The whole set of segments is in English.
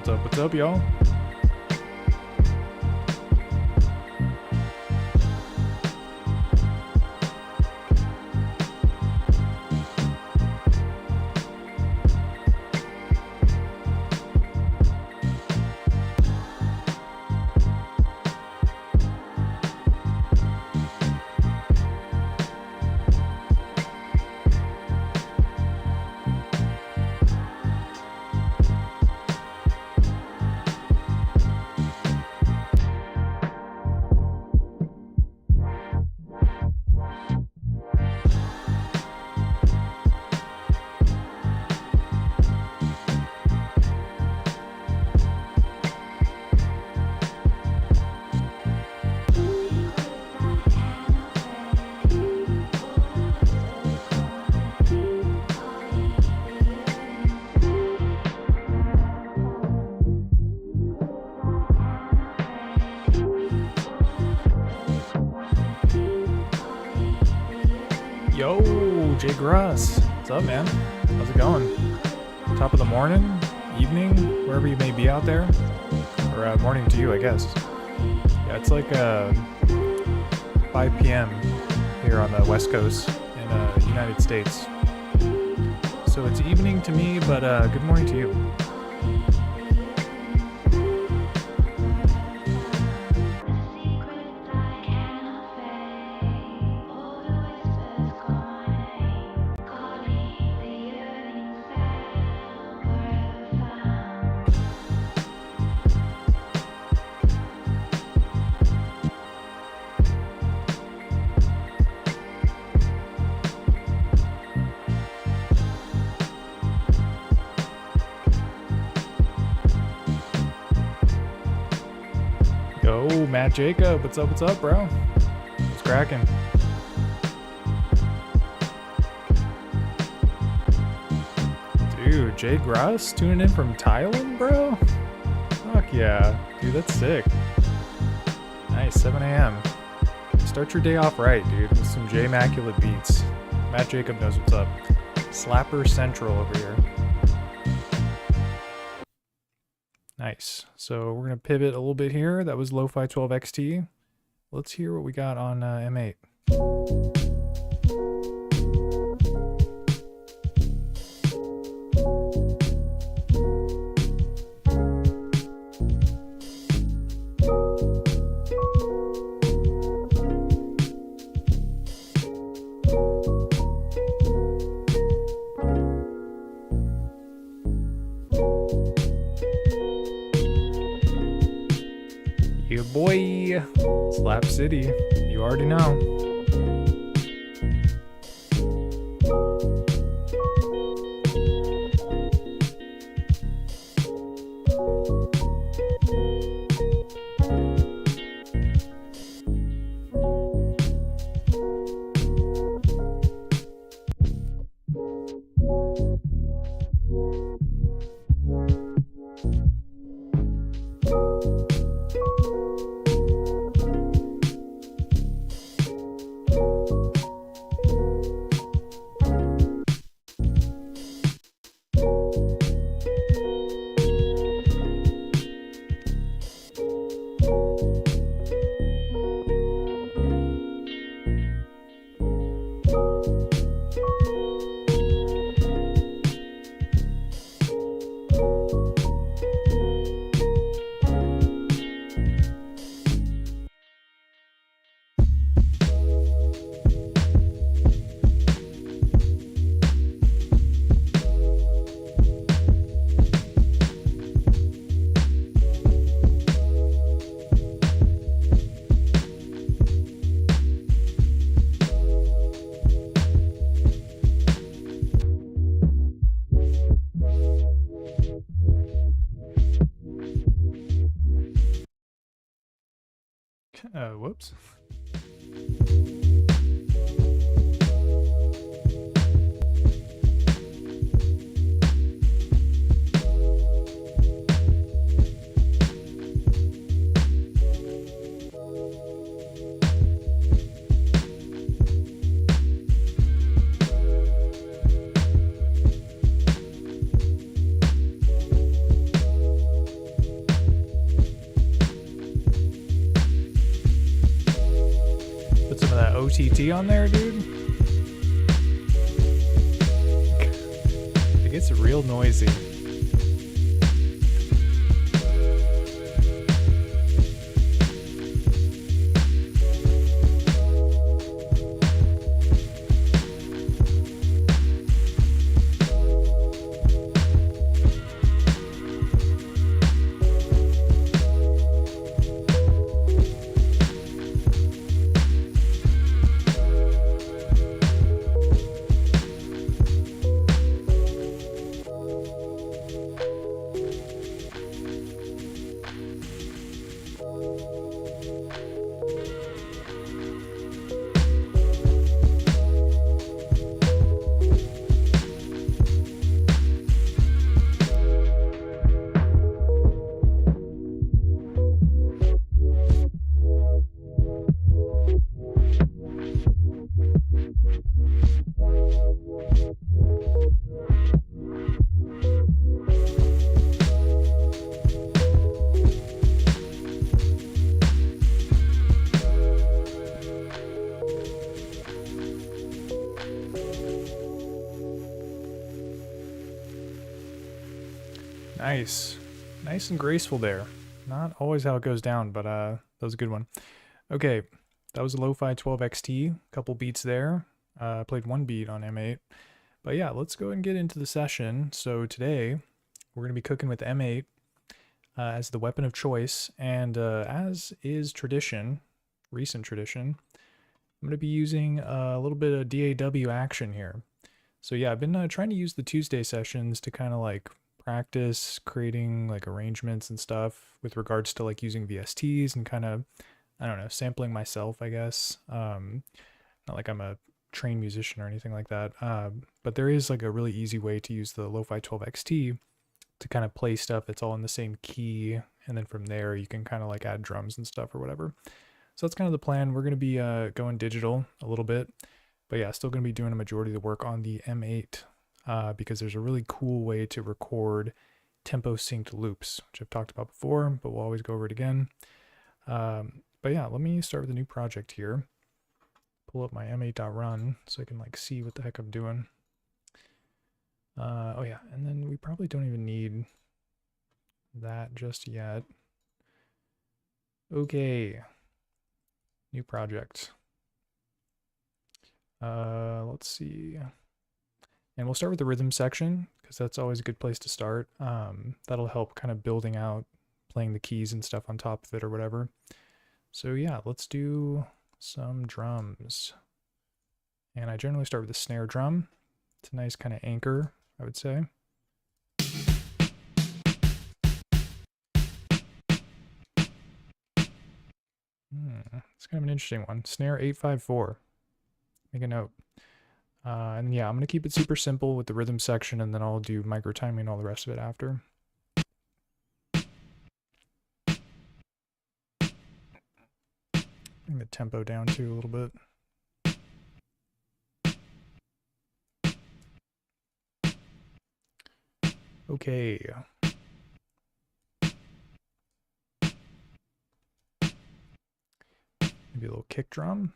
What's up, y'all? Yo, Jay Gross. What's up, man? How's it going? Top of the morning, evening, wherever you may be out there. Or morning to you, I guess. Yeah, it's like 5 p.m. here on the West Coast in the United States. So it's evening to me, but good morning to you. Yo, Matt Jacob, what's up, bro? What's cracking? Dude, Jay Gross tuning in from Thailand, bro? Fuck yeah. Dude, that's sick. Nice, 7 a.m. Start your day off right, dude, with some J Immaculate beats. Matt Jacob knows what's up. Slapper Central over here. Nice. So we're going to pivot a little bit here. That was Lo-Fi 12 XT. Let's hear what we got on M8. Yeah, boy. Slap City. You already know. Whoops. TT on there, dude? It gets real noisy. Nice. Nice and graceful there. Not always how it goes down, but that was a good one. Okay, that was a Lo-Fi 12XT. Couple beats there. I played one beat on M8. But yeah, let's go and get into the session. So today, we're going to be cooking with M8 as the weapon of choice. And as is tradition, recent tradition, I'm going to be using a little bit of DAW action here. So yeah, I've been trying to use the Tuesday sessions to kind of like practice creating like arrangements and stuff with regards to like using VSTs and kind of, I don't know, sampling myself, I guess. Not like I'm a trained musician or anything like that. But there is like a really easy way to use the Lo-Fi 12XT to kind of play stuff that's all in the same key. And then from there, you can kind of like add drums and stuff or whatever. So that's kind of the plan. We're going to be going digital a little bit. But yeah, still going to be doing a majority of the work on the M8 because there's a really cool way to record tempo synced loops, which I've talked about before, but we'll always go over it again. But yeah, let me start with a new project here. Pull up my m8.run so I can like see what the heck I'm doing. Oh yeah, and then we probably don't even need that just yet. Okay, new project. Let's see. And we'll start with the rhythm section because that's always a good place to start. That'll help kind of building out, playing the keys and stuff on top of it or whatever. So yeah, let's do some drums. And I generally start with the snare drum. It's a nice kind of anchor, I would say. It's kind of an interesting one. Snare 854. Make a note. And yeah, I'm going to keep it super simple with the rhythm section, and then I'll do micro timing and all the rest of it after. Bring the tempo down too a little bit. Okay. Maybe a little kick drum.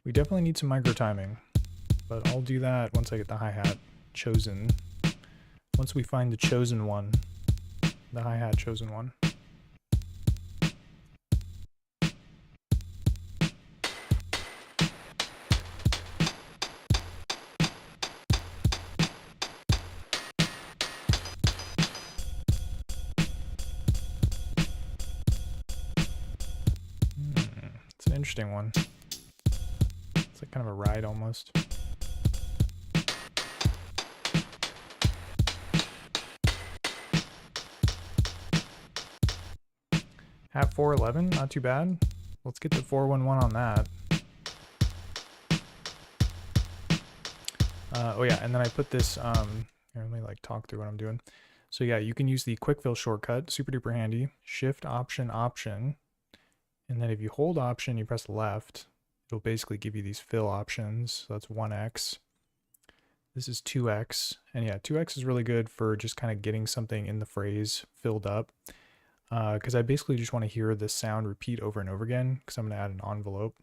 We definitely need some micro timing, but I'll do that once I get the hi-hat chosen. Once we find the chosen one, the hi-hat chosen one. It's an interesting one. It's like kind of a ride almost. Hat 411, not too bad. Let's get the 411 on that. Oh yeah, and then I put this, here, let me like talk through what I'm doing. So yeah, you can use the quick fill shortcut, super duper handy. Shift Option Option, and then if you hold Option, you press left, it'll basically give you these fill options. So that's 1x. This is 2x, and yeah, 2x is really good for just kind of getting something in the phrase filled up. Because I basically just want to hear the sound repeat over and over again, because I'm going to add an envelope.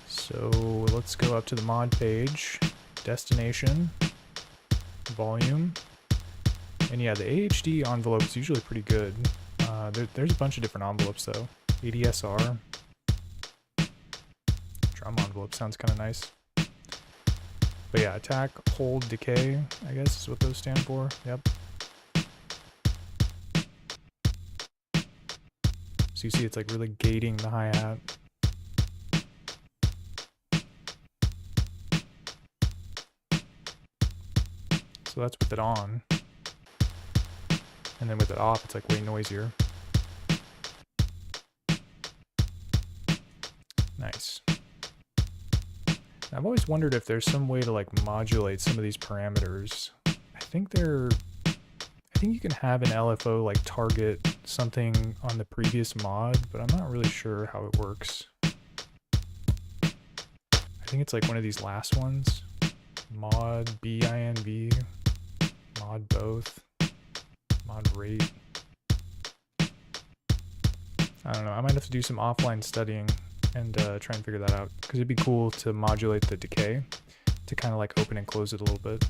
So let's go up to the mod page, destination, volume, and yeah, the AHD envelope is usually pretty good. There's a bunch of different envelopes though. ADSR, drum envelope sounds kind of nice. But yeah, attack, hold, decay, I guess is what those stand for. Yep. So you see it's like really gating the hi-hat. So that's with it on. And then with it off, it's like way noisier. Nice. I've always wondered if there's some way to like modulate some of these parameters. I think you can have an LFO like target something on the previous mod, but I'm not really sure how it works. I think it's like one of these last ones. Mod BINV, mod both, mod rate. I don't know, I might have to do some offline studying and try and figure that out, because it'd be cool to modulate the decay to kind of like open and close it a little bit.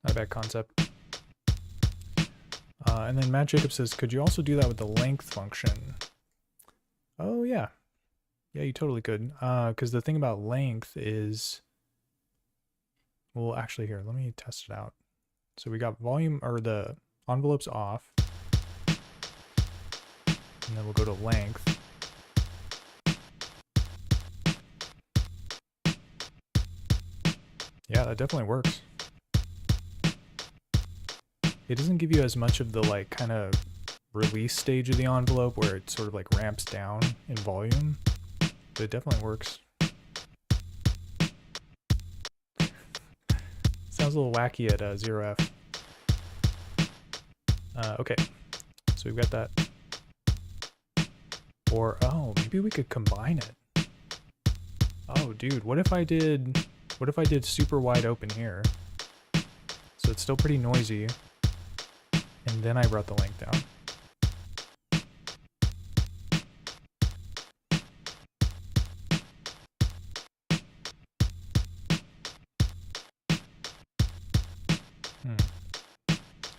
Not a bad concept. And then Matt Jacob says, could you also do that with the length function? Oh yeah. Yeah, you totally could. Because the thing about length is, well, actually here, let me test it out. So we got volume, or the envelope's off. And then we'll go to length. Yeah, that definitely works. It doesn't give you as much of the like kind of release stage of the envelope where it sort of like ramps down in volume, but it definitely works. Sounds a little wacky at 0F. Okay, so we've got that. Or, oh, maybe we could combine it. Oh, dude, what if I did super wide open here? So it's still pretty noisy. And then I brought the length down.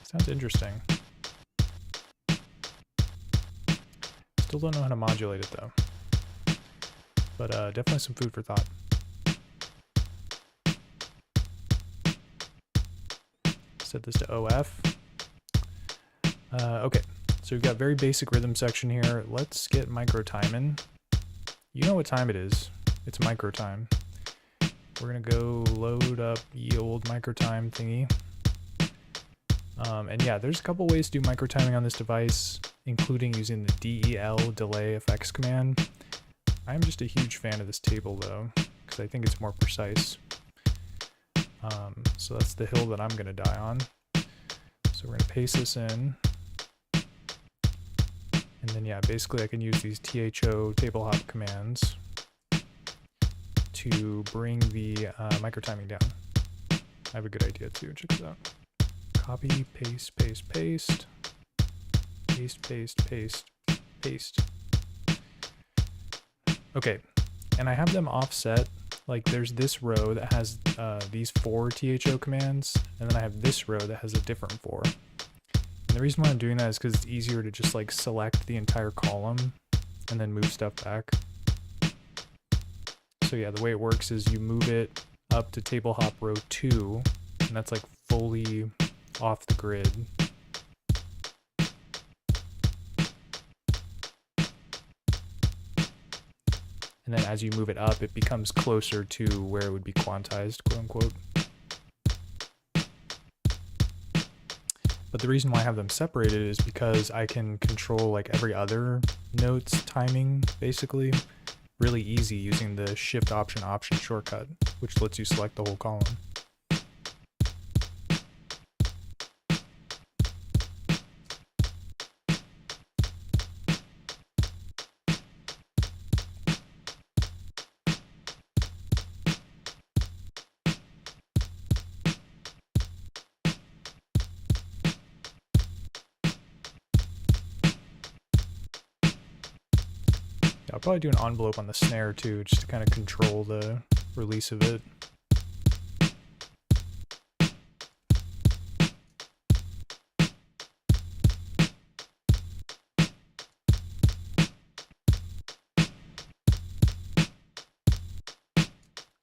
Sounds interesting. Still don't know how to modulate it though. But definitely some food for thought. Set this to OF. Okay, so we've got very basic rhythm section here. Let's get micro time in. You know what time it is. It's micro time. We're gonna go load up ye old micro time thingy. And yeah, there's a couple ways to do micro timing on this device, including using the DEL delay effects command. I'm just a huge fan of this table though, because I think it's more precise. So that's the hill that I'm gonna die on. So we're gonna paste this in. And then yeah, basically I can use these THO table hop commands to bring the micro timing down. I have a good idea too, check this out. Copy, paste, paste, paste, paste, paste, paste, paste. Okay, and I have them offset. Like there's this row that has these 4 THO commands, and then I have this row that has a different 4. And the reason why I'm doing that is because it's easier to just like select the entire column and then move stuff back. So yeah, the way it works is you move it up to table hop row 2, and that's like fully off the grid. And then as you move it up, it becomes closer to where it would be quantized, quote unquote. But the reason why I have them separated is because I can control like every other note's timing, basically. really easy using the Shift Option shortcut, which lets you select the whole column. I'll probably do an envelope on the snare too, just to kind of control the release of it.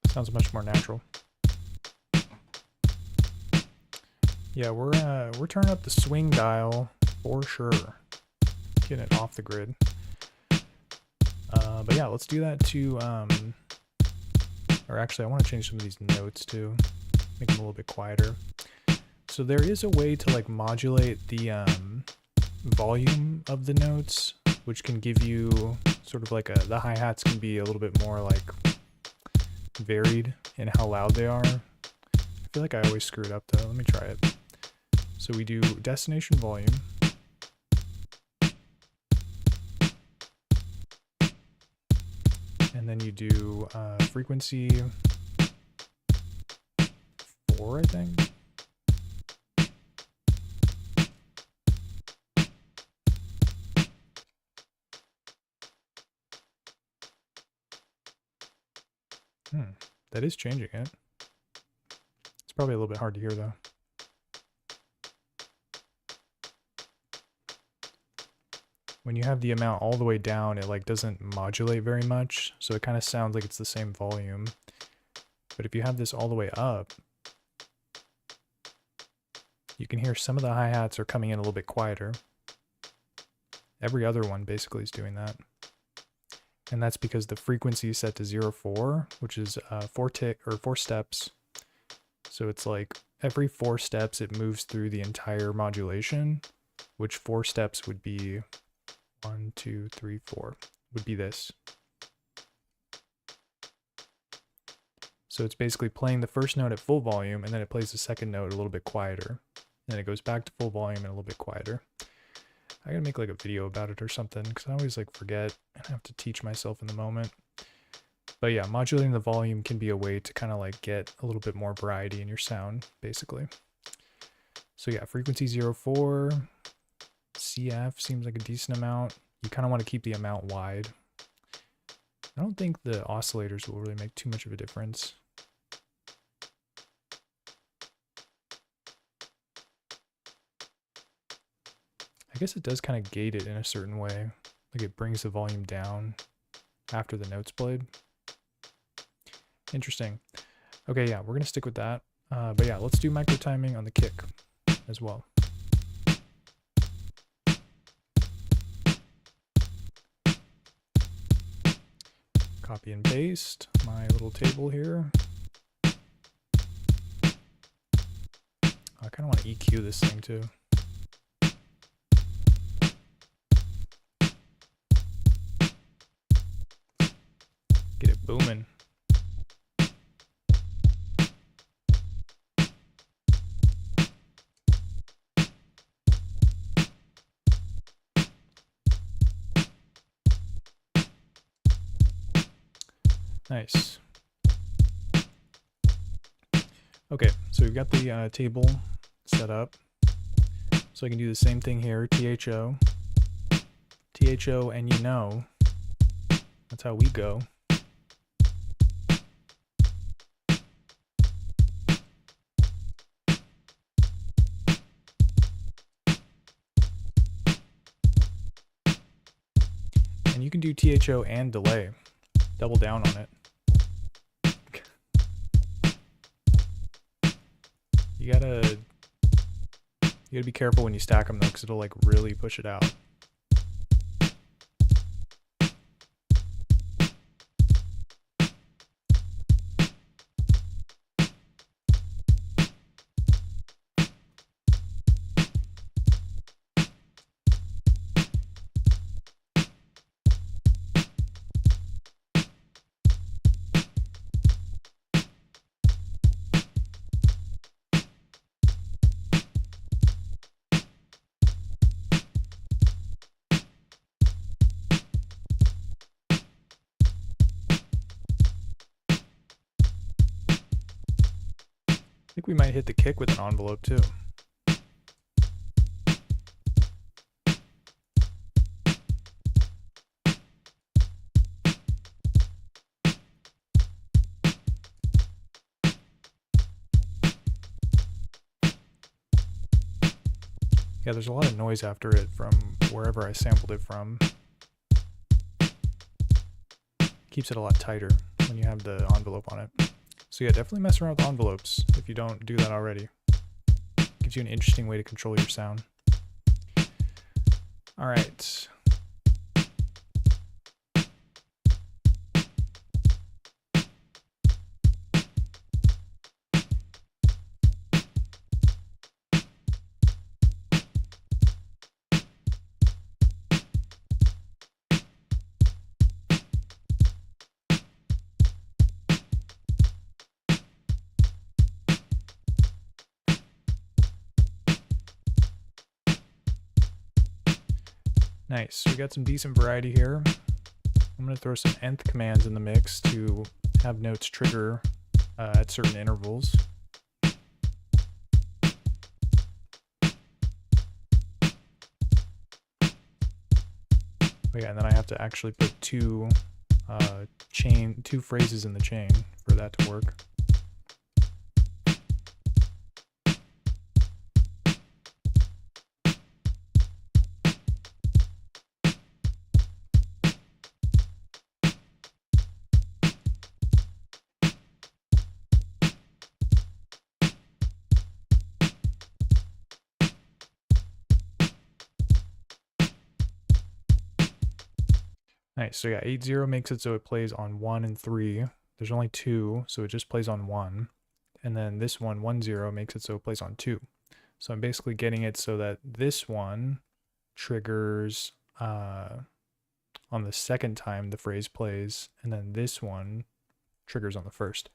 Sounds much more natural. Yeah, we're turning up the swing dial for sure. Getting it off the grid. But yeah, let's do that to, or actually I want to change some of these notes too, make them a little bit quieter. So there is a way to like modulate the volume of the notes, which can give you sort of like the hi-hats can be a little bit more like varied in how loud they are. I feel like I always screw it up though. Let me try it. So we do destination volume. And then you do frequency 4, I think. That is changing it. It's probably a little bit hard to hear though. When you have the amount all the way down, it like doesn't modulate very much, so it kind of sounds like it's the same volume. But if you have this all the way up, you can hear some of the hi-hats are coming in a little bit quieter. Every other one basically is doing that. And that's because the frequency is set to 0.4, which is 4 steps. So it's like every 4 steps it moves through the entire modulation, which 4 steps would be 1, 2, 3, 4 would be this. So it's basically playing the first note at full volume, and then it plays the second note a little bit quieter. Then it goes back to full volume and a little bit quieter. I gotta make like a video about it or something, because I always like forget and I have to teach myself in the moment. But yeah, modulating the volume can be a way to kind of like get a little bit more variety in your sound, basically. So yeah, frequency 0.4. CF seems like a decent amount. You kind of want to keep the amount wide. I don't think the oscillators will really make too much of a difference. I guess it does kind of gate it in a certain way. Like it brings the volume down after the note's played. Interesting. Okay, yeah, we're going to stick with that. But yeah, let's do micro timing on the kick as well. Copy and paste my little table here. I kind of want to EQ this thing too. Get it booming. Nice. Okay, so we've got the table set up. So I can do the same thing here, THO, and you know, that's how we go. And you can do THO and delay, double down on it. You gotta be careful when you stack them though, because it'll like really push it out. like we might hit the kick with an envelope too. Yeah, there's a lot of noise after it from wherever I sampled it from. Keeps it a lot tighter when you have the envelope on it. So yeah, definitely mess around with envelopes if you don't do that already. Gives you an interesting way to control your sound. All right. Nice, so we got some decent variety here. I'm going to throw some nth commands in the mix to have notes trigger at certain intervals. Oh yeah, and then I have to actually put two phrases in the chain for that to work. Nice, so yeah, 8-0 makes it so it plays on 1 and 3. There's only 2, so it just plays on 1. And then this one, 1-0, makes it so it plays on 2. So I'm basically getting it so that this one triggers on the second time the phrase plays, and then this one triggers on the first.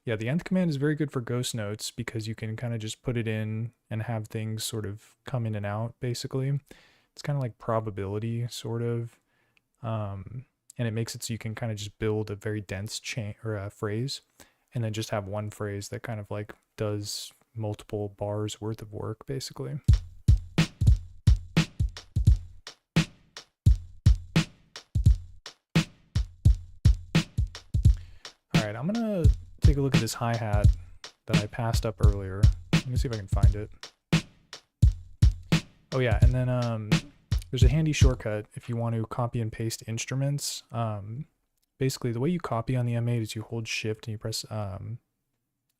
Yeah, the nth command is very good for ghost notes because you can kind of just put it in and have things sort of come in and out, basically. It's kind of like probability, sort of. And it makes it so you can kind of just build a very dense chain or a phrase, and then just have one phrase that kind of like does multiple bars worth of work, basically. All right, I'm gonna take a look at this hi-hat that I passed up earlier. Let me see if I can find it. Oh yeah, and then there's a handy shortcut if you want to copy and paste instruments. Basically, the way you copy on the M8 is you hold Shift and you press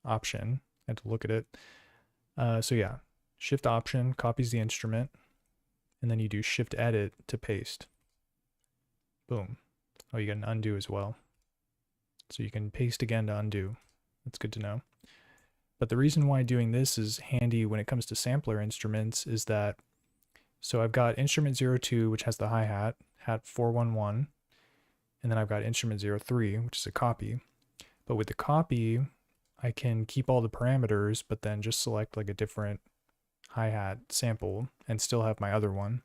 Option. I had to look at it. So yeah, Shift Option copies the instrument, and then you do Shift Edit to paste. Boom. Oh, you get an undo as well. So you can paste again to undo. That's good to know. But the reason why doing this is handy when it comes to sampler instruments is that, so I've got instrument 02, which has the hi-hat, hat 411, and then I've got instrument 03, which is a copy. But with the copy, I can keep all the parameters, but then just select like a different hi-hat sample and still have my other one.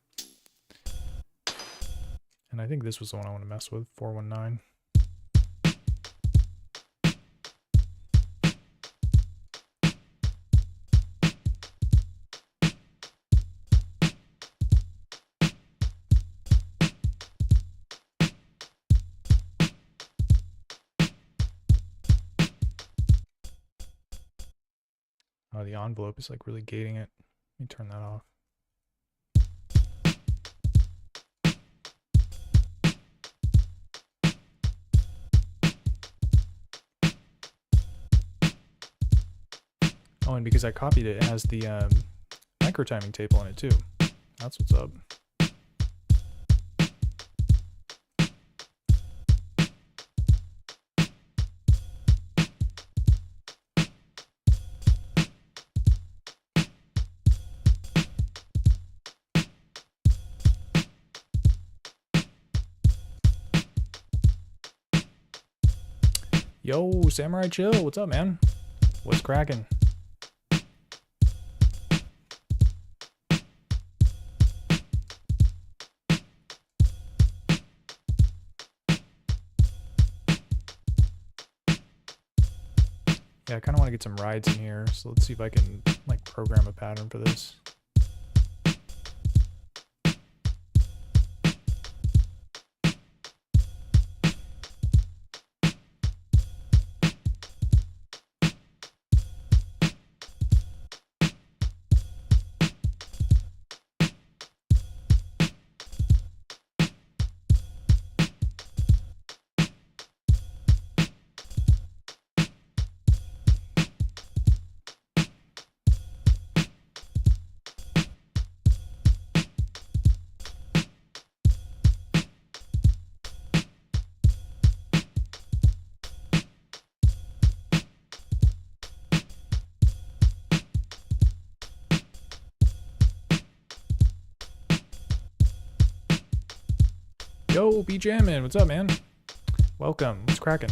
And I think this was the one I want to mess with, 419. Oh, the envelope is like really gating it. Let me turn that off. Oh, and because I copied it, it has the micro timing table in it too. That's what's up. Yo, Samurai Chill, what's up, man? What's cracking? Yeah, I kind of want to get some rides in here, so let's see if I can like program a pattern for this. Yo, B Jammin', what's up, man? Welcome. What's cracking?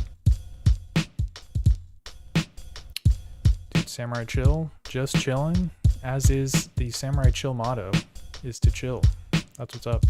Dude, Samurai Chill, just chilling. As is the Samurai Chill motto, is to chill. That's what's up.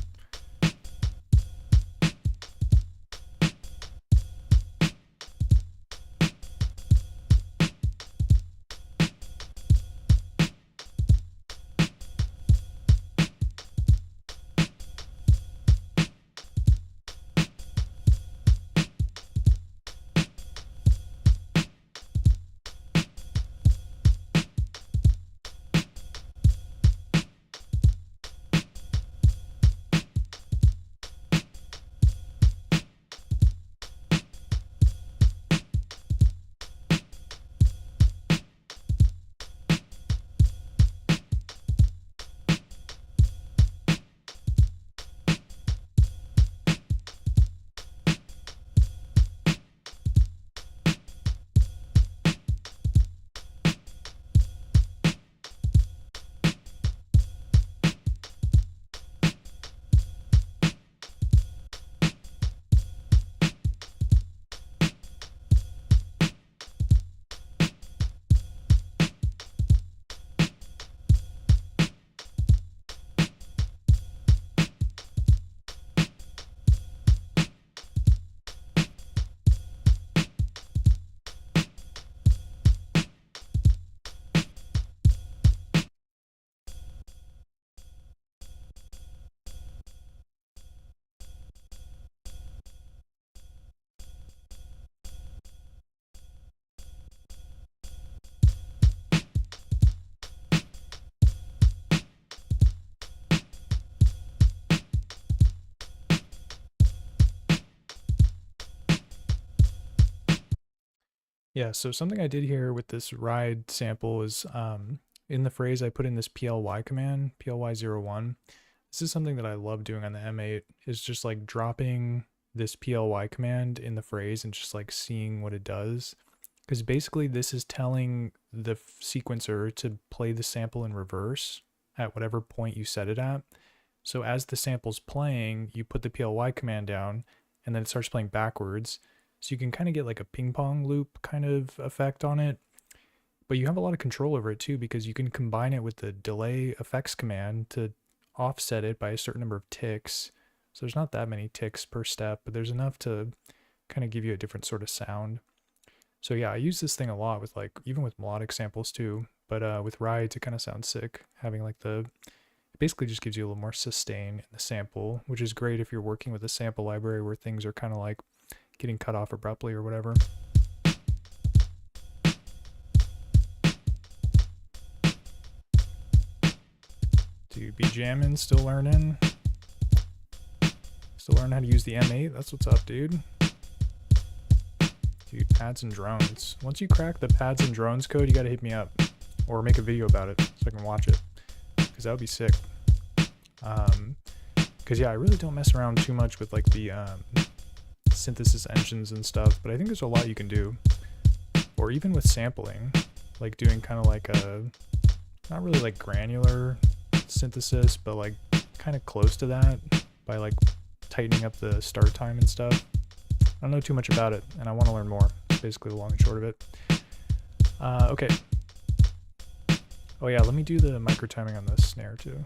Yeah, so something I did here with this ride sample is in the phrase I put in this PLY command, PLY01. This is something that I love doing on the M8, is just like dropping this PLY command in the phrase and just like seeing what it does. Because basically this is telling the sequencer to play the sample in reverse at whatever point you set it at. So as the sample's playing, you put the PLY command down and then it starts playing backwards. So you can kind of get like a ping pong loop kind of effect on it. But you have a lot of control over it too, because you can combine it with the delay effects command to offset it by a certain number of ticks. So there's not that many ticks per step, but there's enough to kind of give you a different sort of sound. So yeah, I use this thing a lot with like, even with melodic samples too, but with rides it kind of sounds sick. Having like it basically just gives you a little more sustain in the sample, which is great if you're working with a sample library where things are kind of like getting cut off abruptly or whatever. Dude, be jamming, still learning. Still learning how to use the M8, that's what's up, dude. Dude, pads and drones. Once you crack the pads and drones code, you gotta hit me up. Or make a video about it so I can watch it. Because that would be sick. Because yeah, I really don't mess around too much with like the synthesis engines and stuff, but I think there's a lot you can do. Or even with sampling, like doing kind of like a, not really like granular synthesis, but like kind of close to that by like tightening up the start time and stuff. I don't know too much about it, and I want to learn more. That's basically the long and short of it. Okay. Oh yeah, let me do the micro timing on the snare too.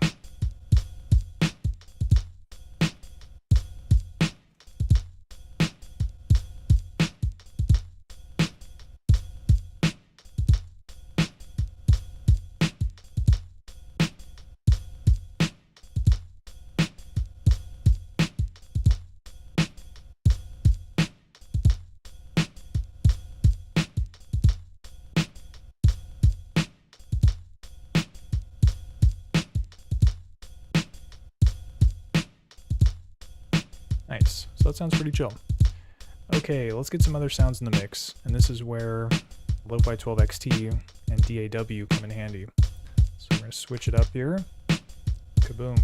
Nice. So that sounds pretty chill. Okay, let's get some other sounds in the mix. And this is where Lo-Fi 12 XT and DAW come in handy. So we're going to switch it up here. Kaboom.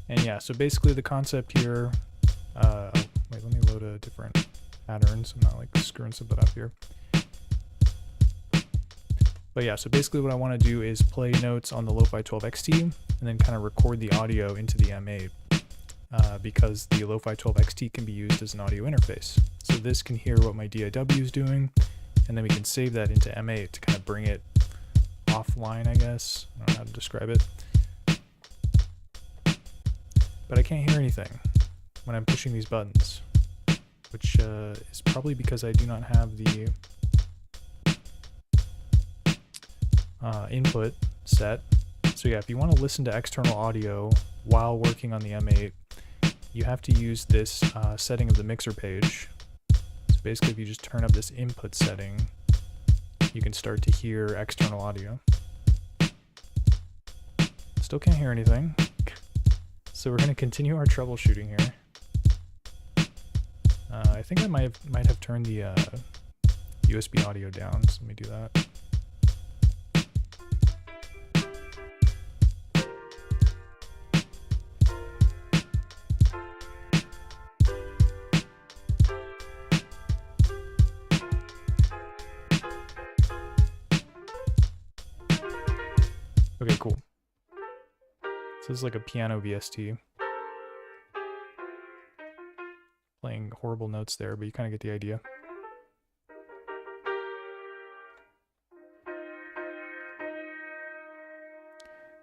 And yeah, so basically the concept here, oh, wait, let me load a different pattern so I'm not like screwing something up here. But yeah, so basically what I want to do is play notes on the Lo-Fi 12 XT and then kind of record the audio into the M8 because the Lo-Fi 12 XT can be used as an audio interface. So this can hear what my DAW is doing, and then we can save that into M8 to kind of bring it offline, I guess. I don't know how to describe it. But I can't hear anything when I'm pushing these buttons, which is probably because I do not have the input set. So yeah, if you want to listen to external audio while working on the M8, you have to use this setting of the mixer page. So basically if you just turn up this input setting, you can start to hear external audio. Still can't hear anything. So we're going to continue our troubleshooting here. I think I might have turned the USB audio down, so let me do that. Okay, cool. So this is like a piano VST. Playing horrible notes there, but you kind of get the idea.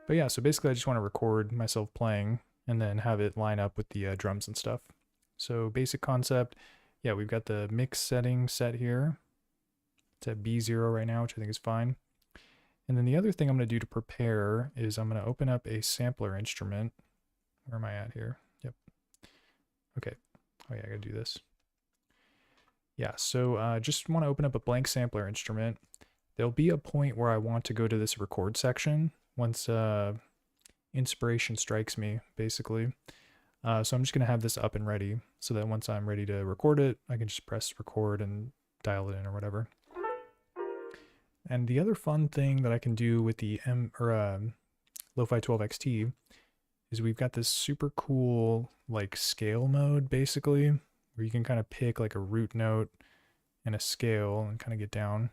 But yeah, so basically I just want to record myself playing and then have it line up with the drums and stuff. So basic concept, yeah, we've got the mix setting set here. It's at B0 right now, which I think is fine. And then the other thing I'm going to do to prepare is I'm going to open up a sampler instrument. Where am I at here? Yep. Okay. Oh yeah, I got to do this. Yeah, so just want to open up a blank sampler instrument. There'll be a point where I want to go to this record section once inspiration strikes me, basically. So I'm just going to have this up and ready so that once I'm ready to record it, I can just press record and dial it in or whatever. And the other fun thing that I can do with the Lo-Fi 12 XT is we've got this super cool like scale mode basically, where you can kind of pick like a root note and a scale and kind of get down.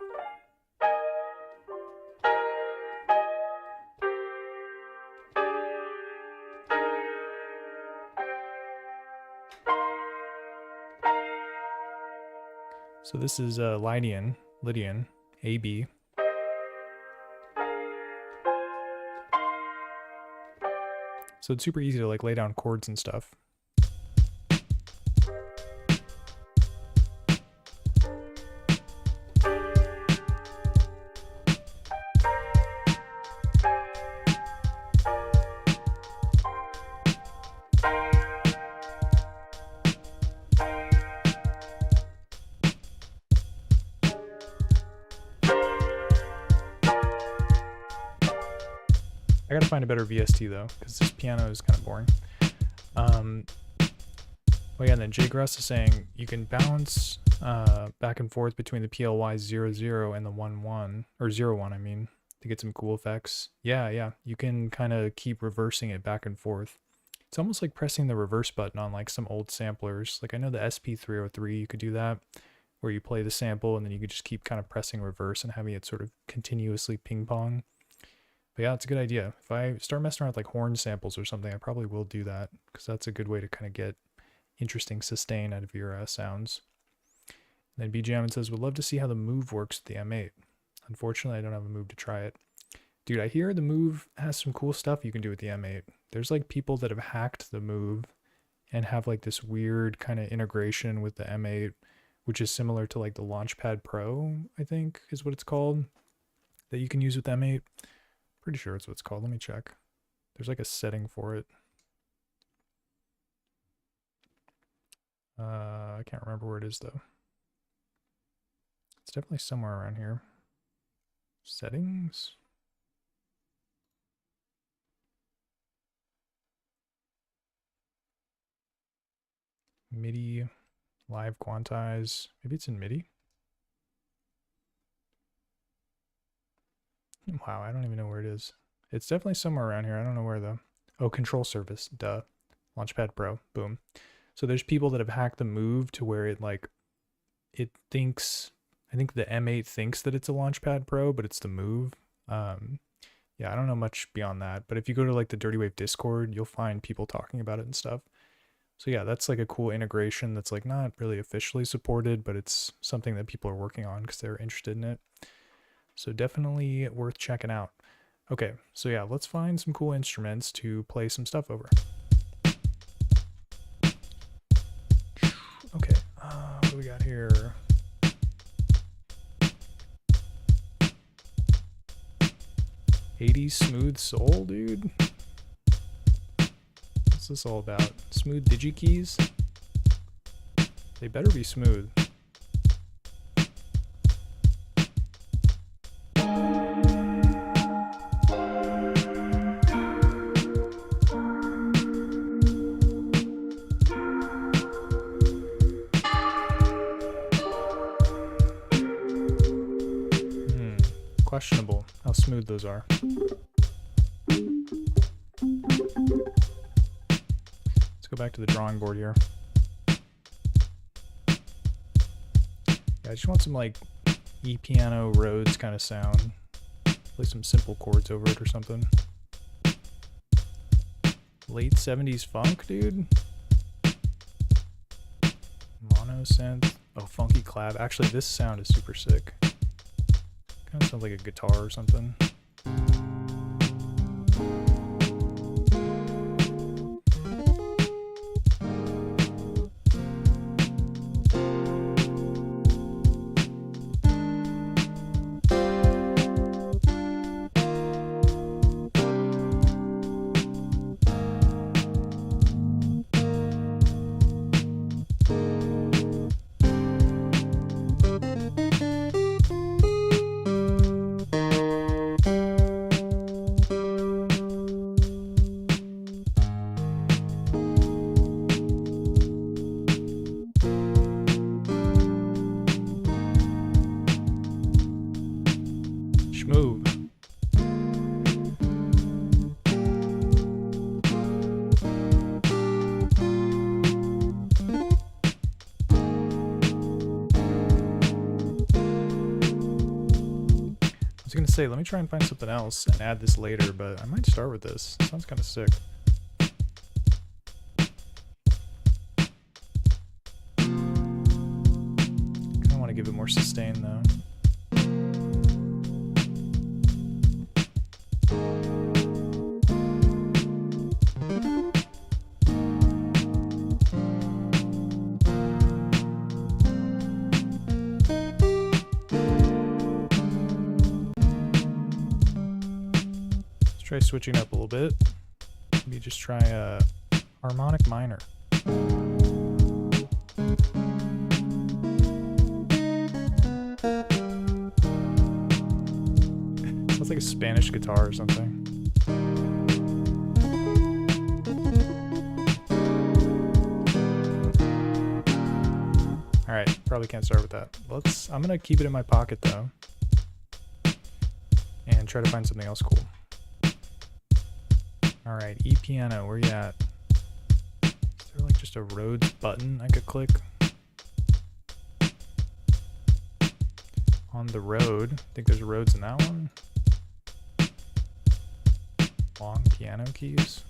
So this is Lydian, AB. So it's super easy to like lay down chords and stuff. I gotta find a better VST though, because this piano is kind of boring. Oh yeah, and then Jgruss is saying you can bounce back and forth between the PLY 00 and the 11, or 01 I mean, to get some cool effects. Yeah, you can kind of keep reversing it back and forth. It's almost like pressing the reverse button on like some old samplers. Like I know the SP303 you could do that, where you play the sample and then you could just keep kind of pressing reverse and having it sort of continuously ping pong. But yeah, it's a good idea. If I start messing around with like horn samples or something, I probably will do that, because that's a good way to kind of get interesting sustain out of your sounds. And then BJamin says, would love to see how the Move works with the M8. Unfortunately, I don't have a Move to try it. Dude, I hear the Move has some cool stuff you can do with the M8. There's like people that have hacked the Move and have like this weird kind of integration with the M8, which is similar to like the Launchpad Pro, I think is what it's called, that you can use with M8. Pretty sure it's what it's called. Let me check. There's like a setting for it. I can't remember where it is though. It's definitely somewhere around here. Settings. MIDI, live quantize. Maybe it's in MIDI. Wow, I don't even know where it is. It's definitely somewhere around here. I don't know where though. Oh, control surface. Duh. Launchpad Pro. Boom. So there's people that have hacked the Move to where it like, it thinks, I think the M8 thinks that it's a Launchpad Pro, but it's the Move. Yeah, I don't know much beyond that. But if you go to like the Dirtywave Discord, you'll find people talking about it and stuff. So yeah, that's like a cool integration that's like not really officially supported, but it's something that people are working on because they're interested in it. So definitely worth checking out. Okay, so yeah, let's find some cool instruments to play some stuff over. Okay, what do we got here? '80s smooth soul, dude. What's this all about? Smooth digi keys? They better be smooth. Questionable how smooth those are. Let's go back to the drawing board here. Yeah, I just want some like E-piano Rhodes kind of sound. Play some simple chords over it or something. Late 70s funk, dude. Mono synth. Oh, funky clap. Actually, this sound is super sick. Kind of sounds like a guitar or something. Move. I was gonna say, let me try and find something else and add this later, but I might start with this. Sounds kind of sick. Kinda want to give it more sustain though. Try switching up a little bit. Maybe just try a harmonic minor. Sounds like a Spanish guitar or something. All right, probably can't start with that. I'm gonna keep it in my pocket though, and try to find something else cool. Alright, E-piano, where you at? Is there like just a Rhodes button I could click? On the Rode, I think there's Rhodes in that one. Long piano keys.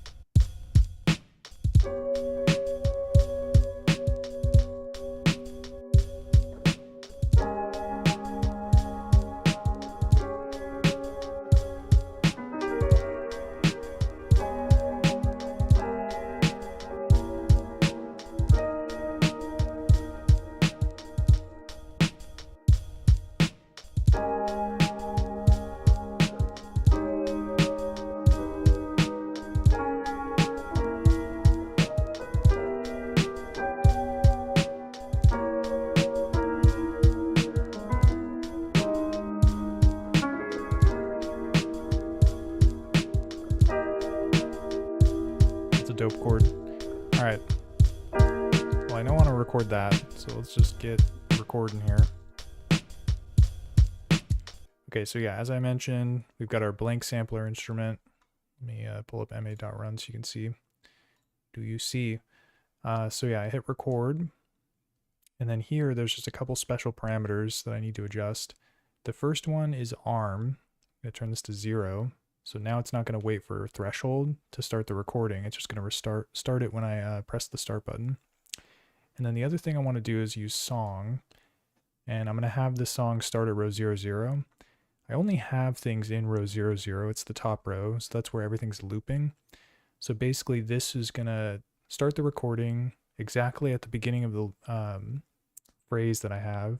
Dope chord. Alright. Well, I I don't want to record that, so let's just get recording here. Okay, so yeah, as I mentioned, we've got our blank sampler instrument. Let me pull up m8.run so you can see. Do you see? So yeah, I hit record. And then here, there's just a couple special parameters that I need to adjust. The first one is arm. I'm going to turn this to 0. So now it's not going to wait for threshold to start the recording. It's just going to start it when I press the start button. And then the other thing I want to do is use song. And I'm going to have this song start at row 0, 0. I only have things in row 0, 0. It's the top row, so that's where everything's looping. So basically this is going to start the recording exactly at the beginning of the phrase that I have,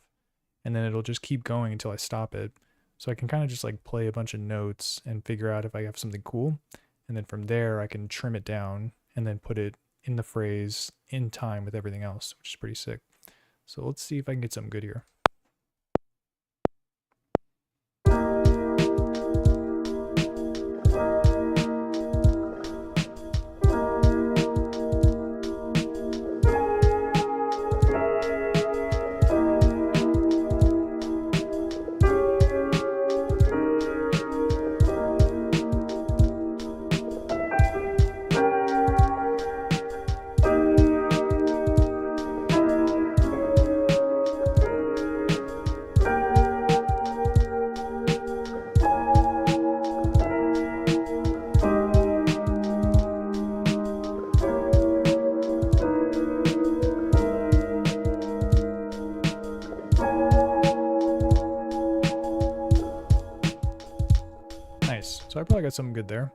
and then it'll just keep going until I stop it. So I can kind of just like play a bunch of notes and figure out if I have something cool, and then from there I can trim it down and then put it in the phrase in time with everything else, which is pretty sick. So let's see if I can get something good here. Nice. So I probably got something good there.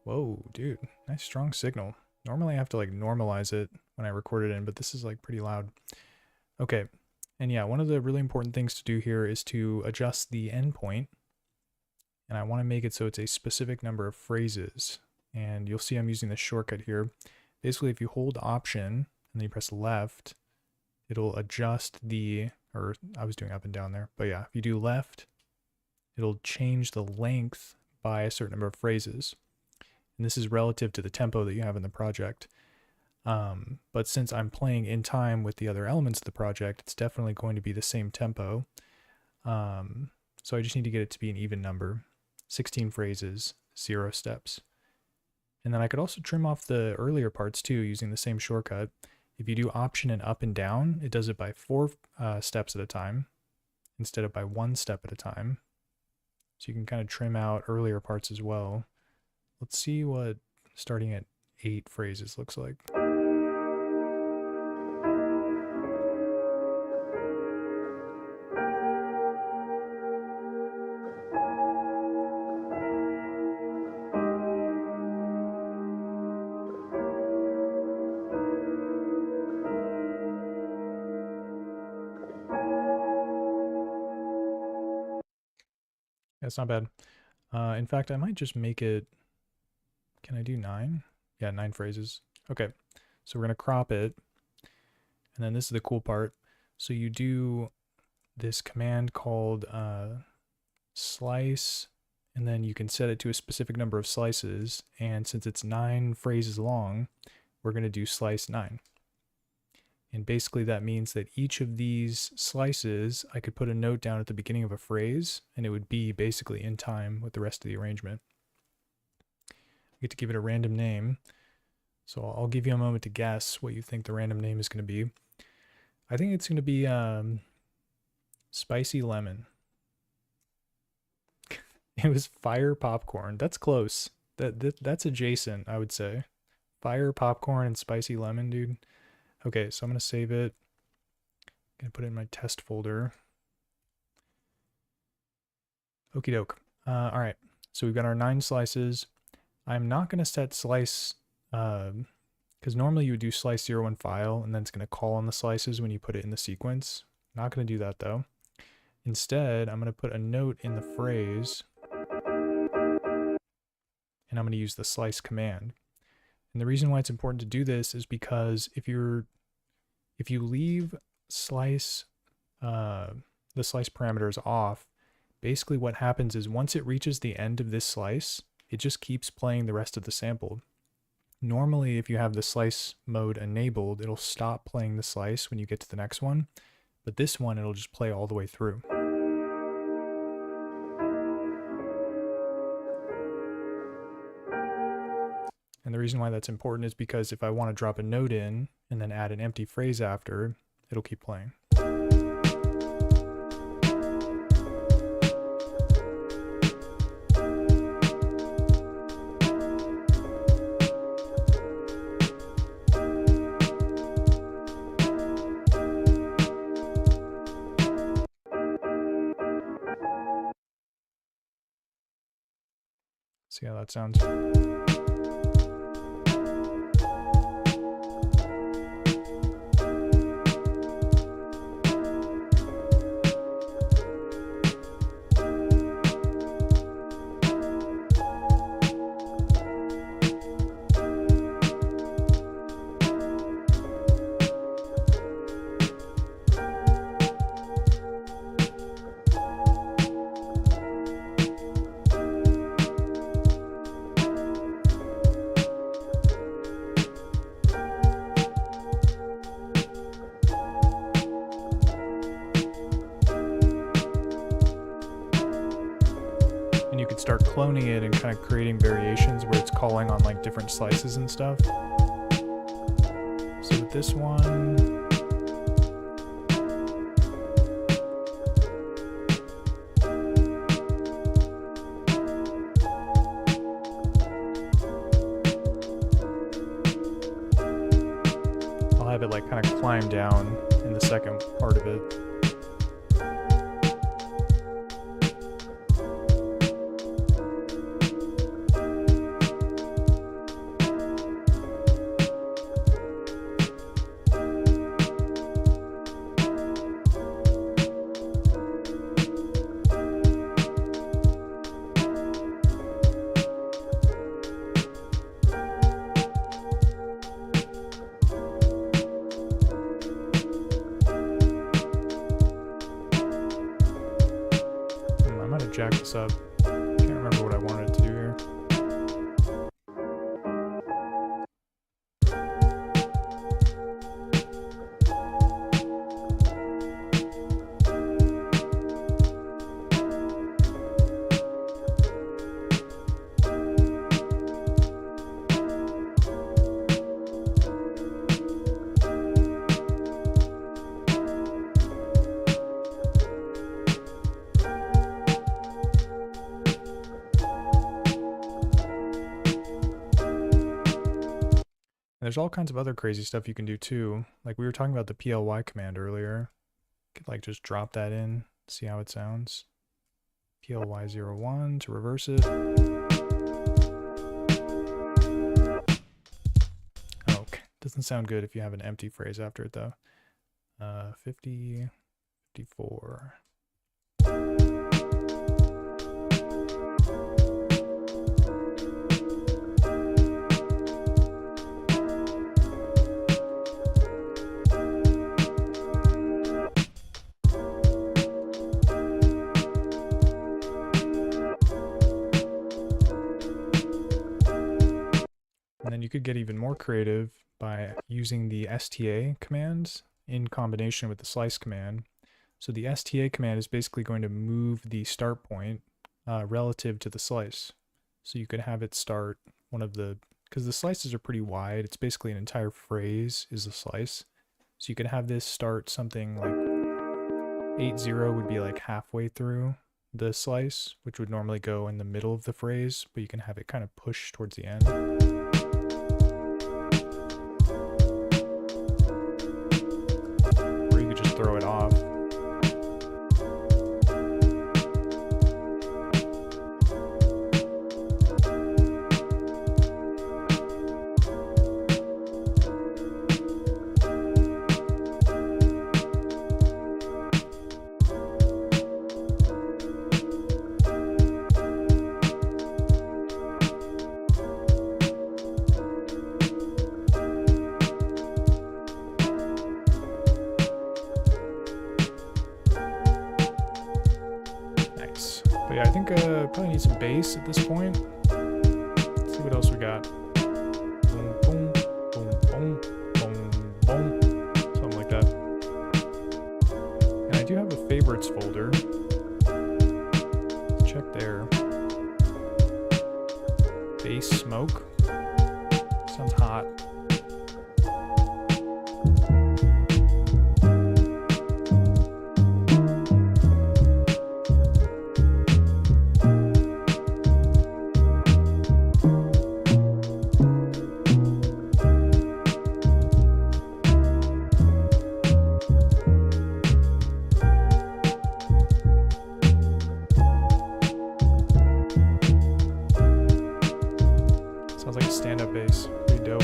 Whoa, dude. Nice strong signal. Normally I have to like normalize it when I record it in, but this is like pretty loud. Okay. And yeah, one of the really important things to do here is to adjust the endpoint. And I want to make it so it's a specific number of phrases. And you'll see I'm using this shortcut here. Basically, if you hold Option and then you press left, it'll adjust the, or I was doing up and down there, but yeah, if you do left, it'll change the length by a certain number of phrases. And this is relative to the tempo that you have in the project. But since I'm playing in time with the other elements of the project, it's definitely going to be the same tempo. So I just need to get it to be an even number. 16 phrases, 0 steps. And then I could also trim off the earlier parts too using the same shortcut. If you do Option and up and down, it does it by 4 steps at a time instead of by 1 step at a time. So you can kind of trim out earlier parts as well. Let's see what starting at 8 phrases looks like. That's not bad. In fact, I might just make it, can I do 9? Yeah, 9 phrases. Okay, so we're gonna crop it. And then this is the cool part. So you do this command called slice, and then you can set it to a specific number of slices. And since it's 9 phrases long, we're gonna do slice 9. And basically that means that each of these slices, I could put a note down at the beginning of a phrase, and it would be basically in time with the rest of the arrangement. I get to give it a random name. So I'll give you a moment to guess what you think the random name is going to be. I think it's going to be Spicy Lemon. It was Fire Popcorn. That's close. That's adjacent, I would say. Fire Popcorn and Spicy Lemon, dude. Okay, so I'm going to save it. I'm going to put it in my test folder. Okie doke. All right, so we've got our 9 slices. I'm not going to set slice, because normally you would do slice 0 in file, and then it's going to call on the slices when you put it in the sequence. Not going to do that though. Instead, I'm going to put a note in the phrase, and I'm going to use the slice command. And the reason why it's important to do this is because if you leave slice, the slice parameters off, basically what happens is once it reaches the end of this slice, it just keeps playing the rest of the sample. Normally, if you have the slice mode enabled, it'll stop playing the slice when you get to the next one, but this one, it'll just play all the way through. And the reason why that's important is because if I want to drop a note in and then add an empty phrase after, it'll keep playing. See how that sounds? You could start cloning it and kind of creating variations where it's calling on like different slices and stuff. So with this one, I'll have it like kind of climb down in the second part of it. Jack this up. Can't remember what I wanted to do here. And there's all kinds of other crazy stuff you can do too. Like we were talking about the PLY command earlier. You could like just drop that in, see how it sounds. PLY01 to reverse it. Oh, okay. Doesn't sound good if you have an empty phrase after it though. 50, 54. And then you could get even more creative by using the STA commands in combination with the slice command. So the STA command is basically going to move the start point relative to the slice. So you could have it start one of the, because the slices are pretty wide, it's basically an entire phrase is a slice. So you could have this start something like 80 would be like halfway through the slice, which would normally go in the middle of the phrase, but you can have it kind of push towards the end. Throw it off. But yeah, I think probably need some bass at this point. Let's see what else we got. Boom, parts folder. Let's check there. Bass smoke. Sounds hot. Sounds like a stand-up bass. Pretty dope.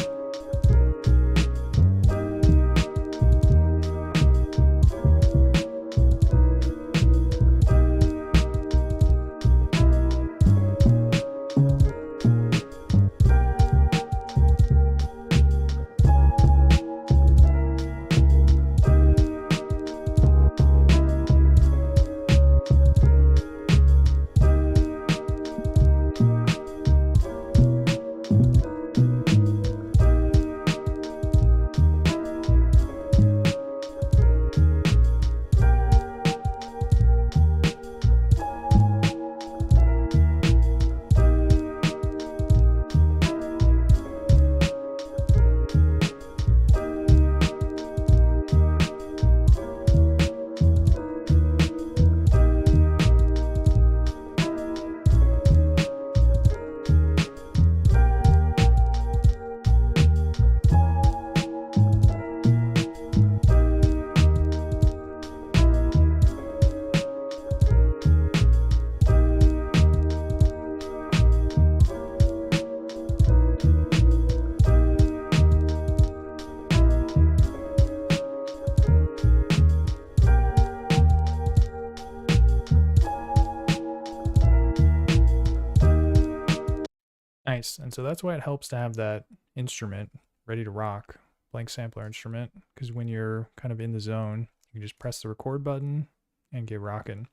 Nice. And so that's why it helps to have that instrument ready to rock, blank sampler instrument, because when you're kind of in the zone, you can just press the record button and get rocking.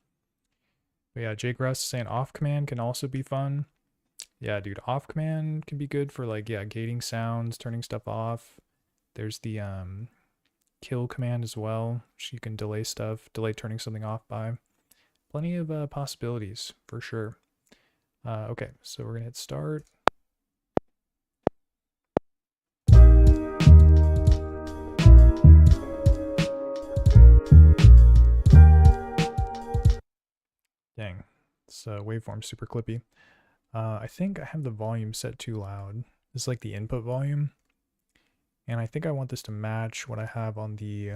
But yeah, Jake Russ saying off command can also be fun. Yeah, dude, off command can be good for like, yeah, gating sounds, turning stuff off. There's the kill command as well, so you can delay stuff, delay turning something off by. Plenty of possibilities for sure. Okay, so we're gonna hit start. Dang, this waveform's super clippy. I think I have the volume set too loud. This is like the input volume. And I think I want this to match what I have on the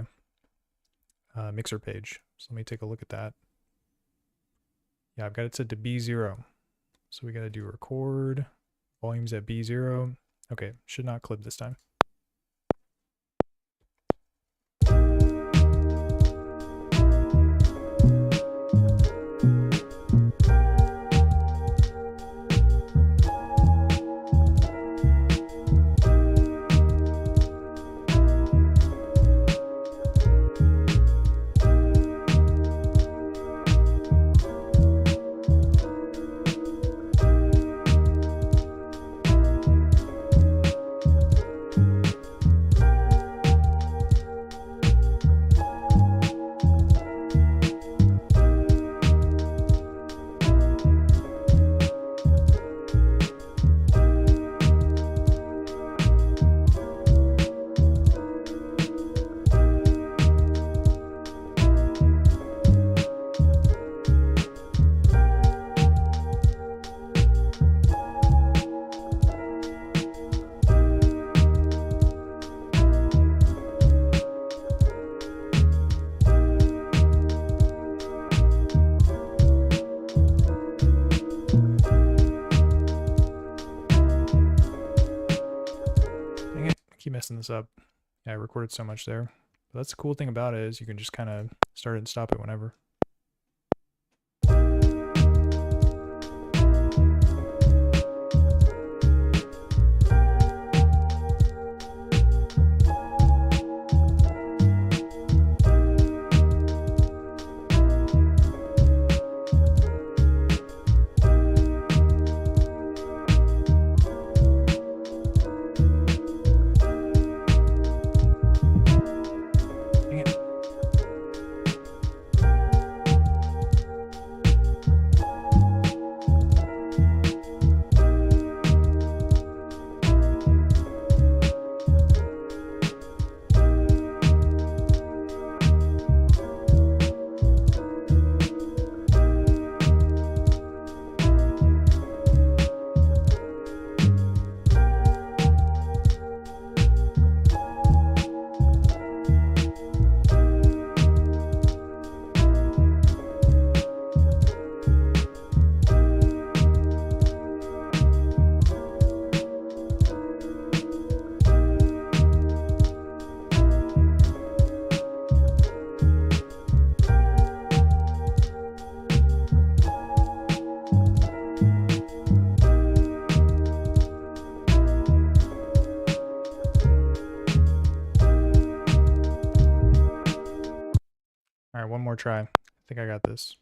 mixer page. So let me take a look at that. Yeah, I've got it set to B0. So we got to do record, volume's at B0. Okay, should not clip this time. Keep messing this up. Yeah, I recorded so much there. But that's the cool thing about it is you can just kind of start it and stop it whenever. more try. I think I got this.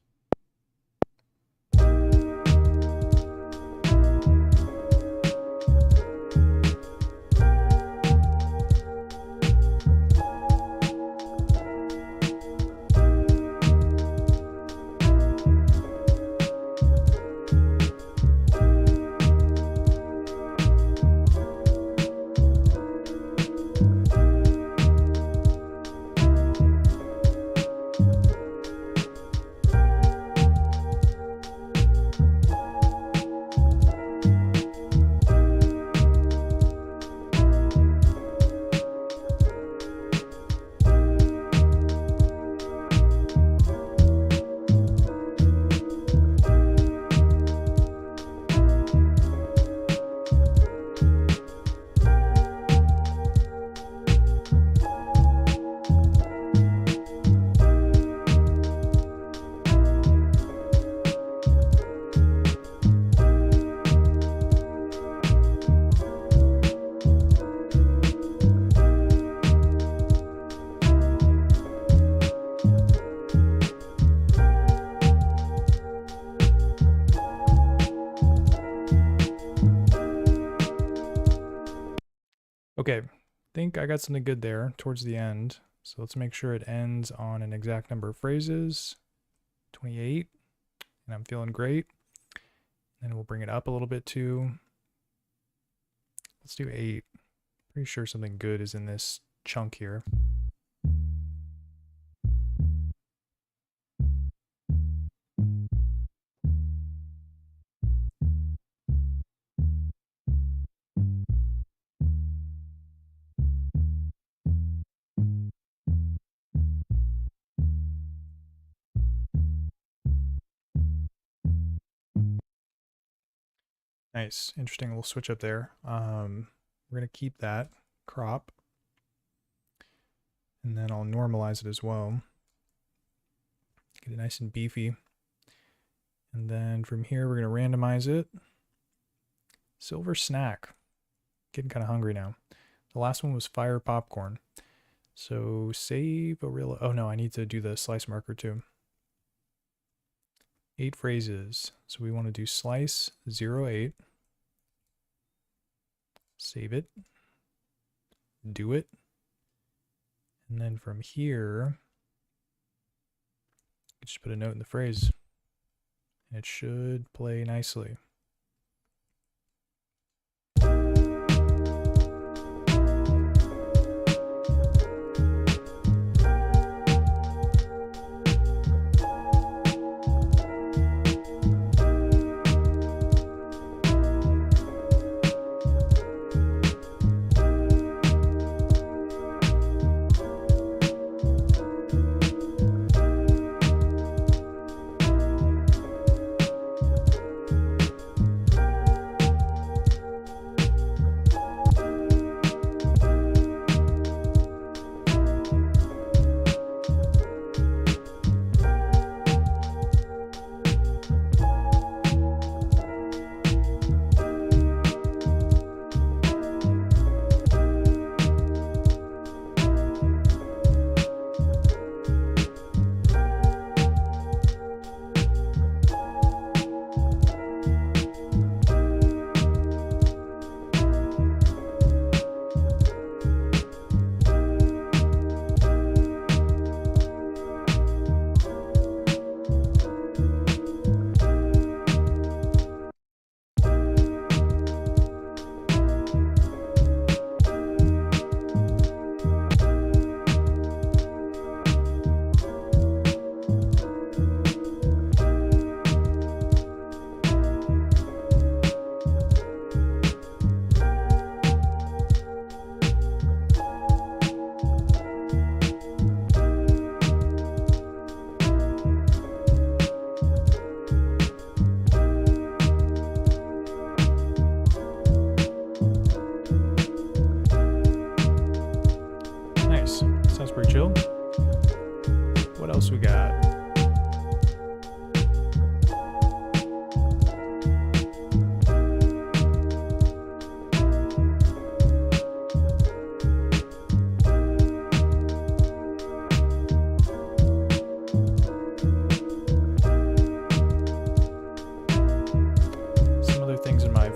Okay, I think I got something good there towards the end. So let's make sure it ends on an exact number of phrases. 28, and I'm feeling great. And we'll bring it up a little bit too. Let's do 8. Pretty sure something good is in this chunk here. Nice, interesting little switch up there. We're gonna keep that crop, and then I'll normalize it as well. Get it nice and beefy. And then from here, we're gonna randomize it. Silver snack. Getting kind of hungry now. The last one was fire popcorn. So save a real, oh no, I need to do the slice marker too. 8 phrases. So we want to do slice 08. Save it. Do it. And then from here, just put a note in the phrase. And it should play nicely.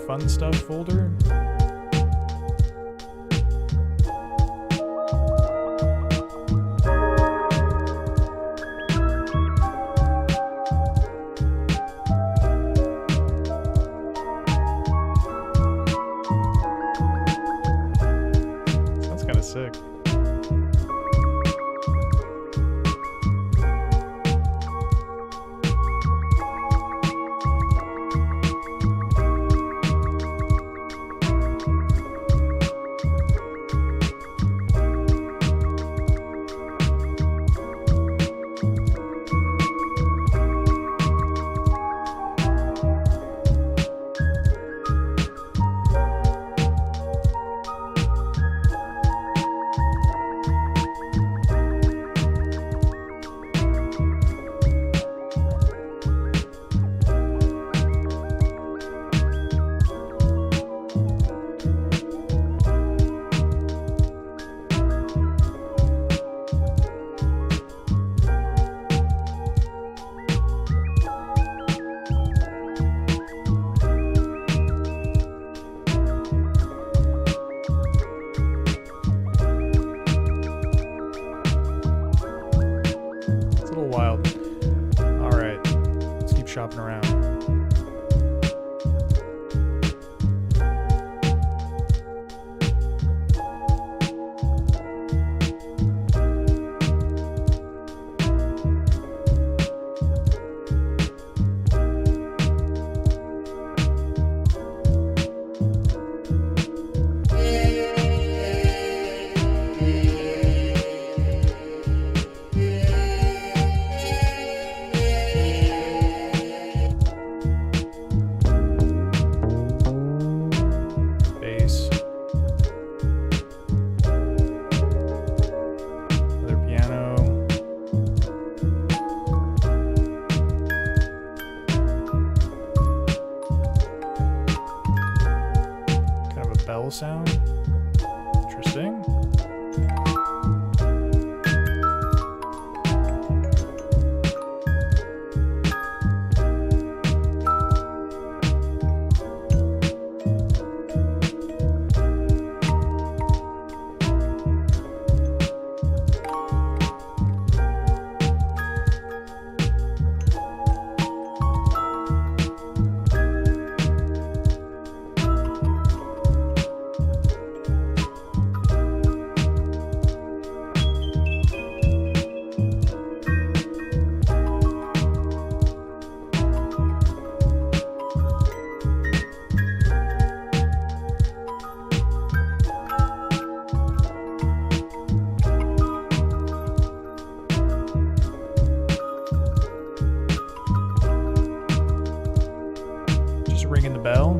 fun stuff folder. Sounds kind of sick. Wild. Alright, let's keep shopping around. Bell sound. Interesting. Ringing the bell.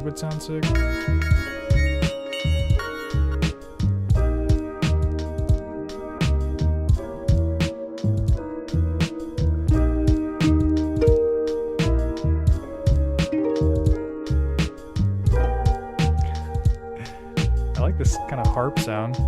Would sound sick. I like this kind of harp sound.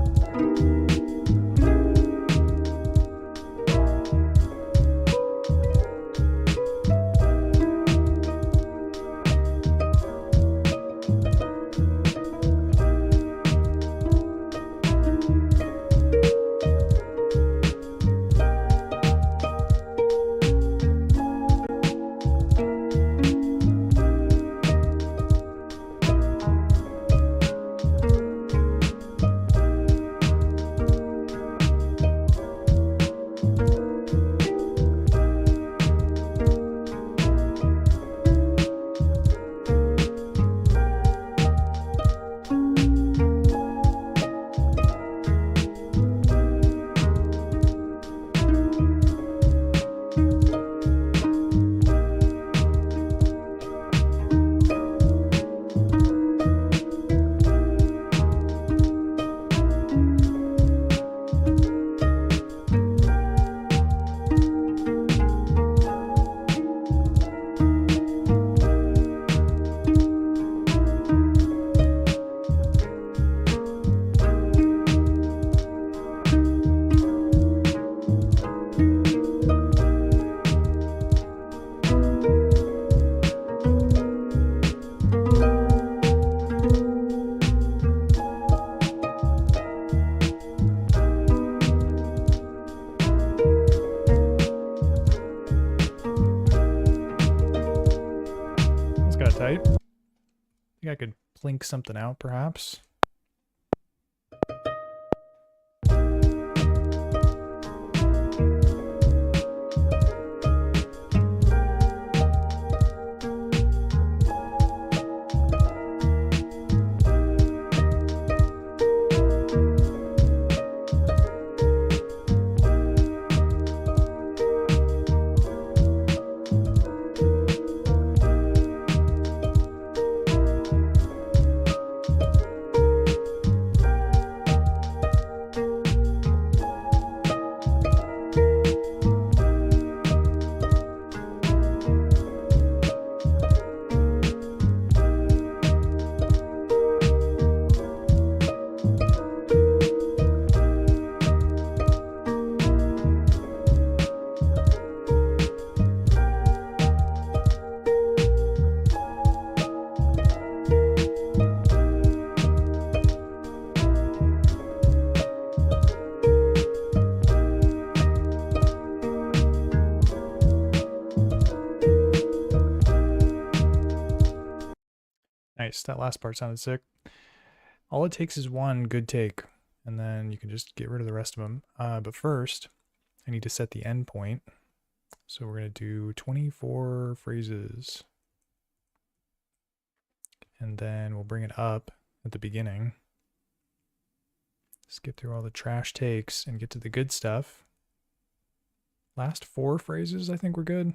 I could plink something out, perhaps. Nice, that last part sounded sick. All it takes is one good take, and then you can just get rid of the rest of them. But first, I need to set the end point. So we're going to do 24 phrases. And then we'll bring it up at the beginning. Skip through all the trash takes and get to the good stuff. Last 4 phrases, I think we're good.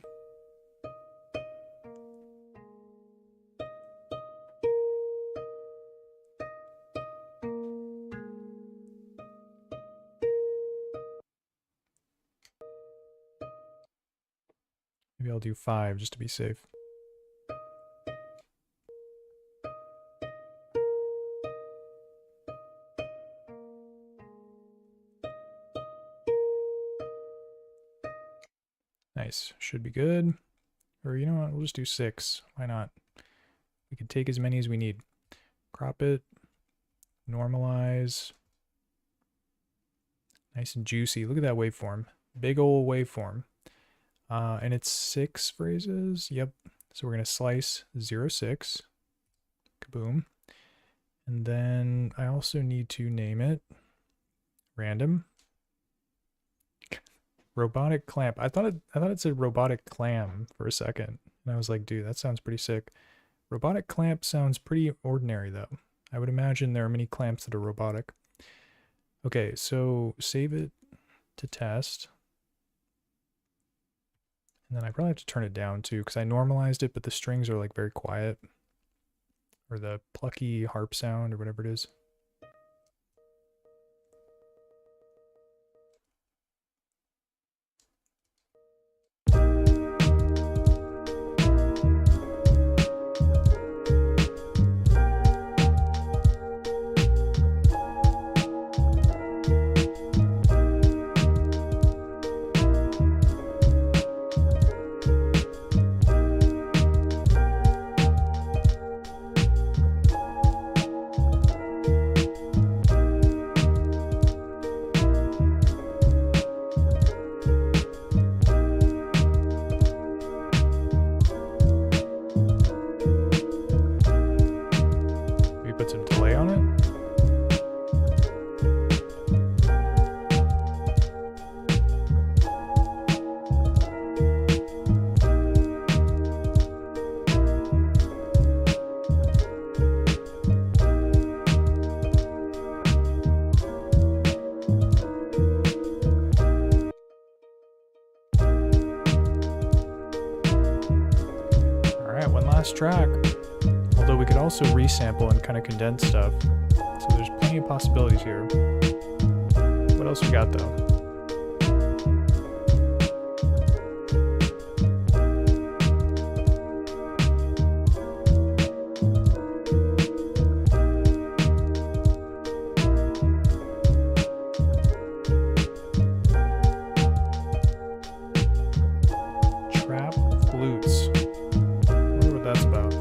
Maybe I'll do 5 just to be safe. Nice, should be good. Or you know what, we'll just do 6. Why not? We can take as many as we need. Crop it, normalize. Nice and juicy. Look at that waveform. Big old waveform. And it's 6 phrases. Yep. So we're going to slice 0, 6. Kaboom. And then I also need to name it random. Robotic clamp. I thought it said robotic clam for a second. And I was like, dude, that sounds pretty sick. Robotic clamp sounds pretty ordinary though. I would imagine there are many clamps that are robotic. Okay, so save it to test. And then I probably have to turn it down too, because I normalized it, but the strings are like very quiet. Or the plucky harp sound or whatever it is. Track, although we could also resample and kind of condense stuff, so there's plenty of possibilities here. What else we got though? Trap flutes. That's about.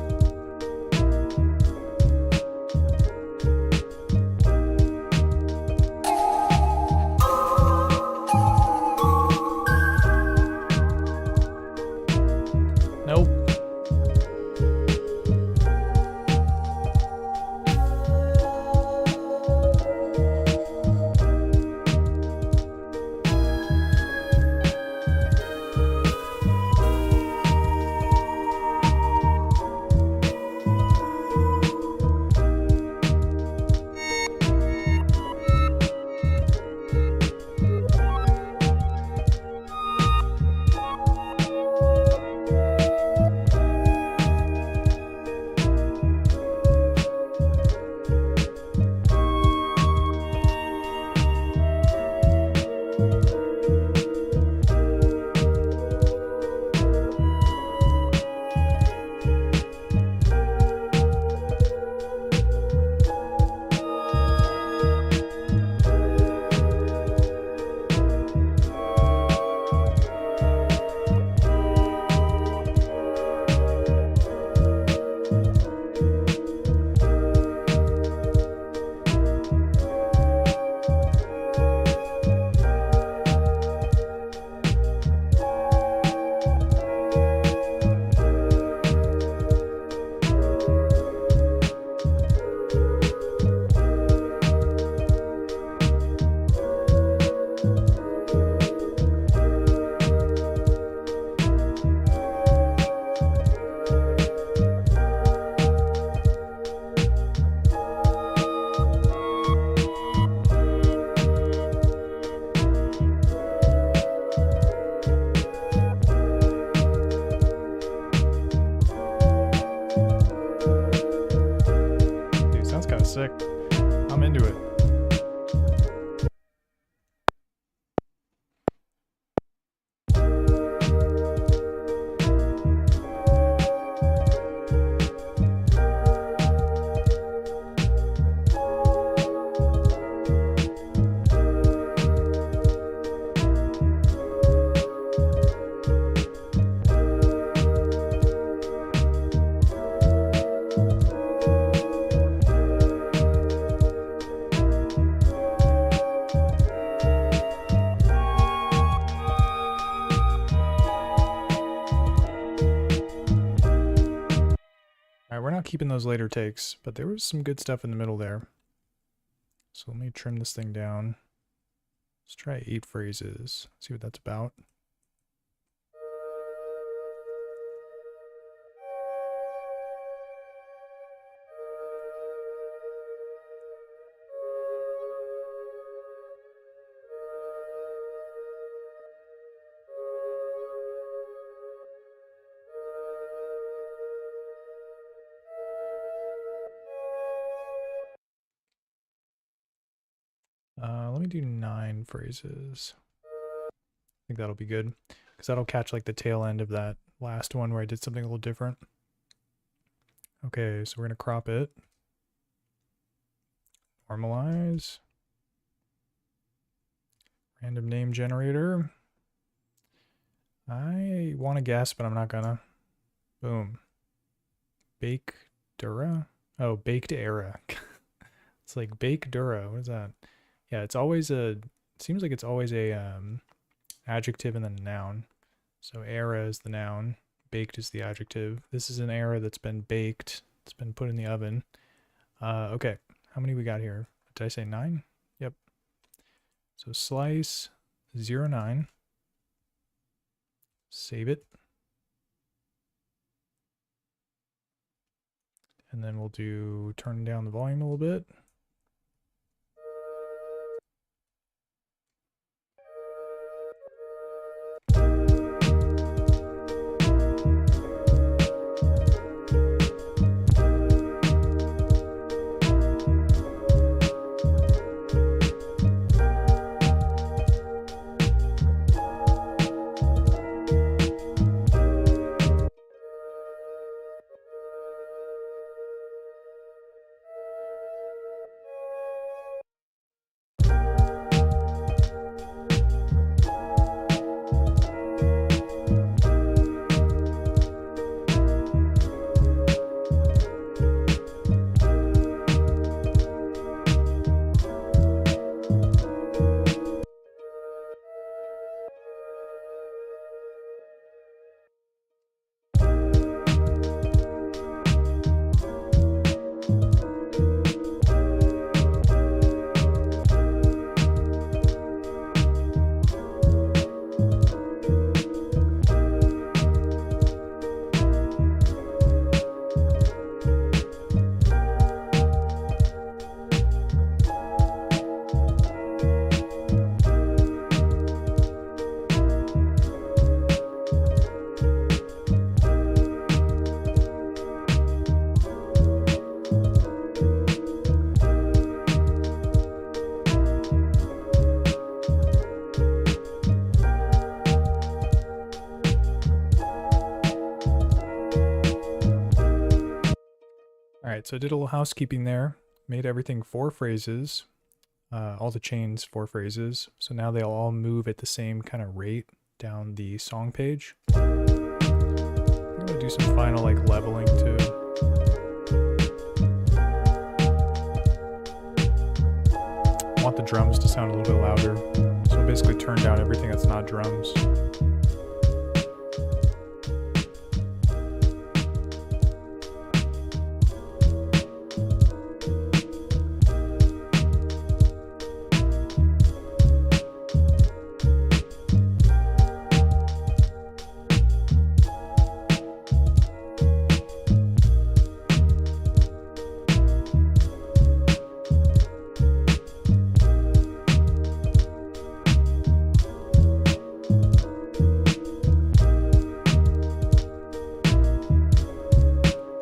sick. I'm into it. We're not keeping those later takes, but there was some good stuff in the middle there. So let me trim this thing down. Let's try 8 phrases. See what that's about. Let me do 9 phrases. I think that'll be good, because that'll catch like the tail end of that last one where I did something a little different. Okay, so we're gonna crop it. Normalize. Random name generator. I want to guess, but I'm not gonna. Boom. Bake Dura? Oh, baked era. It's like bake Dura. What is that? Yeah, it's always a, seems like it's always a adjective and then a noun. So era is the noun, baked is the adjective. This is an era that's been baked. It's been put in the oven. Okay, how many we got here? Did I say 9? Yep. So slice 09. Save it. And then we'll do turn down the volume a little bit. Alright, so I did a little housekeeping there, made everything 4 phrases, all the chains 4 phrases, so now they'll all move at the same kind of rate down the song page. I'm gonna do some final like leveling too. I want the drums to sound a little bit louder, so I'll basically turn down everything that's not drums.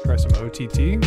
Try some OTT.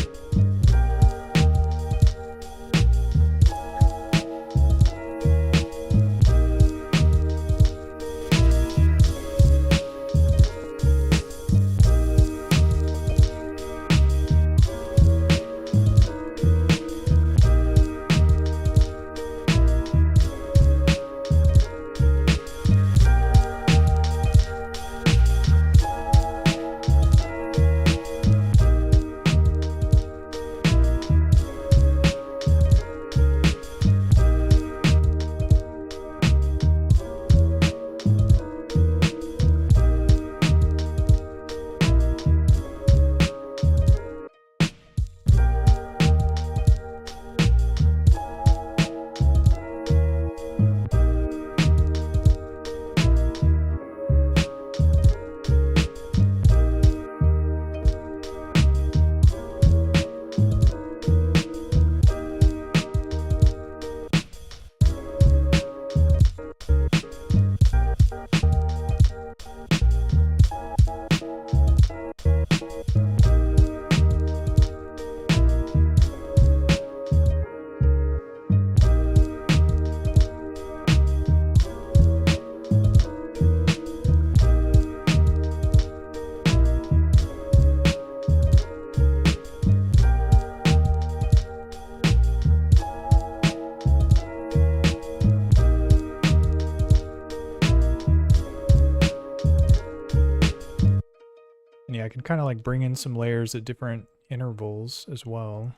yeah, I can kind of like bring in some layers at different intervals as well.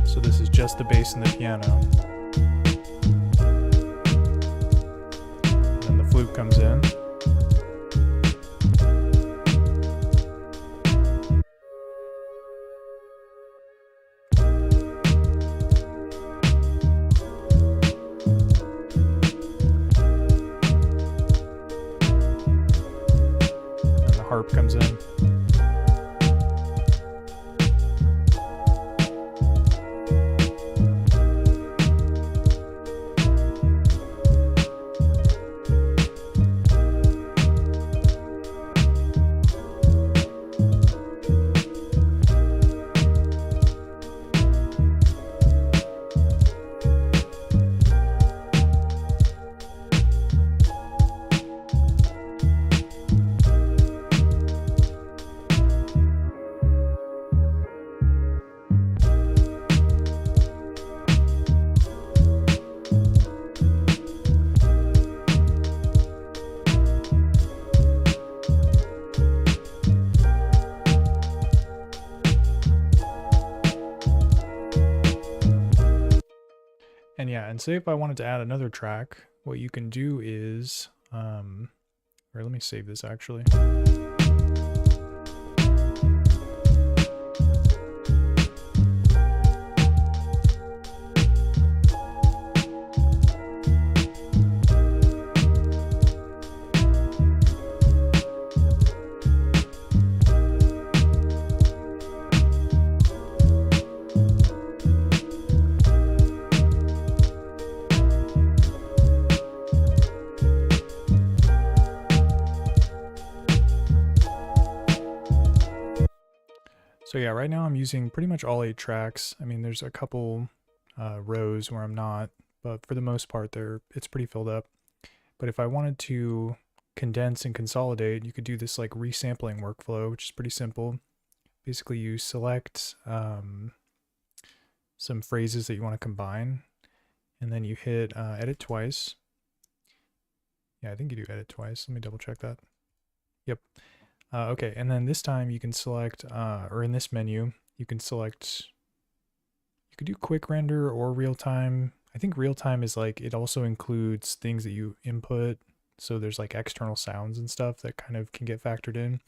So this is just the bass and the piano. And then the flute comes in. Harp comes in. And yeah, and say if I wanted to add another track, what you can do is, or let me save this actually. So yeah, right now I'm using pretty much all 8 tracks. I mean, there's a couple rows where I'm not, but for the most part, it's pretty filled up. But if I wanted to condense and consolidate, you could do this like resampling workflow, which is pretty simple. Basically, you select some phrases that you want to combine, and then you hit edit twice. Yeah, I think you do edit twice. Let me double check that. Yep. Okay, and then this time you can select, or in this menu, you can select, you could do quick render or real time. I think real time is like, it also includes things that you input. So there's like external sounds and stuff that kind of can get factored in.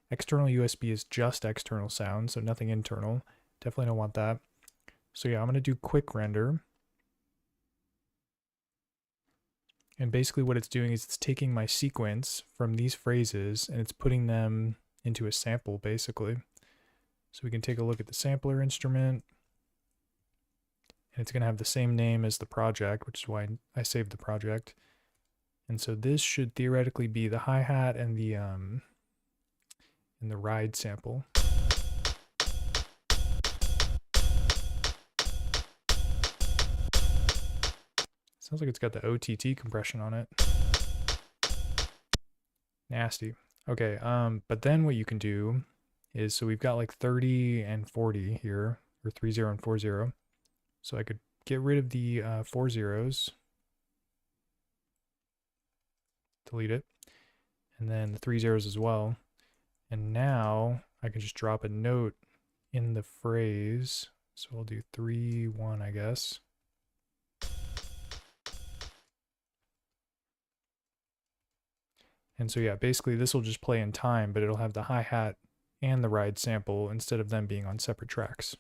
External USB is just external sound, so nothing internal. Definitely don't want that. So yeah, I'm gonna do quick render. And basically what it's doing is it's taking my sequence from these phrases and it's putting them into a sample, basically. So we can take a look at the sampler instrument. And it's going to have the same name as the project, which is why I saved the project. And so this should theoretically be the hi-hat and the ride sample. Sounds like it's got the OTT compression on it. Nasty. Okay, but then what you can do is, so we've got like 30 and 40 here, or 30 and 40. So I could get rid of the 4 zeros, delete it, and then the 3 zeros as well. And now I can just drop a note in the phrase. So I'll do 3, 1, I guess. And so yeah, basically this will just play in time, but it'll have the hi-hat and the ride sample instead of them being on separate tracks.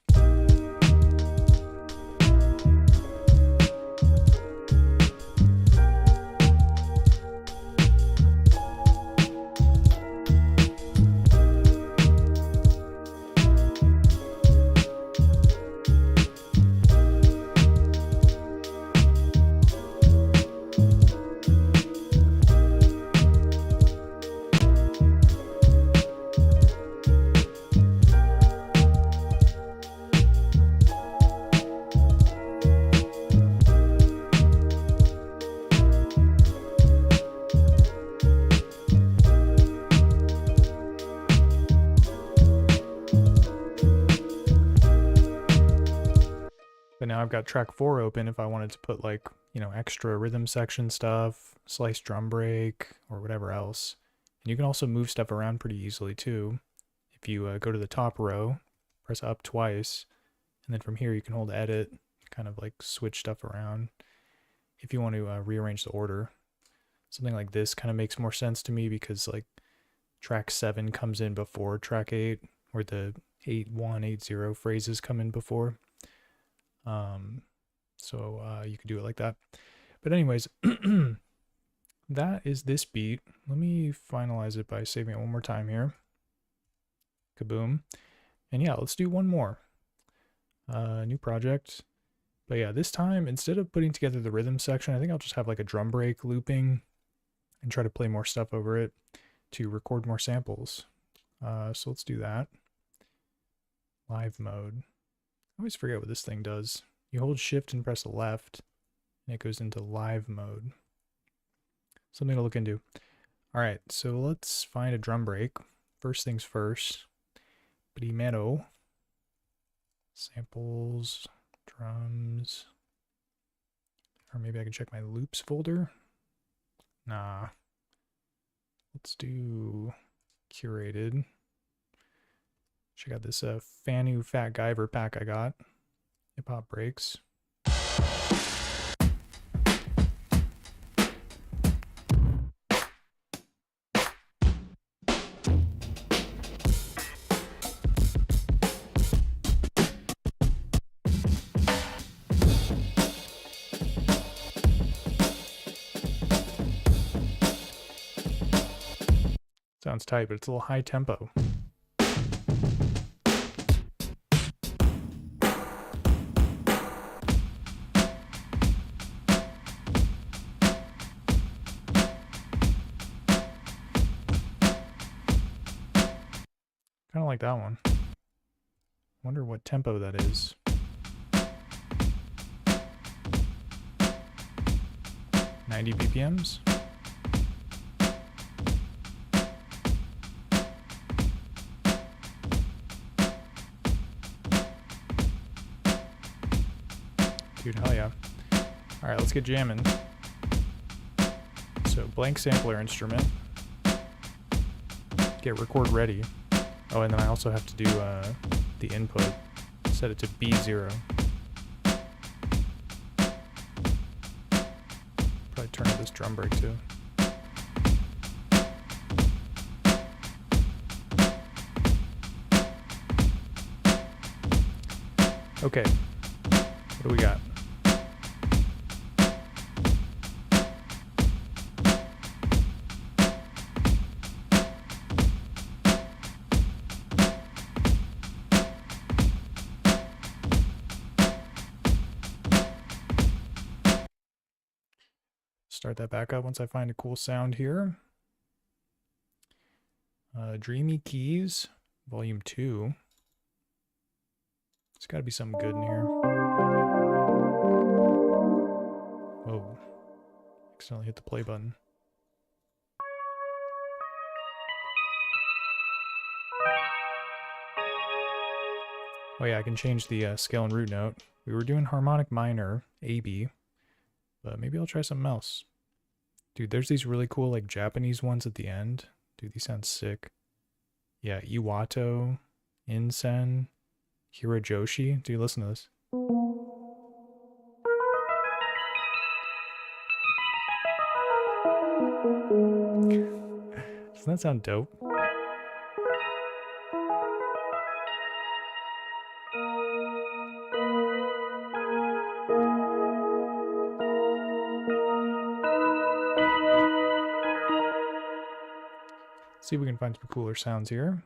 But now I've got track 4 open if I wanted to put like, you know, extra rhythm section stuff, slice drum break, or whatever else. And you can also move stuff around pretty easily too. If you go to the top row, press up twice, and then from here you can hold edit, kind of like switch stuff around. If you want to rearrange the order, something like this kind of makes more sense to me because like track 7 comes in before track 8, or the 8-1, 8-0 phrases come in before. So you could do it like that. But anyways, that is this beat. Let me finalize it by saving it one more time here. Kaboom. And yeah, let's do one more. New project. But yeah, this time, instead of putting together the rhythm section, I think I'll just have like a drum break looping and try to play more stuff over it to record more samples. So let's do that. Live mode. I always forget what this thing does. You hold shift and press left, and it goes into live mode. Something to look into. All right, so let's find a drum break. First things first. Primero. Samples, drums. Or maybe I can check my loops folder. Nah. Let's do curated. Check out this Fanu Fat Guyver pack I got. Hip hop breaks. Sounds tight, but it's a little high tempo. Kind of like that one. Wonder what tempo that is. $90 BPMs. Dude, hell yeah. All right, let's get jamming. So blank sampler instrument. Get record ready. Oh, and then I also have to do the input. Set it to B0. Probably turn up this drum break too. Okay, what do we got? Start that back up once I find a cool sound here. Dreamy Keys, Volume 2. There's got to be something good in here. Whoa. Accidentally hit the play button. Oh yeah, I can change the scale and root note. We were doing harmonic minor, A-B, but maybe I'll try something else. Dude, there's these really cool like Japanese ones at the end. Dude, these sound sick. Yeah, Iwato, Insen, Hirajoshi. Dude, listen to this. Doesn't that sound dope? See if we can find some cooler sounds here.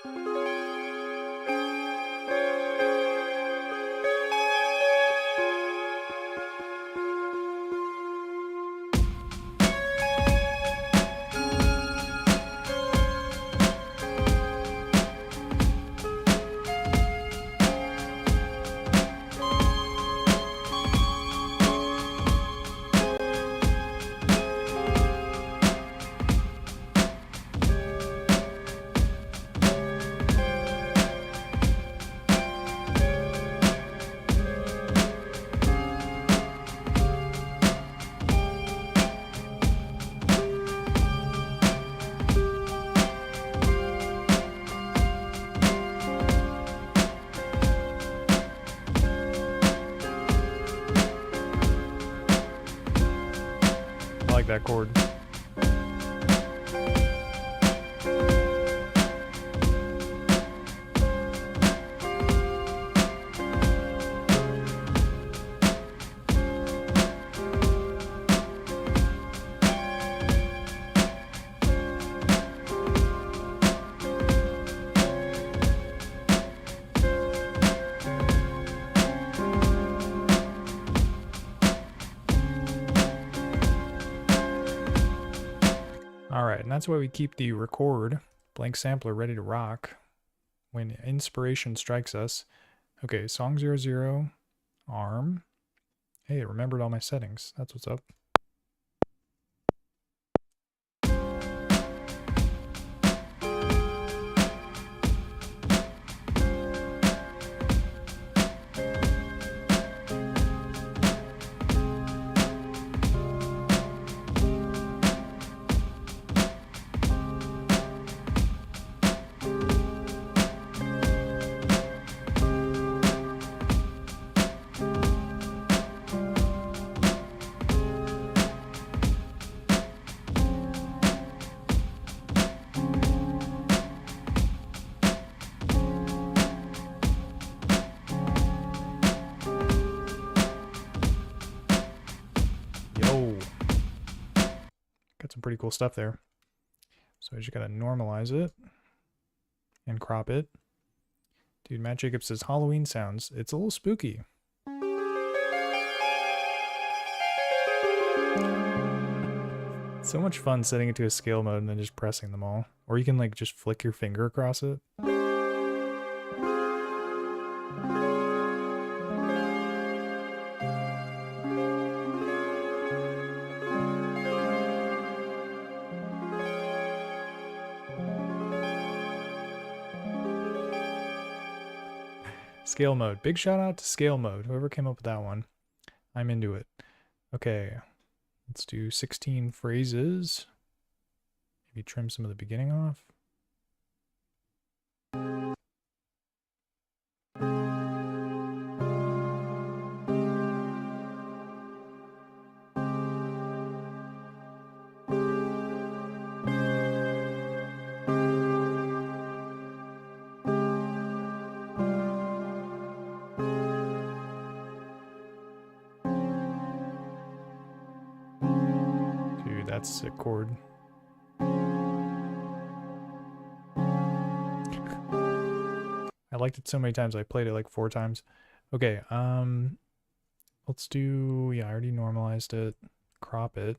I like that chord. Alright, and that's why we keep the record blank sampler ready to rock when inspiration strikes us. Okay, song 00, arm. Hey, it remembered all my settings. That's what's up. Got some pretty cool stuff there. So I just gotta normalize it and crop it. Dude, Matt Jacobs says Halloween sounds. It's a little spooky. So much fun setting it to a scale mode and then just pressing them all. Or you can like just flick your finger across it. Scale mode. Big shout out to scale mode. Whoever came up with that one. I'm into it. Okay. Let's do 16 phrases. Maybe trim some of the beginning off. That's a chord. I liked it so many times I played it like 4 times. Okay, let's do, yeah, I already normalized it. Crop it.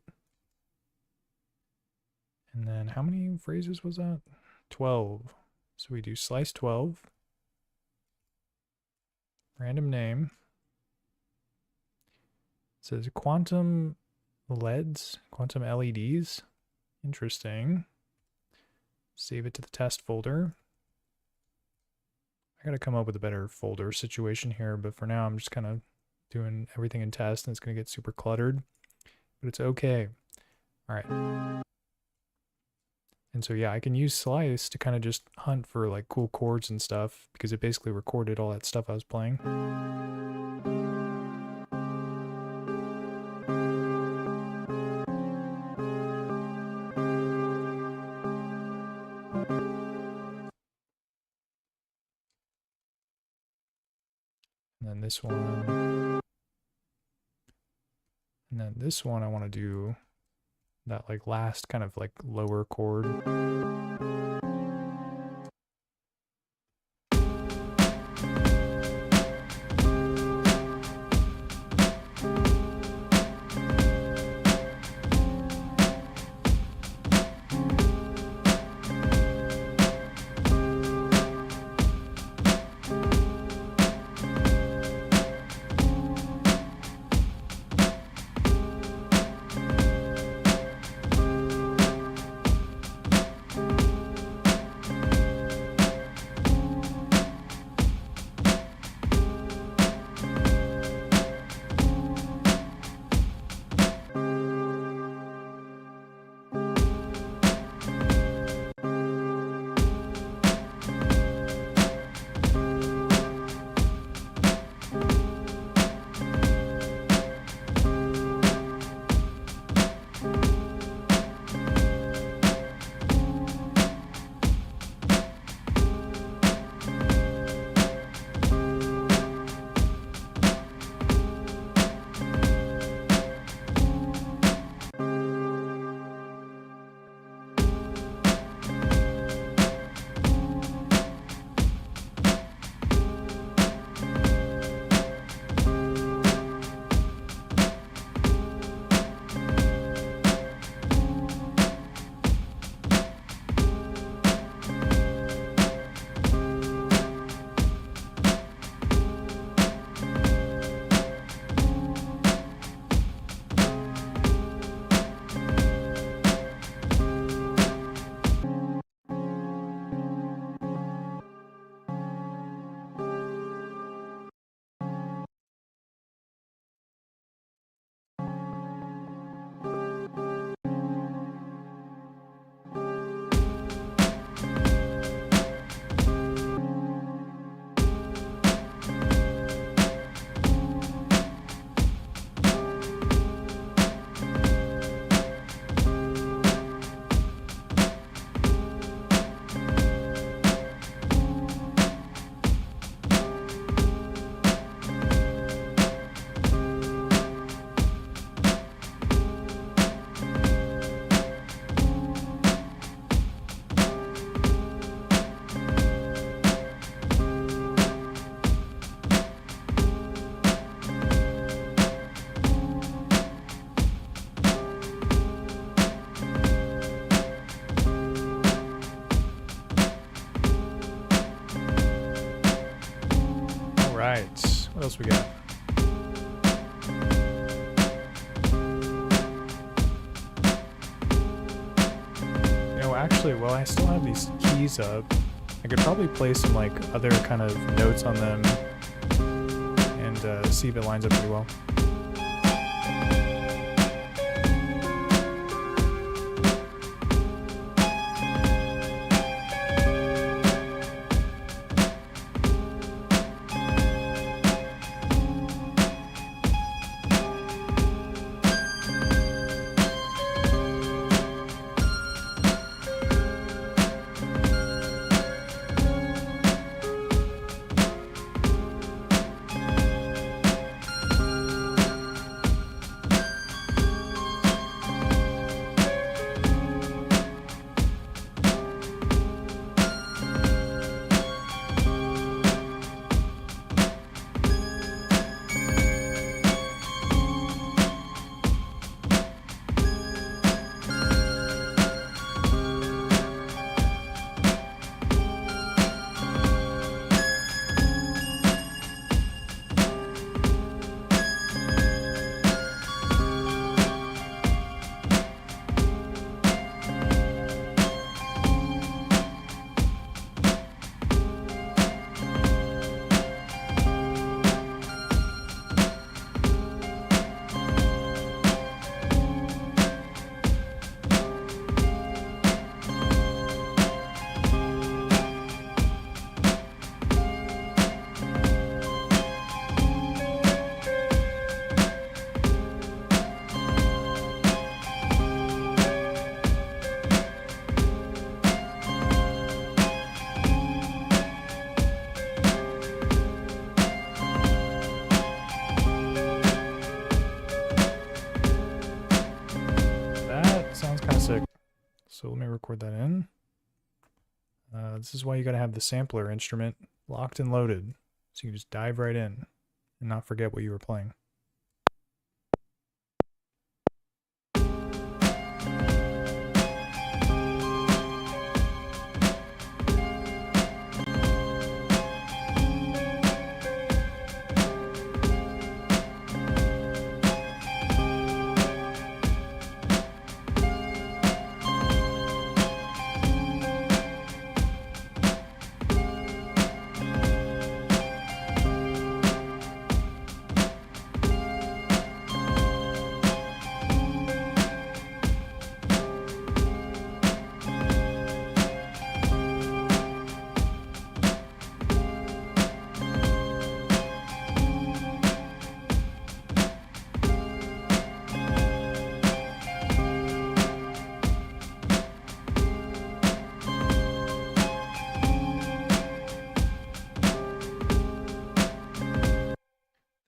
And then how many phrases was that? 12. So we do slice 12. Random name. It says quantum LEDs, quantum LEDs. Interesting. Save it to the test folder. I gotta come up with a better folder situation here, but for now I'm just kind of doing everything in test and it's gonna get super cluttered, but it's okay. All right. And so yeah, I can use slice to kind of just hunt for like cool chords and stuff because it basically recorded all that stuff I was playing. And then this one. And then this one I want to do that like last kind of like lower chord. Alright, what else we got? You know, actually, while I still have these keys up, I could probably play some like other kind of notes on them and see if it lines up pretty well. So let me record that in. This is why you gotta have the sampler instrument locked and loaded, so you can just dive right in and not forget what you were playing.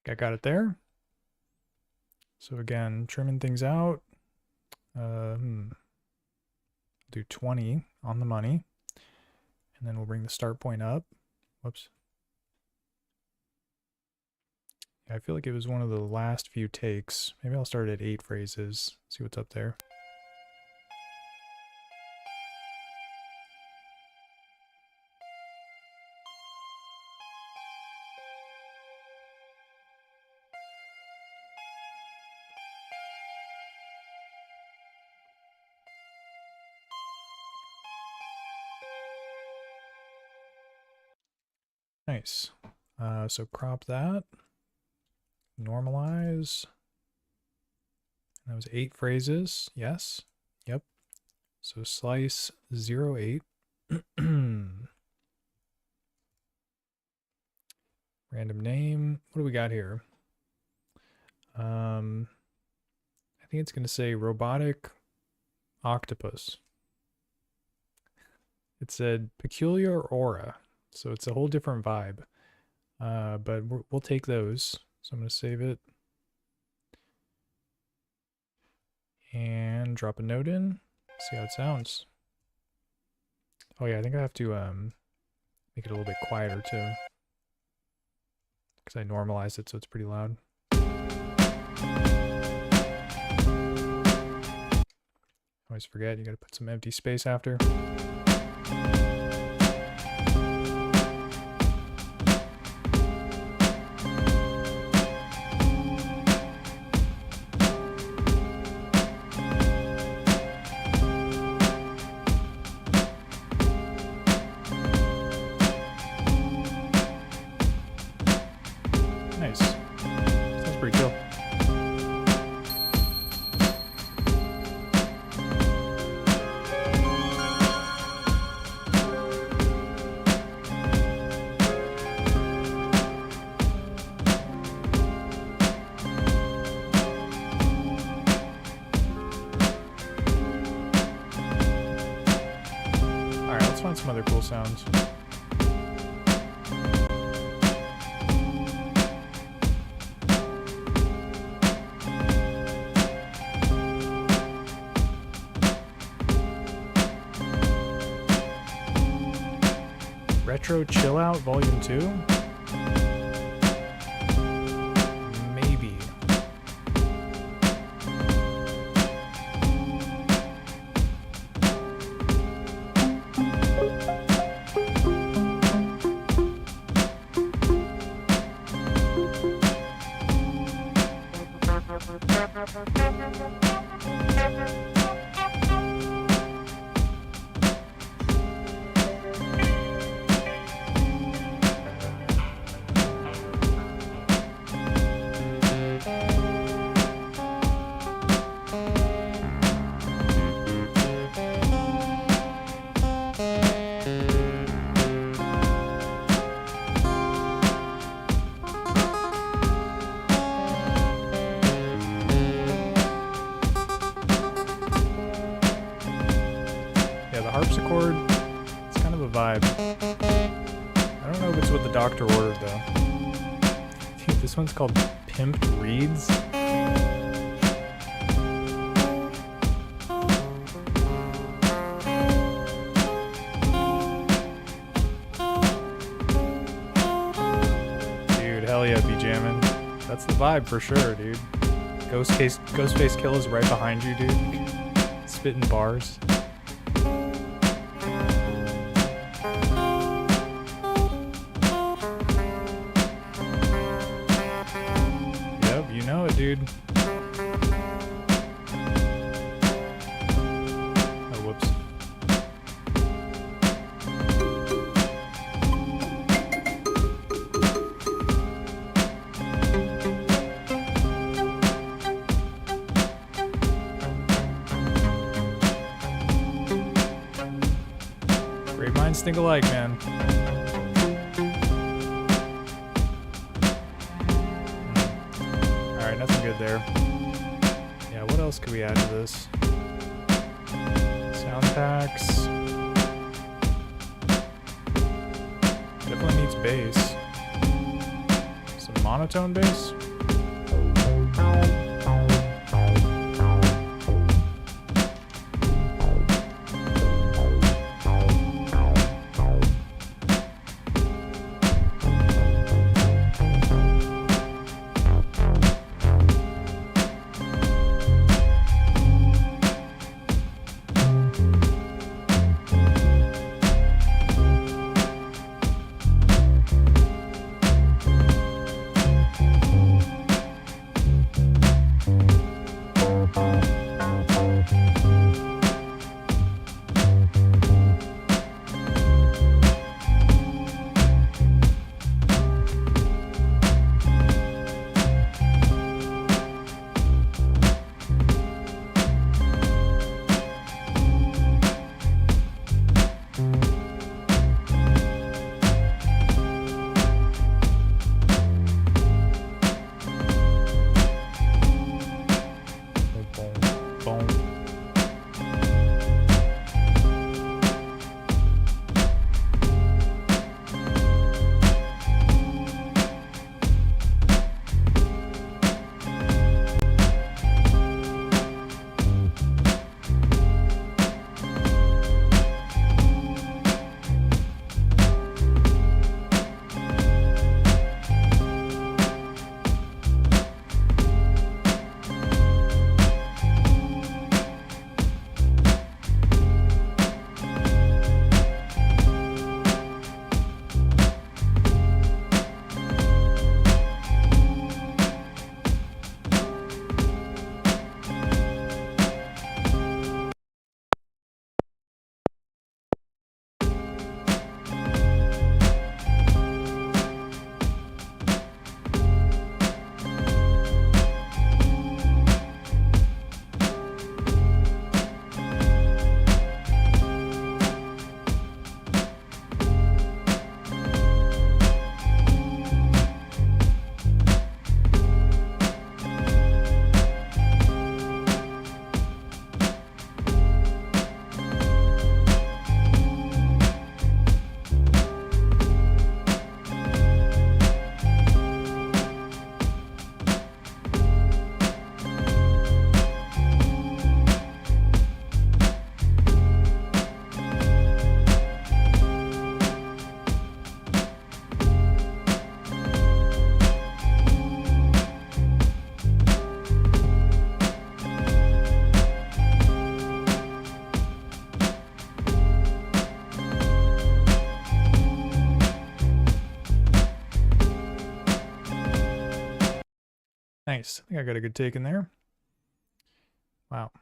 I got it there. So again, trimming things out. Do 20 on the money. And then we'll bring the start point up. Whoops. Yeah, I feel like it was one of the last few takes. Maybe I'll start at 8 phrases. See what's up there. Nice. So crop that. Normalize. That was 8 phrases. Yes. Yep. So slice 0.8. Random name. What do we got here? I think it's going to say robotic octopus. It said peculiar aura. So it's a whole different vibe, but we'll take those. So I'm going to save it and drop a note in, see how it sounds. Oh yeah, I think I have to make it a little bit quieter too, because I normalized it so it's pretty loud. Always forget, you got to put some empty space after. sounds. Retro Chill Out Volume 2? Maybe. Harpsichord, it's kind of a vibe. I don't know if it's what the doctor ordered though. Dude, this one's called Pimped Reeds. Dude, hell yeah, be jamming. That's the vibe for sure, dude. Ghostface Killa's right behind you, dude. Spitting bars. You know it, dude. Oh, whoops. Great minds think alike, man. Alright, nothing good there. Yeah, what else could we add to this? Sound packs. Definitely needs bass. Some monotone bass. Nice. I think I got a good take in there. Wow.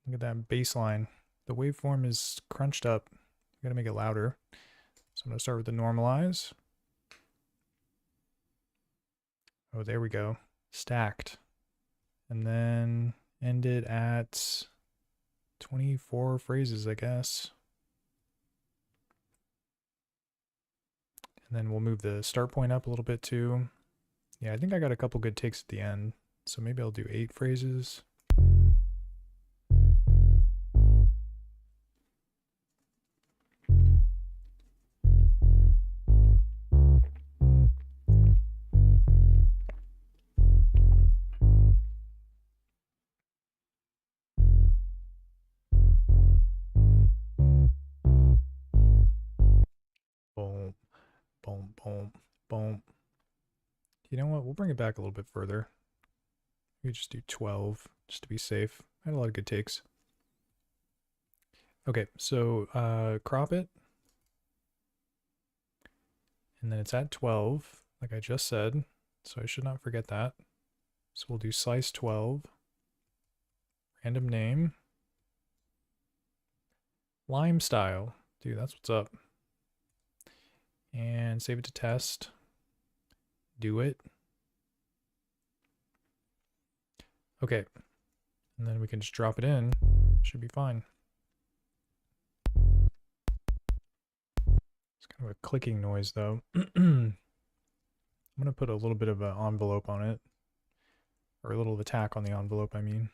Look at that bass line. The waveform is crunched up. I gotta make it louder. So I'm gonna start with the normalize. Oh, there we go. Stacked. And then end it at 24 phrases, I guess. And then we'll move the start point up a little bit too. Yeah, I think I got a couple good takes at the end. So maybe I'll do 8 phrases. Boom, boom, boom, boom. You know what? We'll bring it back a little bit further. We just do 12 just to be safe. I had a lot of good takes. Okay, so crop it. And then it's at 12, like I just said. So I should not forget that. So we'll do slice 12. Random name. Lime style. Dude, that's what's up. And save it to test. Do it. Okay. And then we can just drop it in. Should be fine. It's kind of a clicking noise though. I'm going to put a little bit of an envelope on it. Or a little attack on the envelope, I mean.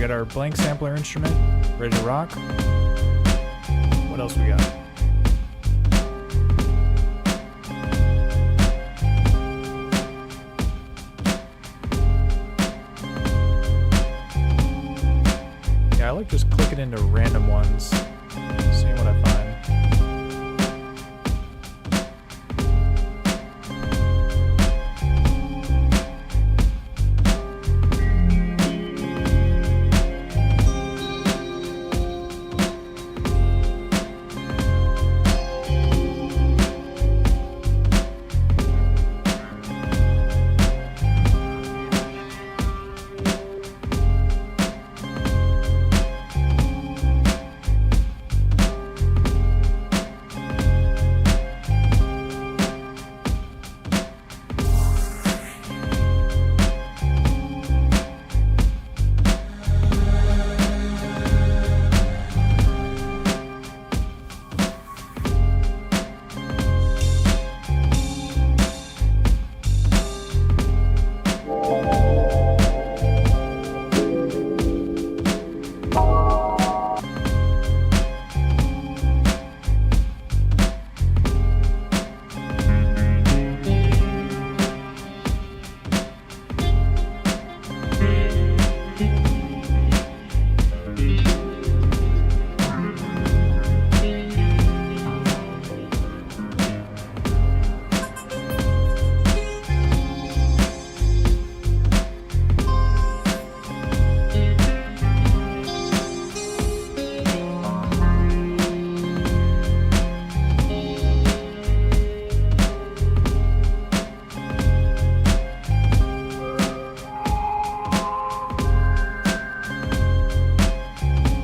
Our blank sampler instrument ready to rock. What else we got? Yeah, I like just clicking into random ones, seeing what I find.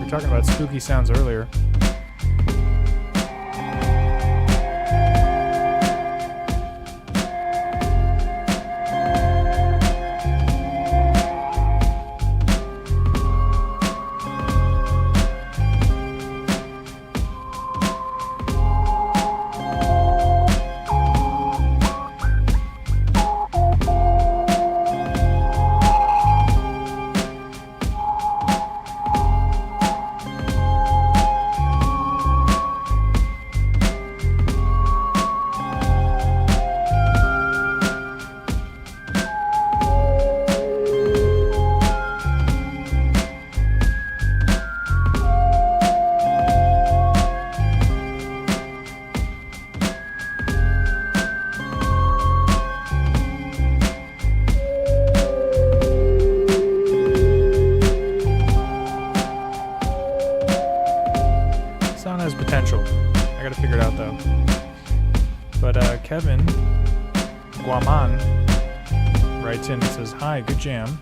Talking about spooky sounds earlier. gotta figure it out though. But Kevin Guaman writes in and says, "Hi, good jam.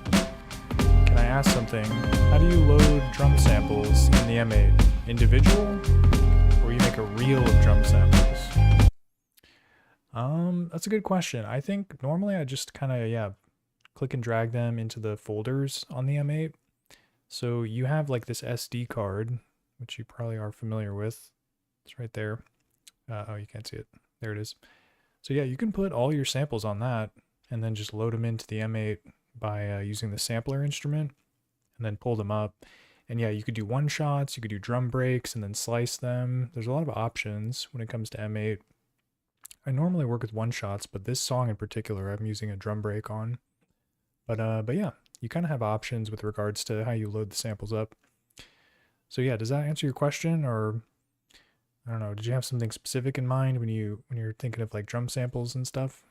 Can I ask something? How do you load drum samples in the M8? Individual, or you make a reel of drum samples?" That's a good question. I think normally I just kind of, click and drag them into the folders on the M8. So you have like this SD card, which you probably are familiar with. It's right there. Oh, you can't see it. There it is. So yeah, you can put all your samples on that and then just load them into the M8 by using the sampler instrument and then pull them up. And yeah, you could do one shots, you could do drum breaks and then slice them. There's a lot of options when it comes to M8. I normally work with one shots, but this song in particular, I'm using a drum break on. But yeah, you kind of have options with regards to how you load the samples up. So yeah, does that answer your question, or I don't know, did you have something specific in mind when you're thinking of like drum samples and stuff?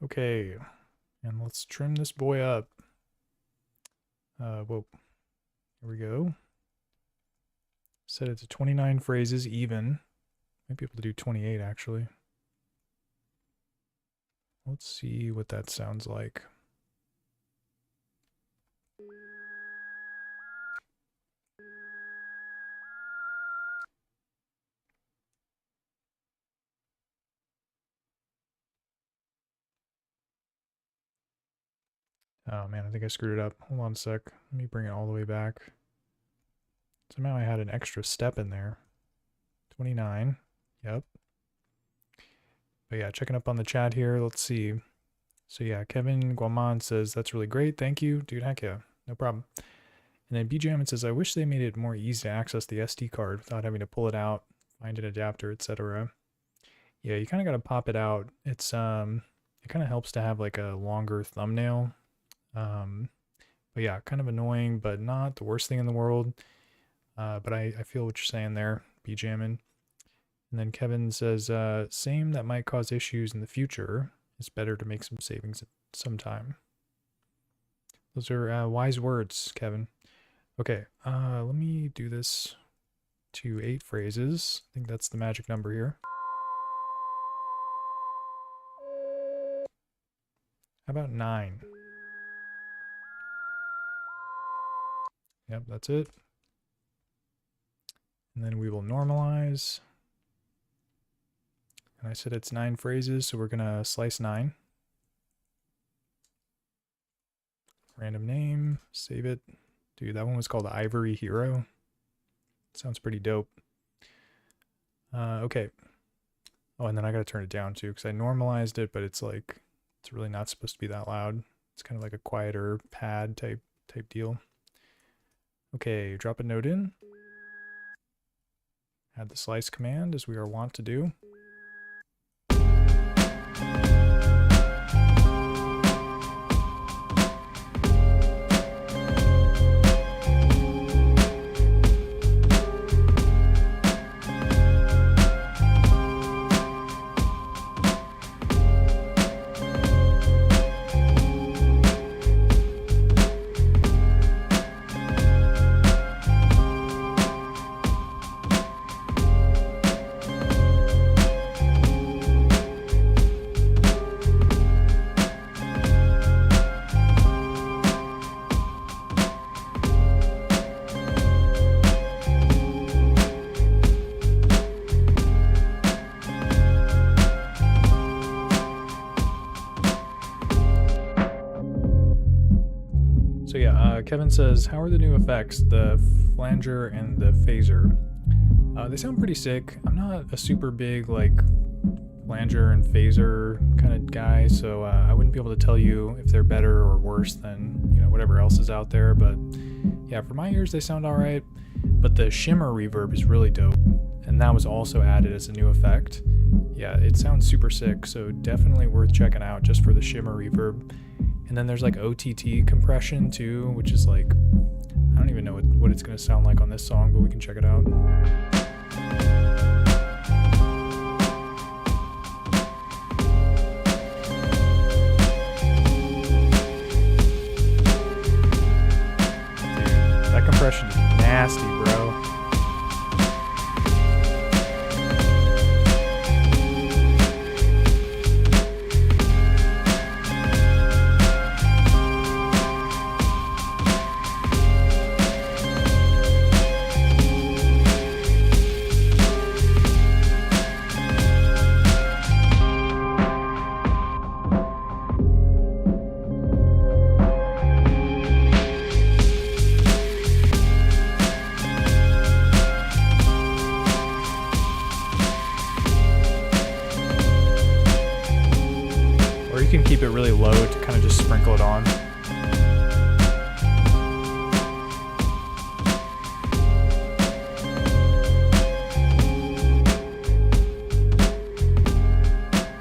Okay, and let's trim this boy up. Whoa, here we go. Set it to 29 phrases even. Might be able to do 28 actually. Let's see what that sounds like. Oh man, I think I screwed it up. Hold on a sec. Let me bring it all the way back. Somehow I had an extra step in there. 29. Yep. But yeah, checking up on the chat here. Let's see. So yeah, Kevin Guaman says, that's really great. Thank you. Dude, heck yeah. No problem. And then BJamin says, I wish they made it more easy to access the SD card without having to pull it out find an adapter, etc. Yeah, you kind of got to pop it out. It's it kind of helps to have like a longer thumbnail. But yeah, kind of annoying, but not the worst thing in the world. But I feel what you're saying there, be jamming. And then Kevin says, same, that might cause issues in the future. It's better to make some savings at some time. Those are wise words, Kevin. Okay, let me do this to 8 phrases. I think that's the magic number here. How about 9? Yep, that's it. And then we will normalize. And I said it's 9 phrases, so we're gonna slice 9. Random name, save it. Dude, that one was called Ivory Hero. Sounds pretty dope. Okay. Oh, and then I gotta turn it down too, because I normalized it, but it's like, it's really not supposed to be that loud. It's kind of like a quieter pad type deal. Okay, drop a note in. Add the slice command, as we are wont to do. So yeah, Kevin says, how are the new effects, the flanger and the phaser? They sound pretty sick. I'm not a super big like flanger and phaser kind of guy, so I wouldn't be able to tell you if they're better or worse than, you know, whatever else is out there. But yeah, for my ears, they sound all right. But the shimmer reverb is really dope, and that was also added as a new effect. Yeah, it sounds super sick, so definitely worth checking out just for the shimmer reverb. And then there's like OTT compression too, which is like, I don't even know what it's going to sound like on this song, but we can check it out. Dude, that compression is nasty, bro. You can keep it really low to kind of just sprinkle it on.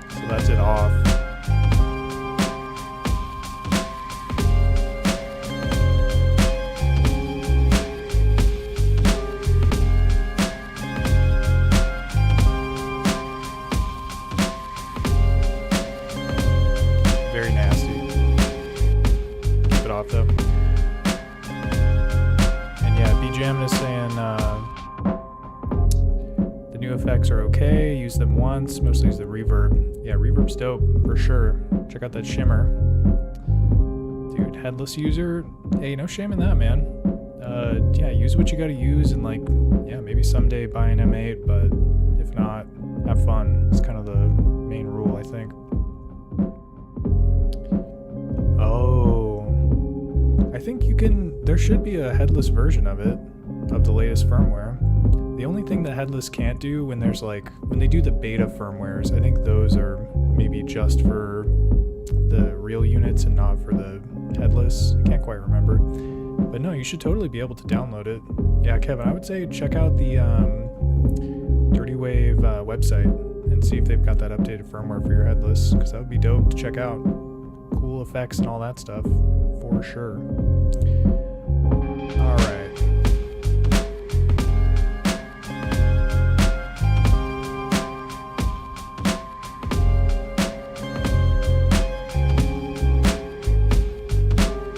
So that's it off. Very nasty. Keep it off though. And yeah, BJM is saying the new effects are okay. Use them once. Mostly use the reverb. Yeah, reverb's dope for sure. Check out that shimmer. Dude, headless user. Hey, no shame in that, man. Yeah, use what you gotta use, and like, yeah, maybe someday buy an M8, but if not, have fun. It's kind of the main rule, I think. Oh, I think you can, there should be a headless version of it, of the latest firmware. The only thing that headless can't do when there's like, when they do the beta firmwares, I think those are maybe just for the real units and not for the headless. I can't quite remember. But no, you should totally be able to download it. Yeah, Kevin, I would say check out the Dirtywave website and see if they've got that updated firmware for your headless, because that would be dope to check out. Cool effects and all that stuff, for sure. Alright.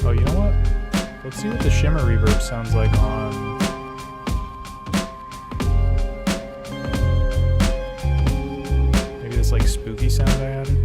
Oh, you know what? Let's see what the shimmer reverb sounds like on... maybe this like spooky sound I added.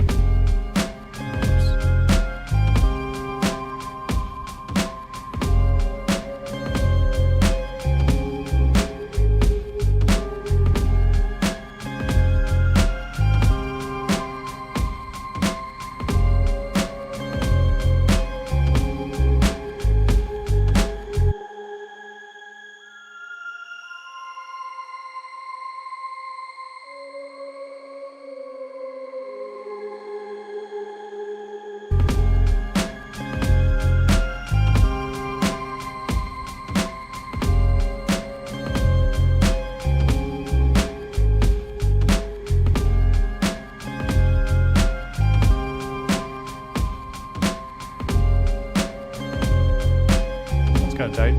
Kind of tight.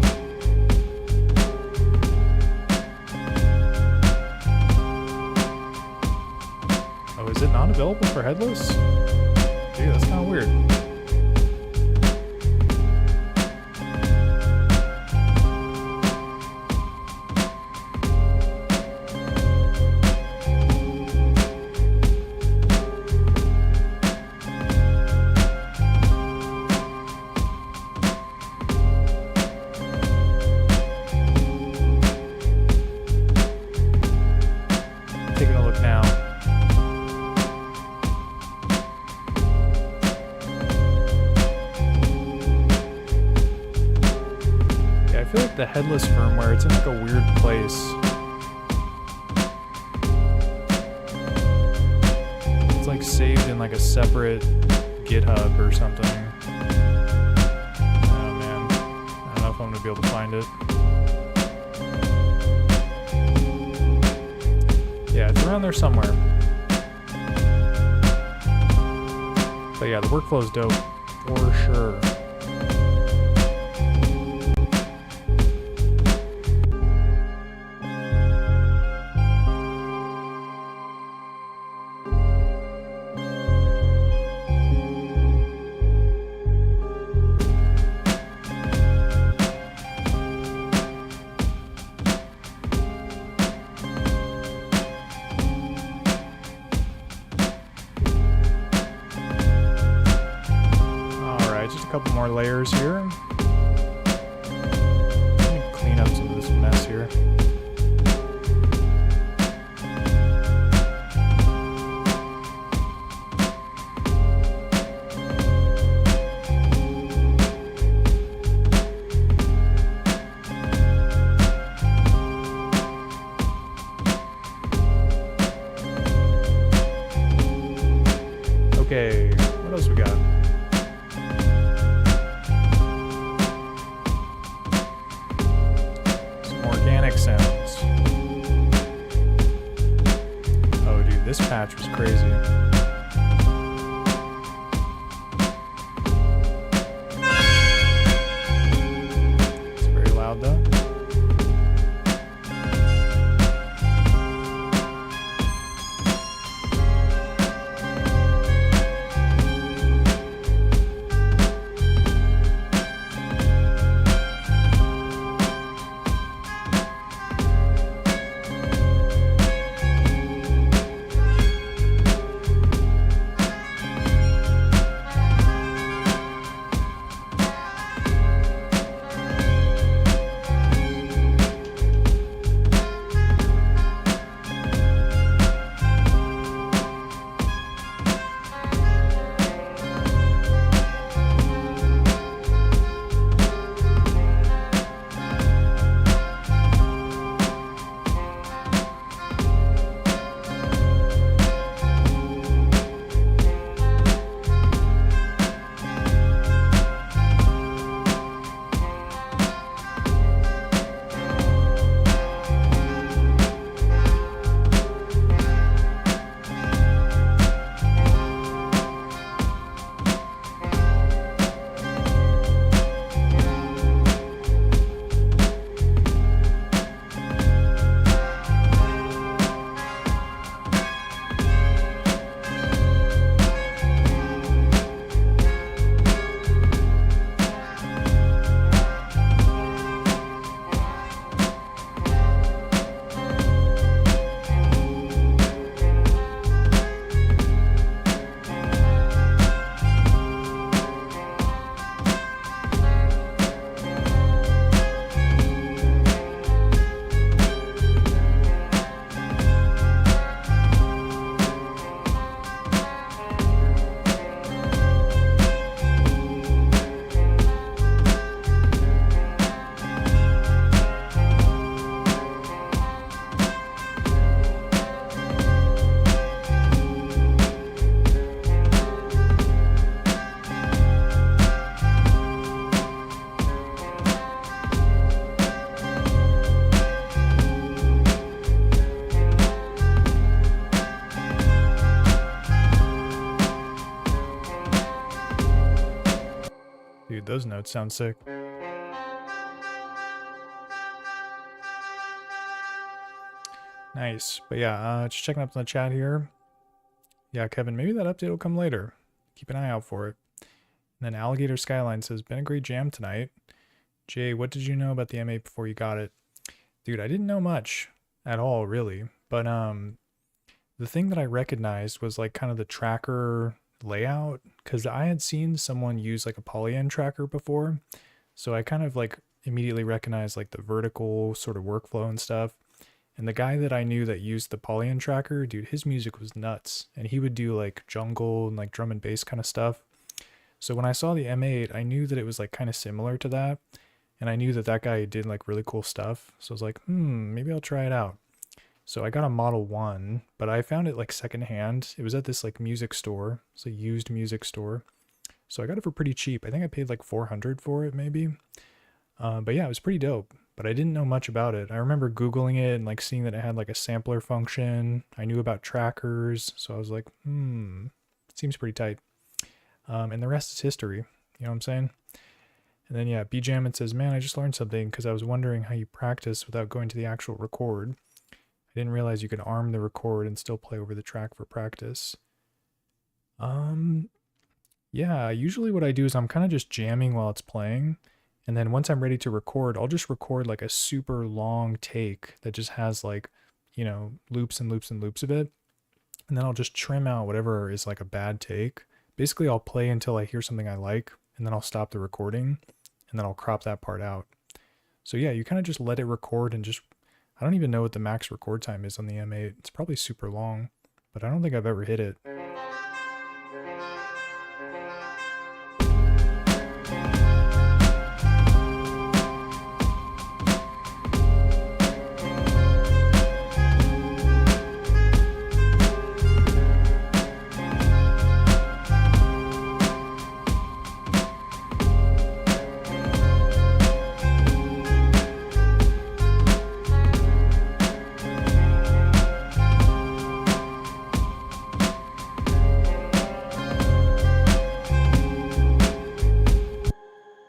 Oh, is it not available for headless? Dude, that's kind of weird. Taking a look now. Yeah, I feel like the headless firmware, it's in like a weird place. It's like saved in like a separate GitHub or something. Oh man, I don't know if I'm gonna be able to find it. Yeah, it's around there somewhere. But yeah, the workflow's dope, for sure. Just a couple more layers here. Let me clean up some of this mess here. Okay, what else we got? Sounds. Oh dude, this patch was crazy. It's very loud though. those notes sound sick. Nice. But yeah, just checking up on the chat here. Yeah, Kevin, maybe that update will come later. Keep an eye out for it. And then Alligator Skyline says, been a great jam tonight. Jay, what did you know about the M8 before you got it? Dude, I didn't know much at all, really. But the thing that I recognized was like kind of the tracker layout, because I had seen someone use like a polyend tracker before. So I kind of like immediately recognized like the vertical sort of workflow and stuff. And the guy that I knew that used the polyend tracker, dude, his music was nuts. And he would do like jungle and like drum and bass kind of stuff. So when I saw the M8, I knew that it was like kind of similar to that. And I knew that that guy did like really cool stuff. So I was like, maybe I'll try it out. So I got a Model 1, but I found it like secondhand. It was at this like music store. It's a used music store. So I got it for pretty cheap. I think I paid like $400 for it maybe. But yeah, it was pretty dope. But I didn't know much about it. I remember Googling it and like seeing that it had like a sampler function. I knew about trackers. So I was like, seems pretty tight. And the rest is history. You know what I'm saying? And then yeah, B-Jammin says, man, I just learned something because I was wondering how you practice without going to the actual record. I didn't realize you could arm the record and still play over the track for practice. Yeah, usually what I do is I'm kind of just jamming while it's playing. And then once I'm ready to record, I'll just record like a super long take that just has like, you know, loops and loops and loops of it. And then I'll just trim out whatever is like a bad take. Basically, I'll play until I hear something I like, and then I'll stop the recording, and then I'll crop that part out. So yeah, you kind of just let it record and just, I don't even know what the max record time is on the M8. It's probably super long, but I don't think I've ever hit it.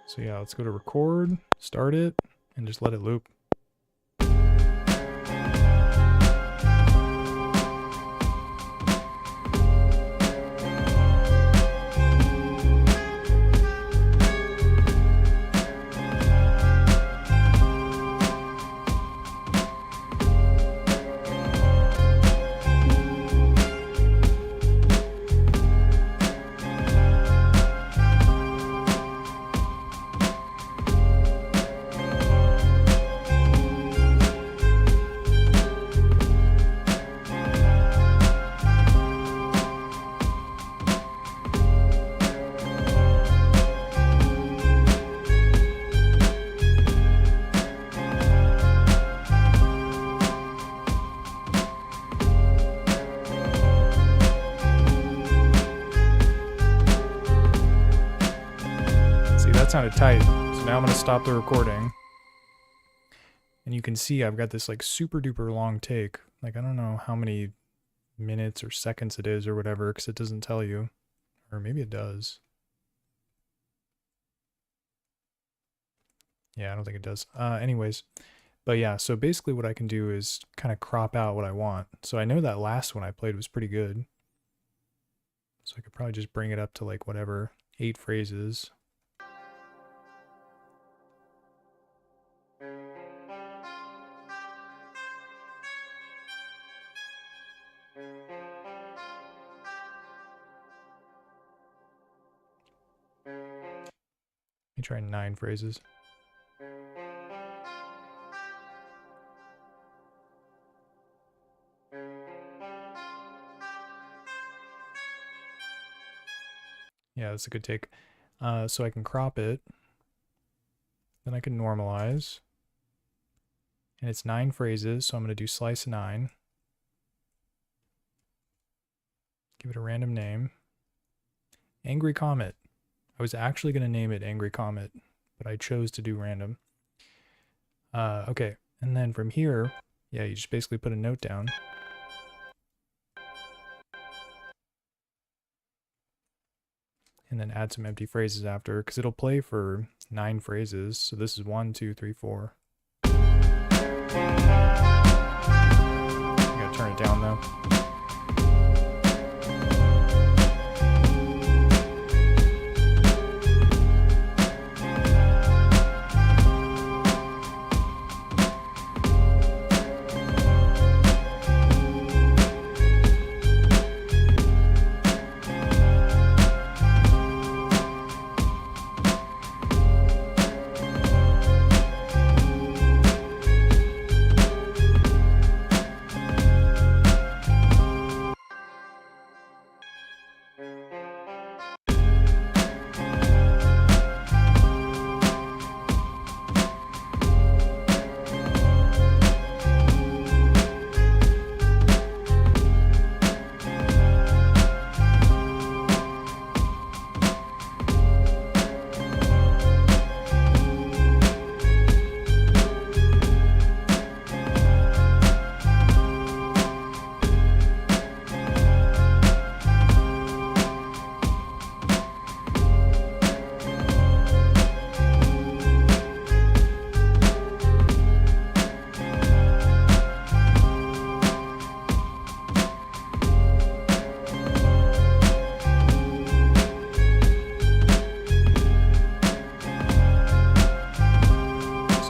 So yeah, let's go to record, start it, and just let it loop. That sounded tight. So now I'm going to stop the recording. And you can see I've got this like super duper long take. Like I don't know how many minutes or seconds it is or whatever, because it doesn't tell you. Or maybe it does. Yeah, I don't think it does. Anyways, but yeah, so basically what I can do is kind of crop out what I want. So I know that last one I played was pretty good. So I could probably just bring it up to like whatever, 8 phrases. Let me try 9 phrases. Yeah, that's a good take. So I can crop it. Then I can normalize. And it's 9 phrases, so I'm going to do slice of 9. Give it a random name. Angry Comet. I was actually going to name it Angry Comet, but I chose to do random. Okay, and then from here, yeah, you just basically put a note down. and then add some empty phrases after, because it'll play for 9 phrases. So this is 1, 2, 3, 4. I gotta turn it down though.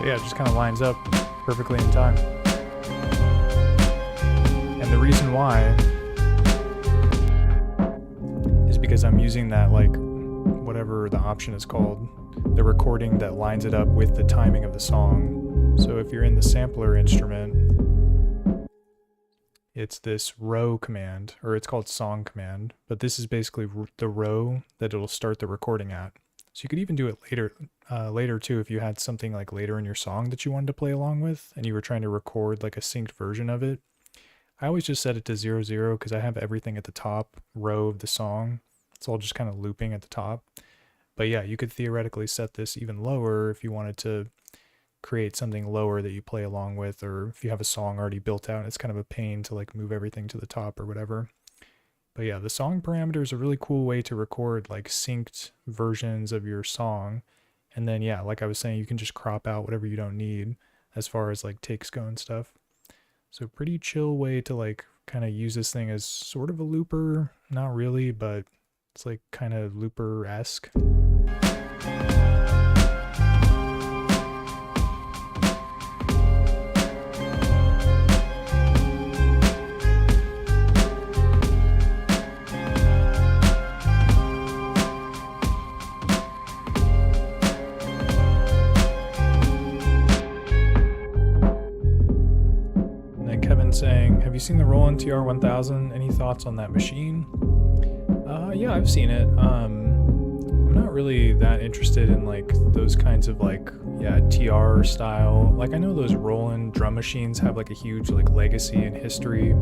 Yeah, it just kind of lines up perfectly in time. And the reason why is because I'm using that, like, whatever the option is called, the recording that lines it up with the timing of the song. So if you're in the sampler instrument, it's this row command, or it's called song command, but this is basically the row that it'll start the recording at. So you could even do it later too, if you had something like later in your song that you wanted to play along with and you were trying to record like a synced version of it. I always just set it to 0, 0 because I have everything at the top row of the song. It's all just kind of looping at the top. But yeah, you could theoretically set this even lower if you wanted to create something lower that you play along with, or if you have a song already built out, it's kind of a pain to like move everything to the top or whatever. But yeah, the song parameter is a really cool way to record like synced versions of your song. And then yeah, like I was saying, you can just crop out whatever you don't need as far as like takes go and stuff. So pretty chill way to like kind of use this thing as sort of a looper. Not really, but it's like kind of looper-esque. Saying, have you seen the Roland TR-1000? Any thoughts on that machine? Yeah, I've seen it. I'm not really that interested in like those kinds of like, yeah, TR style. Like I know those Roland drum machines have like a huge like legacy and history,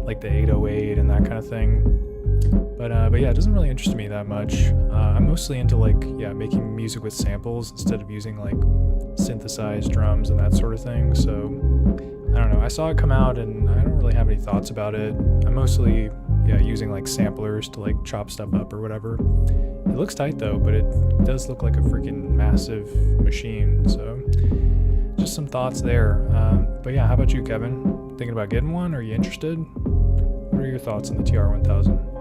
like the 808 and that kind of thing. But yeah, it doesn't really interest me that much. I'm mostly into like, yeah, making music with samples instead of using like synthesized drums and that sort of thing. So I don't know, I saw it come out and I don't really have any thoughts about it. I'm mostly, yeah, using like samplers to like chop stuff up or whatever. It looks tight though, but it does look like a freaking massive machine. So just some thoughts there. But yeah, how about you, Kevin? Thinking about getting one? Are you interested? What are your thoughts on the TR-1000?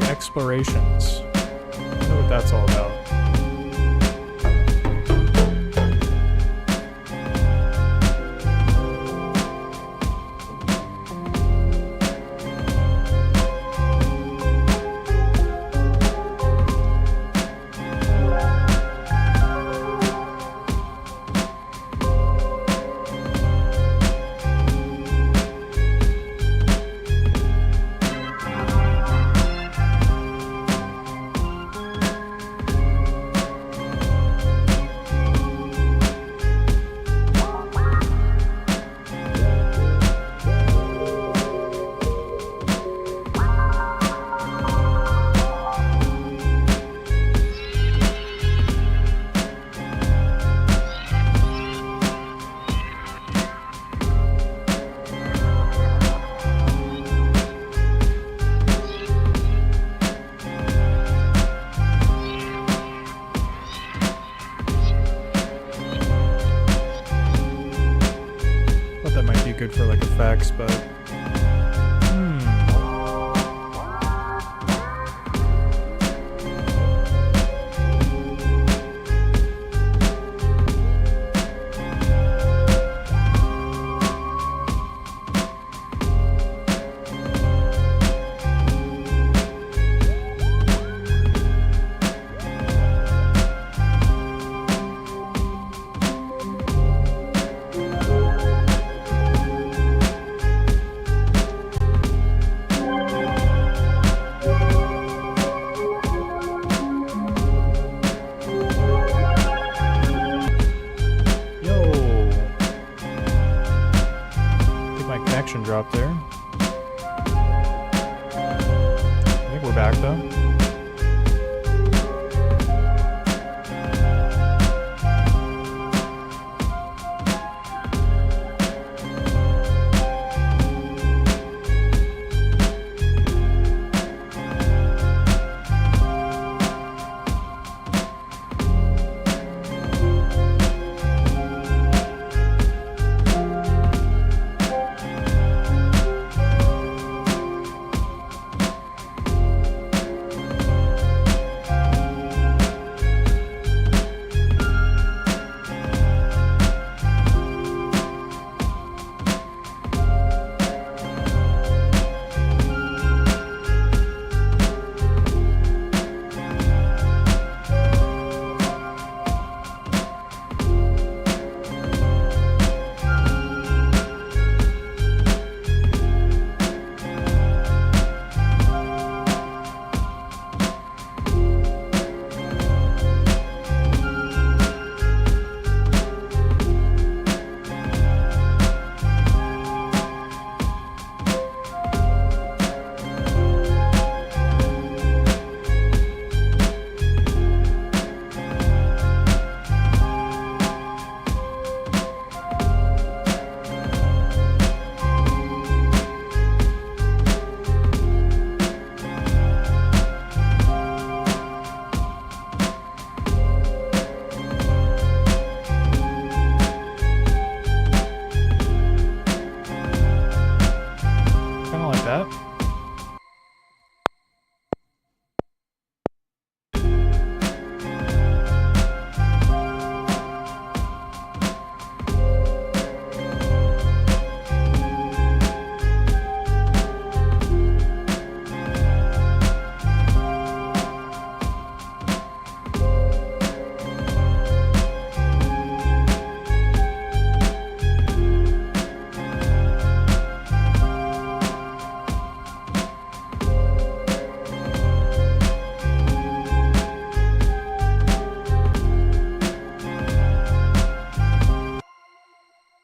Explorations. I wonder what that's all about. for like effects, but drop there. I think we're back though.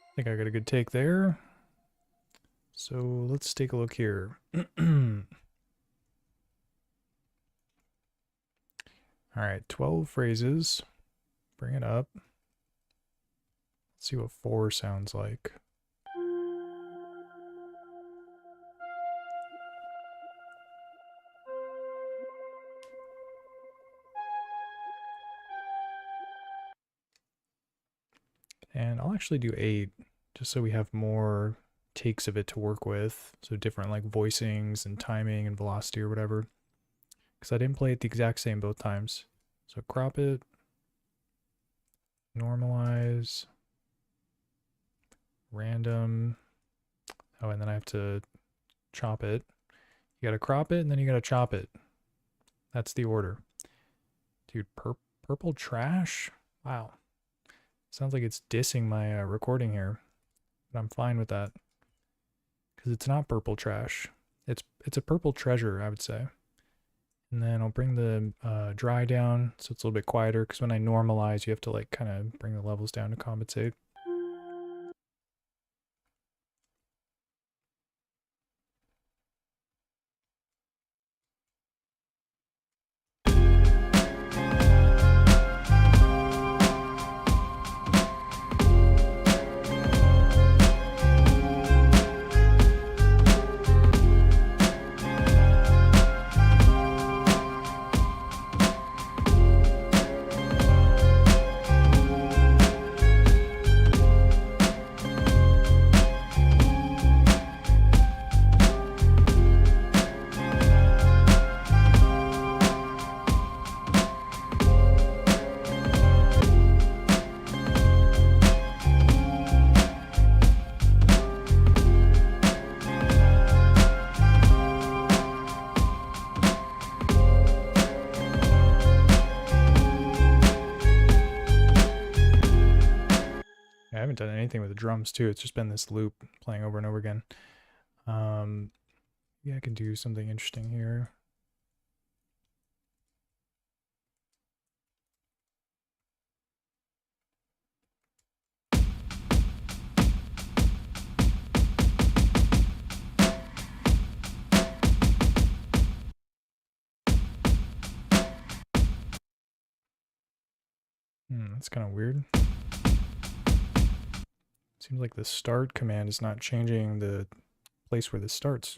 I think I got a good take there. So let's take a look here. All right, 12 phrases. Bring it up. Let's see what 4 sounds like. And I'll actually do 8, just so we have more takes of it to work with. So different like voicings and timing and velocity or whatever. Because I didn't play it the exact same both times. So crop it, normalize, random. Oh, and then I have to chop it. You gotta crop it and then you gotta chop it. That's the order. Dude, purple trash? Wow. Sounds like it's dissing my recording here, but I'm fine with that because it's not purple trash. It's a purple treasure, I would say. And then I'll bring the dry down so it's a little bit quieter because when I normalize, you have to like kind of bring the levels down to compensate. haven't done anything with the drums too. It's just been this loop playing over and over again. Yeah, I can do something interesting here. That's kind of weird. Seems like the start command is not changing the place where this starts.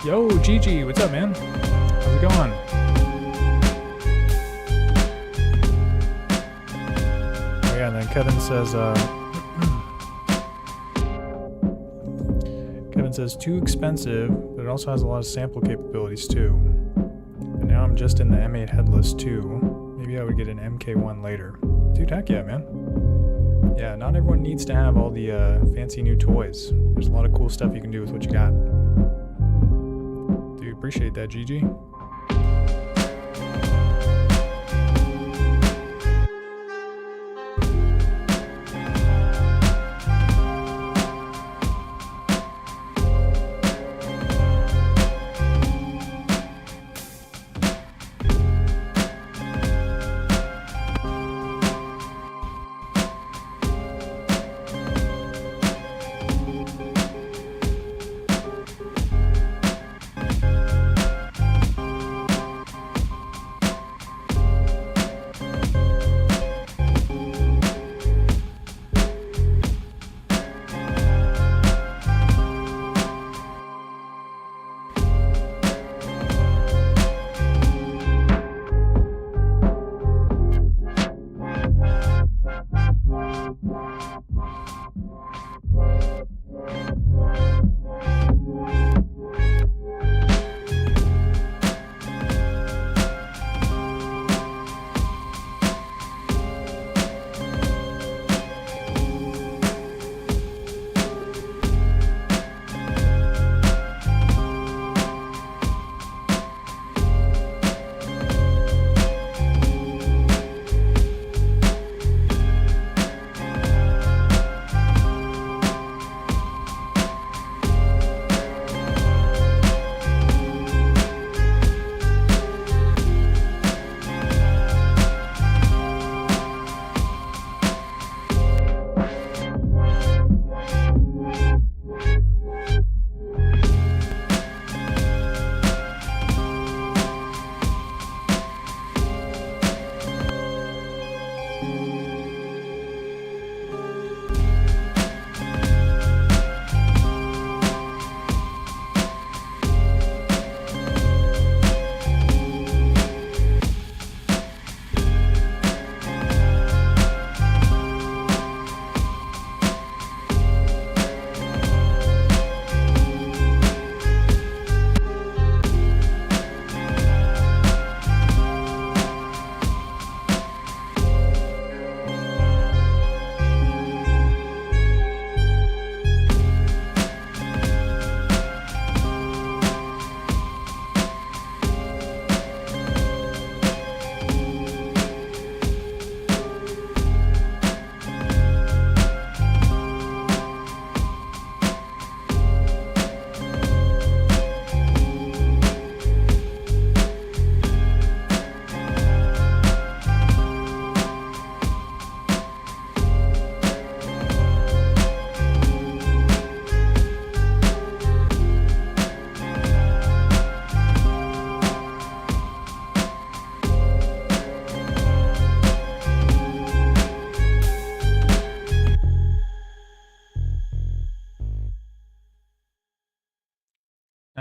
Yo, Gigi, what's up, man? How's it going? Oh yeah, and then Kevin says, Kevin says, too expensive, but it also has a lot of sample capabilities too. And now I'm just in the M8 headless too. Maybe I would get an MK1 later. Dude, heck yeah, man. Yeah, not everyone needs to have all the fancy new toys. There's a lot of cool stuff you can do with what you got. Dude, appreciate that, Gigi.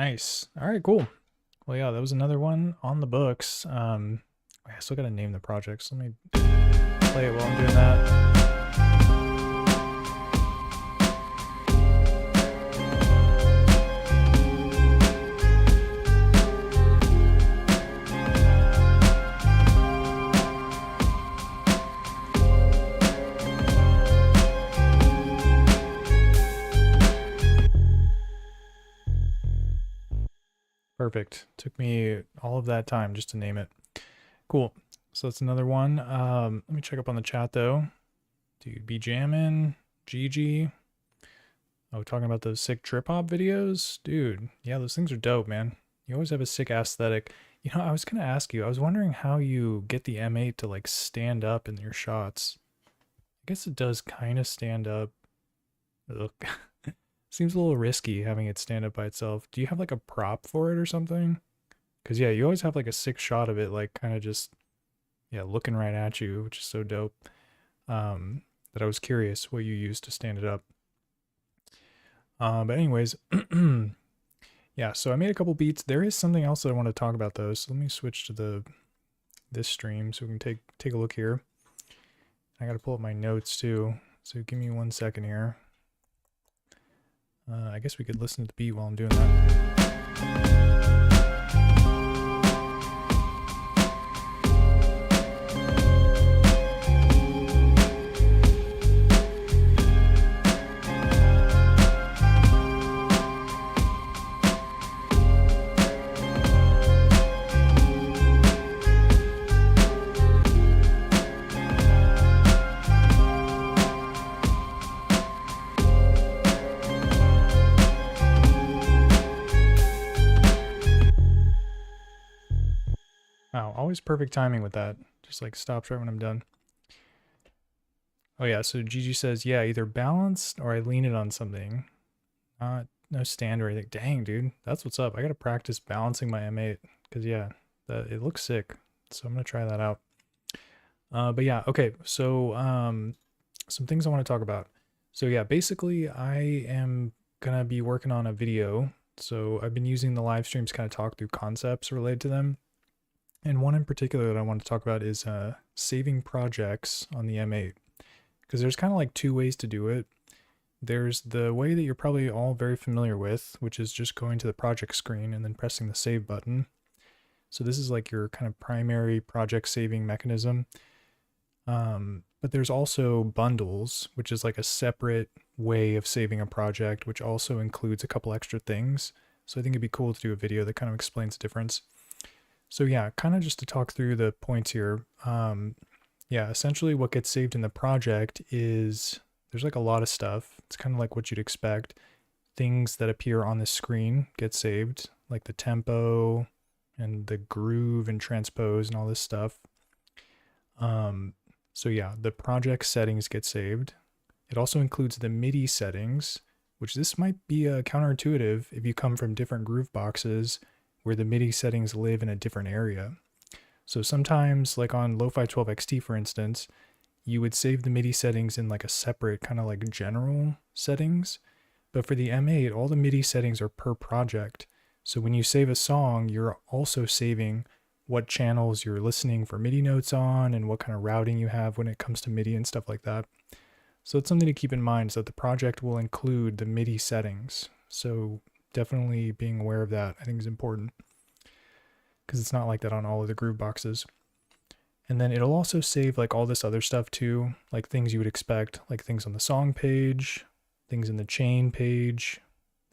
Nice. All right, cool. Well, yeah, that was another one on the books. I still gotta name the project, so let me play it while I'm doing that. Perfect. Took me all of that time just to name it. Cool. So that's another one. Let me check up on the chat though. Dude, be jamming. GG. Oh, talking about those sick trip hop videos? Dude, yeah, those things are dope, man. You always have a sick aesthetic. You know, I was gonna ask you, I was wondering how you get the M8 to like stand up in your shots. I guess it does kind of stand up. Ugh. Seems a little risky having it stand up by itself. Do you have like a prop for it or something? Because yeah, you always have like a sick shot of it, like kind of just, yeah, looking right at you, which is so dope. That I was curious what you used to stand it up. But anyways, yeah, so I made a couple beats. There is something else that I want to talk about though. So let me switch to this stream so we can take a look here. I got to pull up my notes too. So give me 1 second here. I guess we could listen to the beat while I'm doing that. Wow, always perfect timing with that. Just like stops right when I'm done. Oh yeah, so Gigi says, yeah, either balanced or I lean it on something. No stand or anything. Dang, dude, that's what's up. I gotta practice balancing my M8 because yeah, it looks sick. So I'm gonna try that out. But yeah, okay. So some things I want to talk about. So yeah, basically I am gonna be working on a video. So I've been using the live streams to kind of talk through concepts related to them. And one in particular that I want to talk about is saving projects on the M8. Because there's kind of like two ways to do it. There's the way that you're probably all very familiar with, which is just going to the project screen and then pressing the save button. So this is like your kind of primary project saving mechanism. But there's also bundles, which is like a separate way of saving a project, which also includes a couple extra things. So I think it'd be cool to do a video that kind of explains the difference. So yeah, kind of just to talk through the points here. Yeah, essentially what gets saved in the project is, there's like a lot of stuff. It's kind of like what you'd expect. Things that appear on the screen get saved, like the tempo and the groove and transpose and all this stuff. So yeah, the project settings get saved. It also includes the MIDI settings, which this might be counterintuitive if you come from different groove boxes where the MIDI settings live in a different area. So sometimes, like on Lo-Fi 12 XT, for instance, you would save the MIDI settings in like a separate kind of like general settings. But for the M8, all the MIDI settings are per project. So when you save a song, you're also saving what channels you're listening for MIDI notes on and what kind of routing you have when it comes to MIDI and stuff like that. So it's something to keep in mind, is that the project will include the MIDI settings. So definitely being aware of that, I think, is important, because it's not like that on all of the groove boxes. And then it'll also save like all this other stuff too, like things you would expect, like things on the song page, things in the chain page,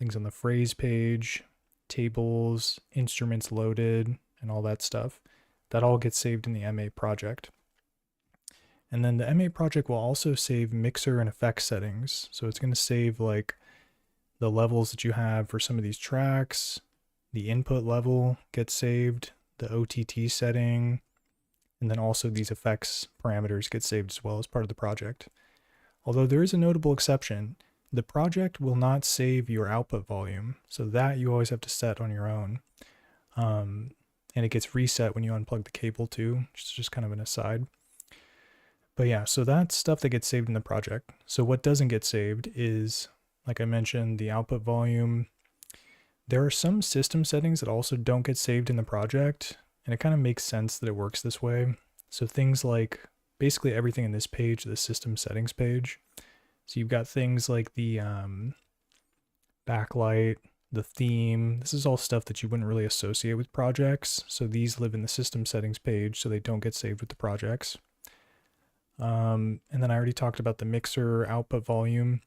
things on the phrase page, tables, instruments loaded, and all that stuff. That all gets saved in the M8 project. And then the M8 project will also save mixer and effects settings. So it's going to save like the levels that you have for some of these tracks, the input level gets saved, the OTT setting, and then also these effects parameters get saved as well as part of the project. Although there is a notable exception, the project will not save your output volume, so that you always have to set on your own. And it gets reset when you unplug the cable too, which is just kind of an aside. But yeah, so that's stuff that gets saved in the project. So what doesn't get saved is, like I mentioned, the output volume, There are some system settings that also don't get saved in the project, and it kind of makes sense that it works this way. So things like basically everything in this page, the system settings page. So you've got things like the backlight, the theme. This is all stuff that you wouldn't really associate with projects. So these live in the system settings page, so they don't get saved with the projects. And then I already talked about the mixer output volume.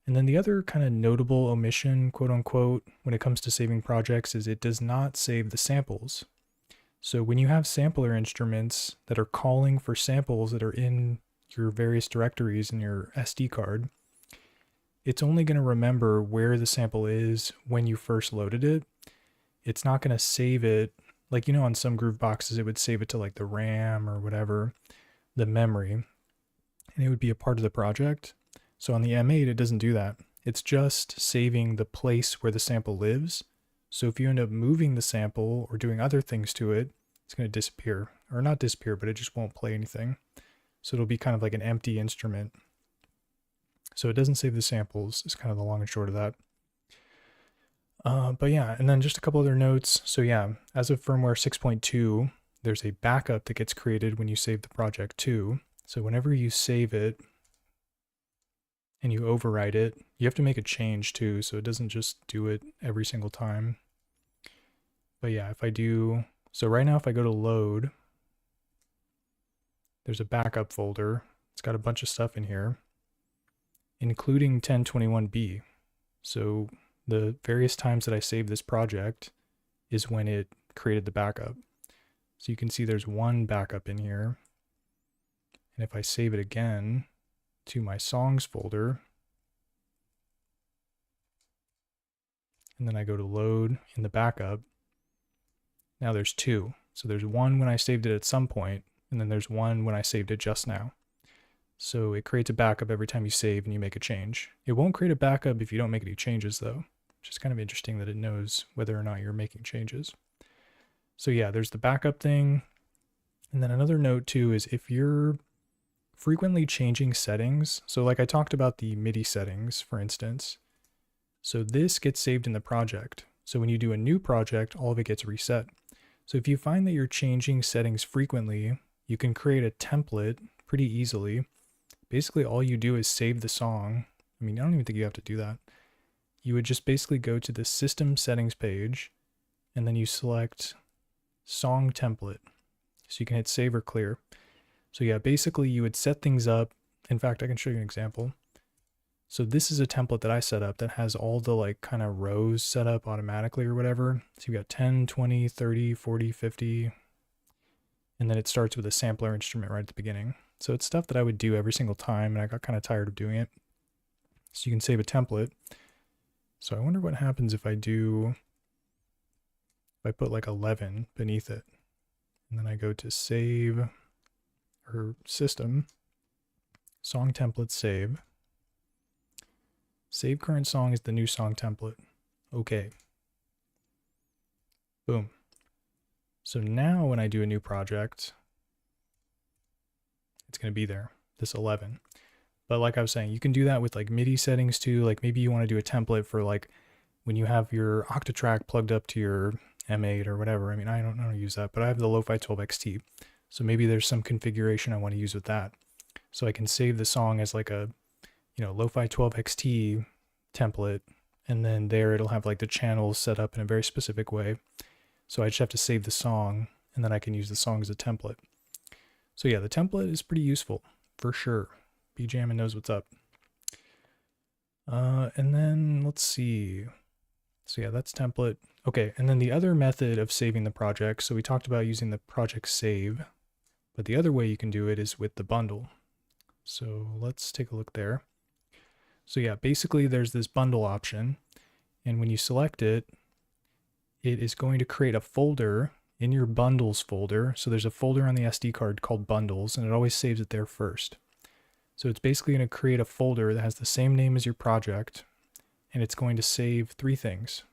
And then the other kind of notable omission, quote unquote, when it comes to saving projects is it does not save the samples. So when you have sampler instruments that are calling for samples that are in your various directories in your SD card, it's only going to remember where the sample is when you first loaded it. It's not going to save it, like, you know, on some Groove boxes, it would save it to like the RAM or whatever, the memory, and it would be a part of the project. So on the M8, it doesn't do that. It's just saving the place where the sample lives. So if you end up moving the sample or doing other things to it, it's going to disappear. Or not disappear, but it just won't play anything. So it'll be kind of like an empty instrument. So it doesn't save the samples, is kind of the long and short of that. But yeah, and then just a couple other notes. So yeah, as of firmware 6.2, there's a backup that gets created when you save the project too. So whenever you save it and you overwrite it, you have to make a change too, so it doesn't just do it every single time. But yeah, if I do, so right now if I go to load, there's a backup folder. It's got a bunch of stuff in here, including 1021B. So the various times that I saved this project is when it created the backup. So you can see there's one backup in here. And if I save it again to my songs folder, and then I go to load in the backup, now there's two. So there's one when I saved it at some point, and then there's one when I saved it just now. So it creates a backup every time you save and you make a change. It won't create a backup if you don't make any changes though, which is kind of interesting that it knows whether or not you're making changes. So yeah, there's the backup thing. And then another note too is if you're frequently changing settings, so like I talked about the MIDI settings, for instance, so this gets saved in the project. So when you do a new project, all of it gets reset. So if you find that you're changing settings frequently, you can create a template pretty easily. Basically, all you do is save the song. I mean, I don't even think you have to do that. You would just basically go to the system settings page, and then you select song template. So you can hit save or clear. So yeah, basically you would set things up. In fact, I can show you an example. So this is a template that I set up that has all the like kind of rows set up automatically or whatever. So you've got 10, 20, 30, 40, 50, and then it starts with a sampler instrument right at the beginning. So it's stuff that I would do every single time, and I got kind of tired of doing it. So you can save a template. So I wonder what happens if I put like 11 beneath it, and then I go to save or system, song template save. Save current song is the new song template. Okay. Boom. So now when I do a new project, it's going to be there, this 11. But like I was saying, you can do that with like MIDI settings too. Like maybe you want to do a template for like when you have your Octatrack plugged up to your M8 or whatever. I mean, I don't use that, but I have the Lo-Fi 12 XT. So maybe there's some configuration I want to use with that. So I can save the song as like a, you know, Lo-Fi 12 XT template, and then there it'll have like the channels set up in a very specific way. So I just have to save the song, and then I can use the song as a template. So yeah, the template is pretty useful for sure. BJamin knows what's up. And then let's see. So yeah, that's template. Okay, and then the other method of saving the project. So we talked about using the project save, but the other way you can do it is with the bundle. So let's take a look there. So yeah, basically there's this bundle option, and when you select it, it is going to create a folder in your bundles folder. So there's a folder on the SD card called bundles, and it always saves it there first. So it's basically going to create a folder that has the same name as your project, and it's going to save three things.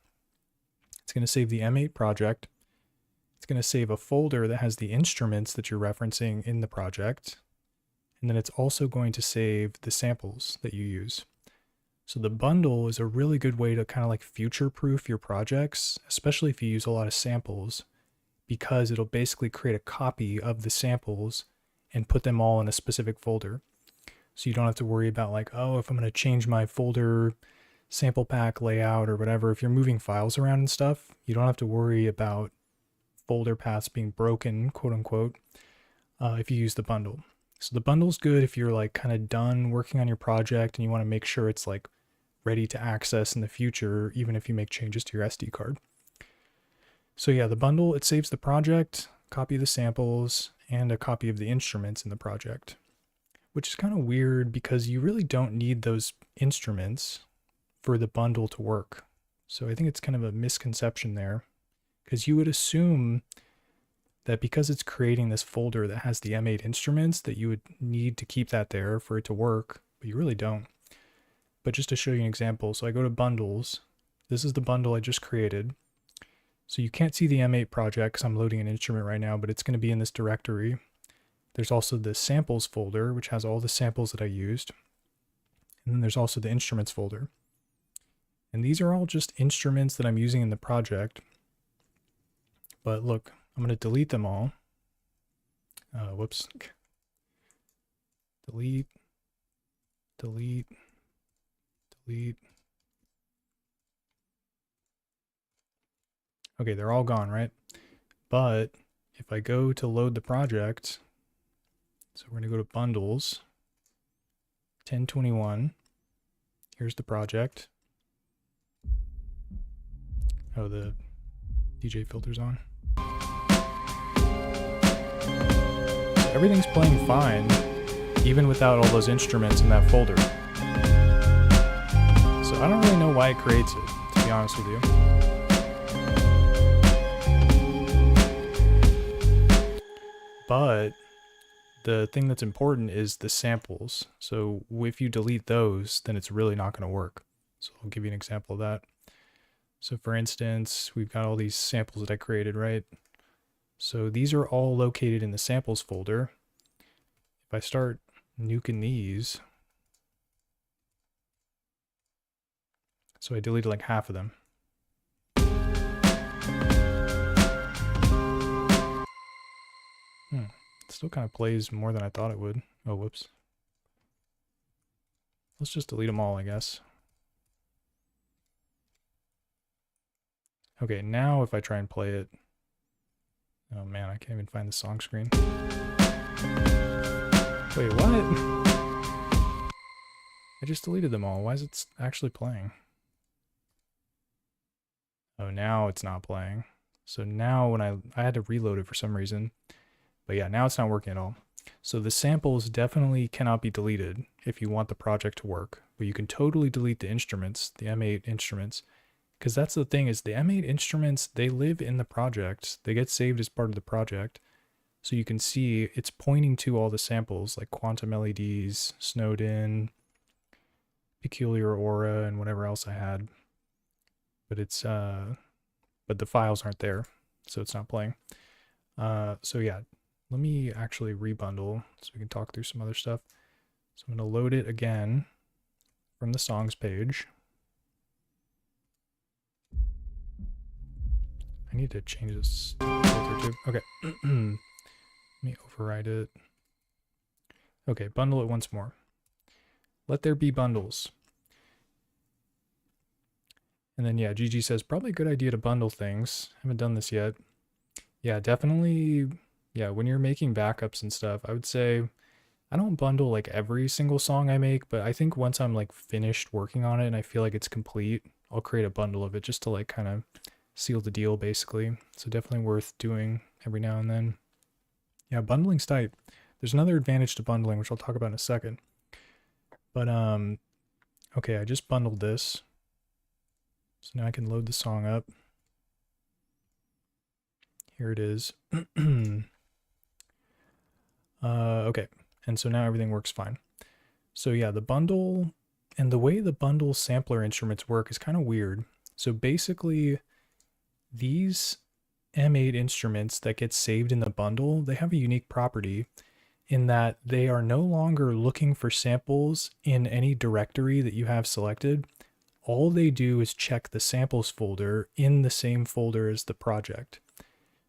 It's going to save the M8 project. It's going to save a folder that has the instruments that you're referencing in the project. And then it's also going to save the samples that you use. So the bundle is a really good way to kind of like future-proof your projects, especially if you use a lot of samples, because it'll basically create a copy of the samples and put them all in a specific folder. So you don't have to worry about like, oh, if I'm going to change my folder sample pack layout or whatever, if you're moving files around and stuff, you don't have to worry about folder paths being broken, quote unquote, if you use the bundle. So the bundle's good if you're like kind of done working on your project and you want to make sure it's like ready to access in the future, even if you make changes to your SD card. So yeah, the bundle, it saves the project, copy of the samples, and a copy of the instruments in the project, which is kind of weird because you really don't need those instruments for the bundle to work. So I think it's kind of a misconception there, because you would assume that because it's creating this folder that has the M8 instruments that you would need to keep that there for it to work, but you really don't. But just to show you an example, so I go to bundles. This is the bundle I just created. So you can't see the M8 project because I'm loading an instrument right now, but it's going to be in this directory. There's also the samples folder, which has all the samples that I used. And then there's also the instruments folder. And these are all just instruments that I'm using in the project. But look, I'm going to delete them all. Whoops. Delete, delete, delete. Okay, they're all gone, right? But if I go to load the project, so we're going to go to bundles, 1021. Here's the project. Oh, the DJ filter's on. So everything's playing fine, even without all those instruments in that folder. So I don't really know why it creates it, to be honest with you. But the thing that's important is the samples. So if you delete those, then it's really not going to work. So I'll give you an example of that. So for instance, we've got all these samples that I created, right? So these are all located in the samples folder. If I start nuking these, so I deleted like half of them. It still kind of plays more than I thought it would. Oh, whoops. Let's just delete them all, I guess. Okay, now if I try and play it... Oh man, I can't even find the song screen. Wait, what? I just deleted them all. Why is it actually playing? Oh, now it's not playing. So now when I had to reload it for some reason. But yeah, now it's not working at all. So the samples definitely cannot be deleted if you want the project to work. But you can totally delete the instruments, the M8 instruments. Because that's the thing, is the M8 instruments, they live in the project. They get saved as part of the project. So you can see it's pointing to all the samples like Quantum LEDs, Snowed In, Peculiar Aura, and whatever else I had. But it's but the files aren't there, so it's not playing. So yeah, let me actually rebundle so we can talk through some other stuff. So I'm going to load it again from the songs page. I need to change this filter too. Okay. Let me override it. Okay, bundle it once more. Let there be bundles. And then yeah, Gigi says, probably a good idea to bundle things. Haven't done this yet. Yeah, definitely. Yeah, when you're making backups and stuff, I would say I don't bundle like every single song I make, but I think once I'm like finished working on it and I feel like it's complete, I'll create a bundle of it just to like kind of seal the deal basically. So definitely worth doing every now and then. Yeah, bundling's tight. There's another advantage to bundling, which I'll talk about in a second. But okay, I just bundled this. So now I can load the song up. Here it is. Okay, and so now everything works fine. So yeah, the bundle and the way the bundle sampler instruments work is kind of weird. So basically, these M8 instruments that get saved in the bundle, they have a unique property, in that they are no longer looking for samples in any directory that you have selected. All they do is check the samples folder in the same folder as the project.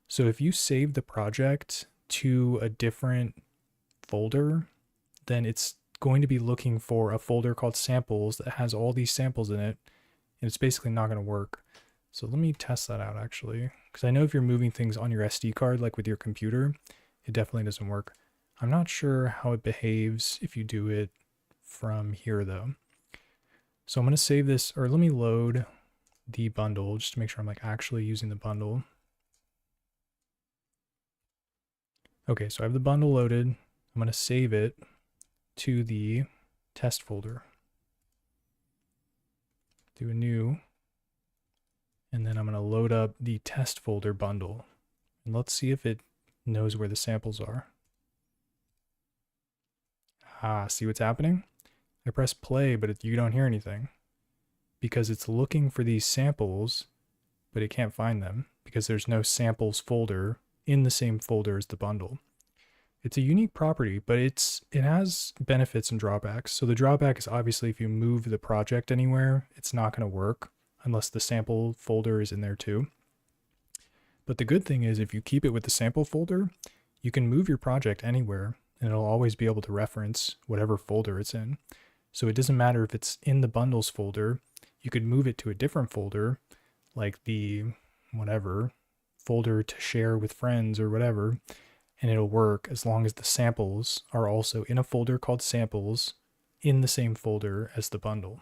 So if you save the project to a different folder, then it's going to be looking for a folder called samples that has all these samples in it, and it's basically not going to work. So let me test that out actually, because I know if you're moving things on your SD card, like with your computer, it definitely doesn't work. I'm not sure how it behaves if you do it from here though. So I'm going to save this, or let me load the bundle just to make sure I'm like actually using the bundle. Okay, so I have the bundle loaded. I'm going to save it to the test folder. Do a new, and then I'm going to load up the test folder bundle. And let's see if it knows where the samples are. Ah, see what's happening? I press play, but you don't hear anything because it's looking for these samples, but it can't find them because there's no samples folder in the same folder as the bundle. It's a unique property, but it has benefits and drawbacks. So the drawback is obviously if you move the project anywhere, it's not going to work unless the sample folder is in there too. But the good thing is if you keep it with the sample folder, you can move your project anywhere and it'll always be able to reference whatever folder it's in. So it doesn't matter if it's in the bundles folder, you could move it to a different folder, like the whatever folder to share with friends or whatever, and it'll work as long as the samples are also in a folder called samples in the same folder as the bundle.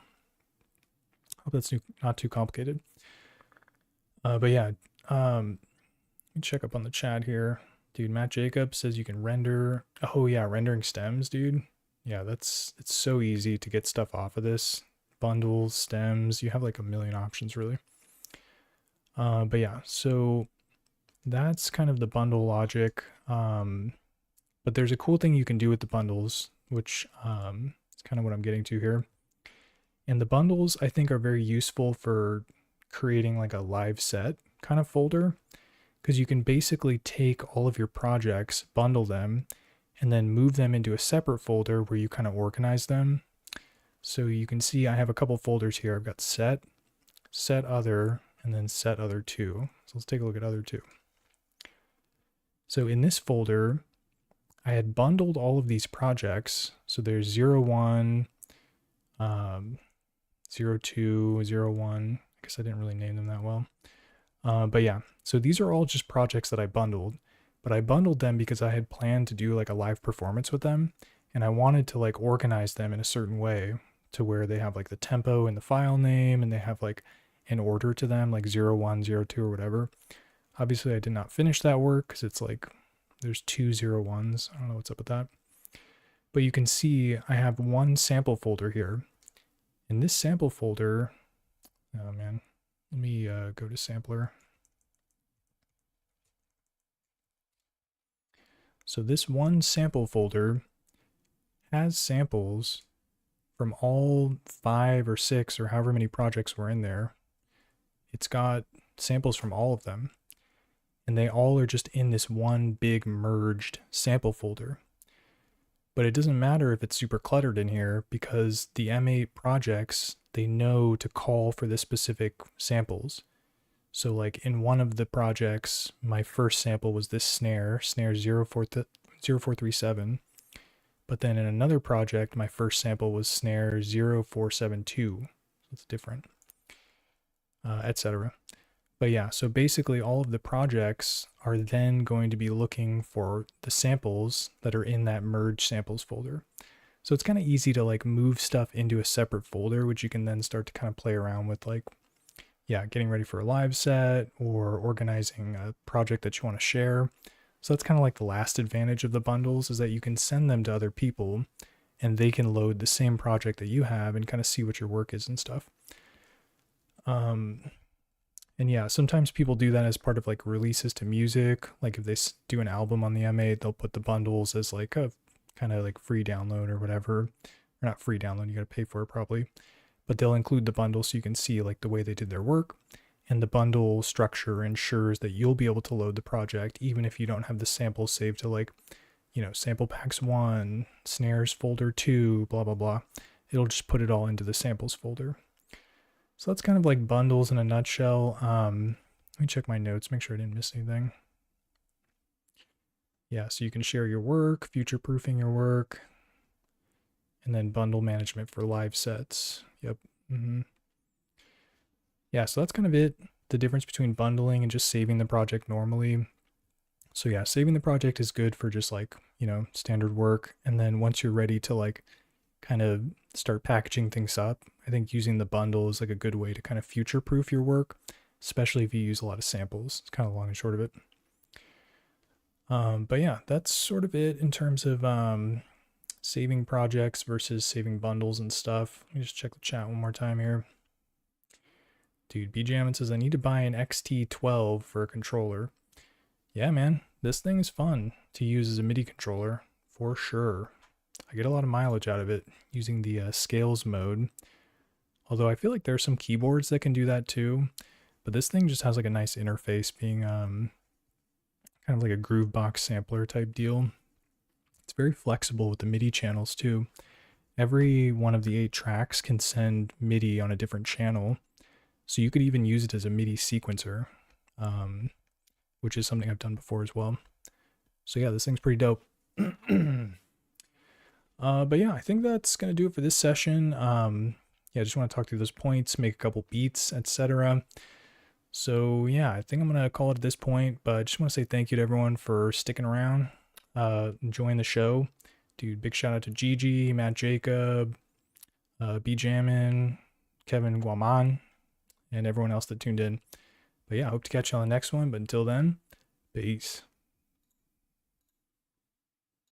Hope that's not too complicated. But yeah, let me check up on the chat here. Dude, Matt Jacobs says you can render. Oh yeah, rendering stems, dude. Yeah, it's so easy to get stuff off of this. Bundles, stems, you have like a million options really. But yeah, so that's kind of the bundle logic. But there's a cool thing you can do with the bundles, which is kind of what I'm getting to here. And the bundles I think are very useful for creating like a live set kind of folder, because you can basically take all of your projects, bundle them, and then move them into a separate folder where you kind of organize them. So you can see I have a couple folders here. I've got set, set other, and then set other 2. So let's take a look at other 2. So in this folder, I had bundled all of these projects. So there's 01, 02, 01. I guess I didn't really name them that well. But yeah, so these are all just projects that I bundled, but I bundled them because I had planned to do like a live performance with them. And I wanted to like organize them in a certain way to where they have like the tempo and the file name, and they have like an order to them, like 01, 02 or whatever. Obviously I did not finish that work because it's like there's 2 01s. I don't know what's up with that. But you can see I have one sample folder here. In this sample folder, oh man, let me go to sampler. So this one sample folder has samples from all 5 or 6 or however many projects were in there. It's got samples from all of them, and they all are just in this one big merged sample folder. But it doesn't matter if it's super cluttered in here because the M8 projects, they know to call for the specific samples. So like in one of the projects, my first sample was this snare 0437. But then in another project, my first sample was snare 0472. So it's different, etc. But yeah, so basically all of the projects are then going to be looking for the samples that are in that merge samples folder. So it's kind of easy to like move stuff into a separate folder, which you can then start to kind of play around with, like, yeah, getting ready for a live set or organizing a project that you want to share. So that's kind of like the last advantage of the bundles, is that you can send them to other people and they can load the same project that you have and kind of see what your work is and stuff. And yeah, sometimes people do that as part of like releases to music. Like if they do an album on the M8, they'll put the bundles as like a kind of like free download or whatever. Or not free download, you got to pay for it probably. But they'll include the bundle so you can see like the way they did their work. And the bundle structure ensures that you'll be able to load the project even if you don't have the samples saved to like, sample packs 1, snares folder 2, blah, blah, blah. It'll just put it all into the samples folder. So that's kind of like bundles in a nutshell. Let me check my notes, make sure I didn't miss anything. Yeah, so you can share your work, future-proofing your work, and then bundle management for live sets. Yep. Yeah, so that's kind of it. The difference between bundling and just saving the project normally. So yeah, saving the project is good for just like, standard work. And then once you're ready to like kind of start packaging things up, I think using the bundle is like a good way to kind of future-proof your work, especially if you use a lot of samples. It's kind of long and short of it. But yeah, that's sort of it in terms of saving projects versus saving bundles and stuff. Let me just check the chat one more time here. Dude, BJamin says, I need to buy an XT12 for a controller. Yeah, man, this thing is fun to use as a MIDI controller, for sure. I get a lot of mileage out of it using the scales mode. Although I feel like there's some keyboards that can do that too. But this thing just has like a nice interface, being kind of like a Groovebox sampler type deal. It's very flexible with the MIDI channels too. Every one of the 8 tracks can send MIDI on a different channel. So you could even use it as a MIDI sequencer, which is something I've done before as well. So yeah, this thing's pretty dope. But yeah, I think that's going to do it for this session. Yeah, I just want to talk through those points, make a couple beats, etc. So yeah, I think I'm going to call it at this point, but I just want to say thank you to everyone for sticking around, enjoying the show. Dude, big shout out to Gigi, Matt Jacob, BJamin, Kevin Guaman, and everyone else that tuned in. But yeah, I hope to catch you on the next one. But until then, peace.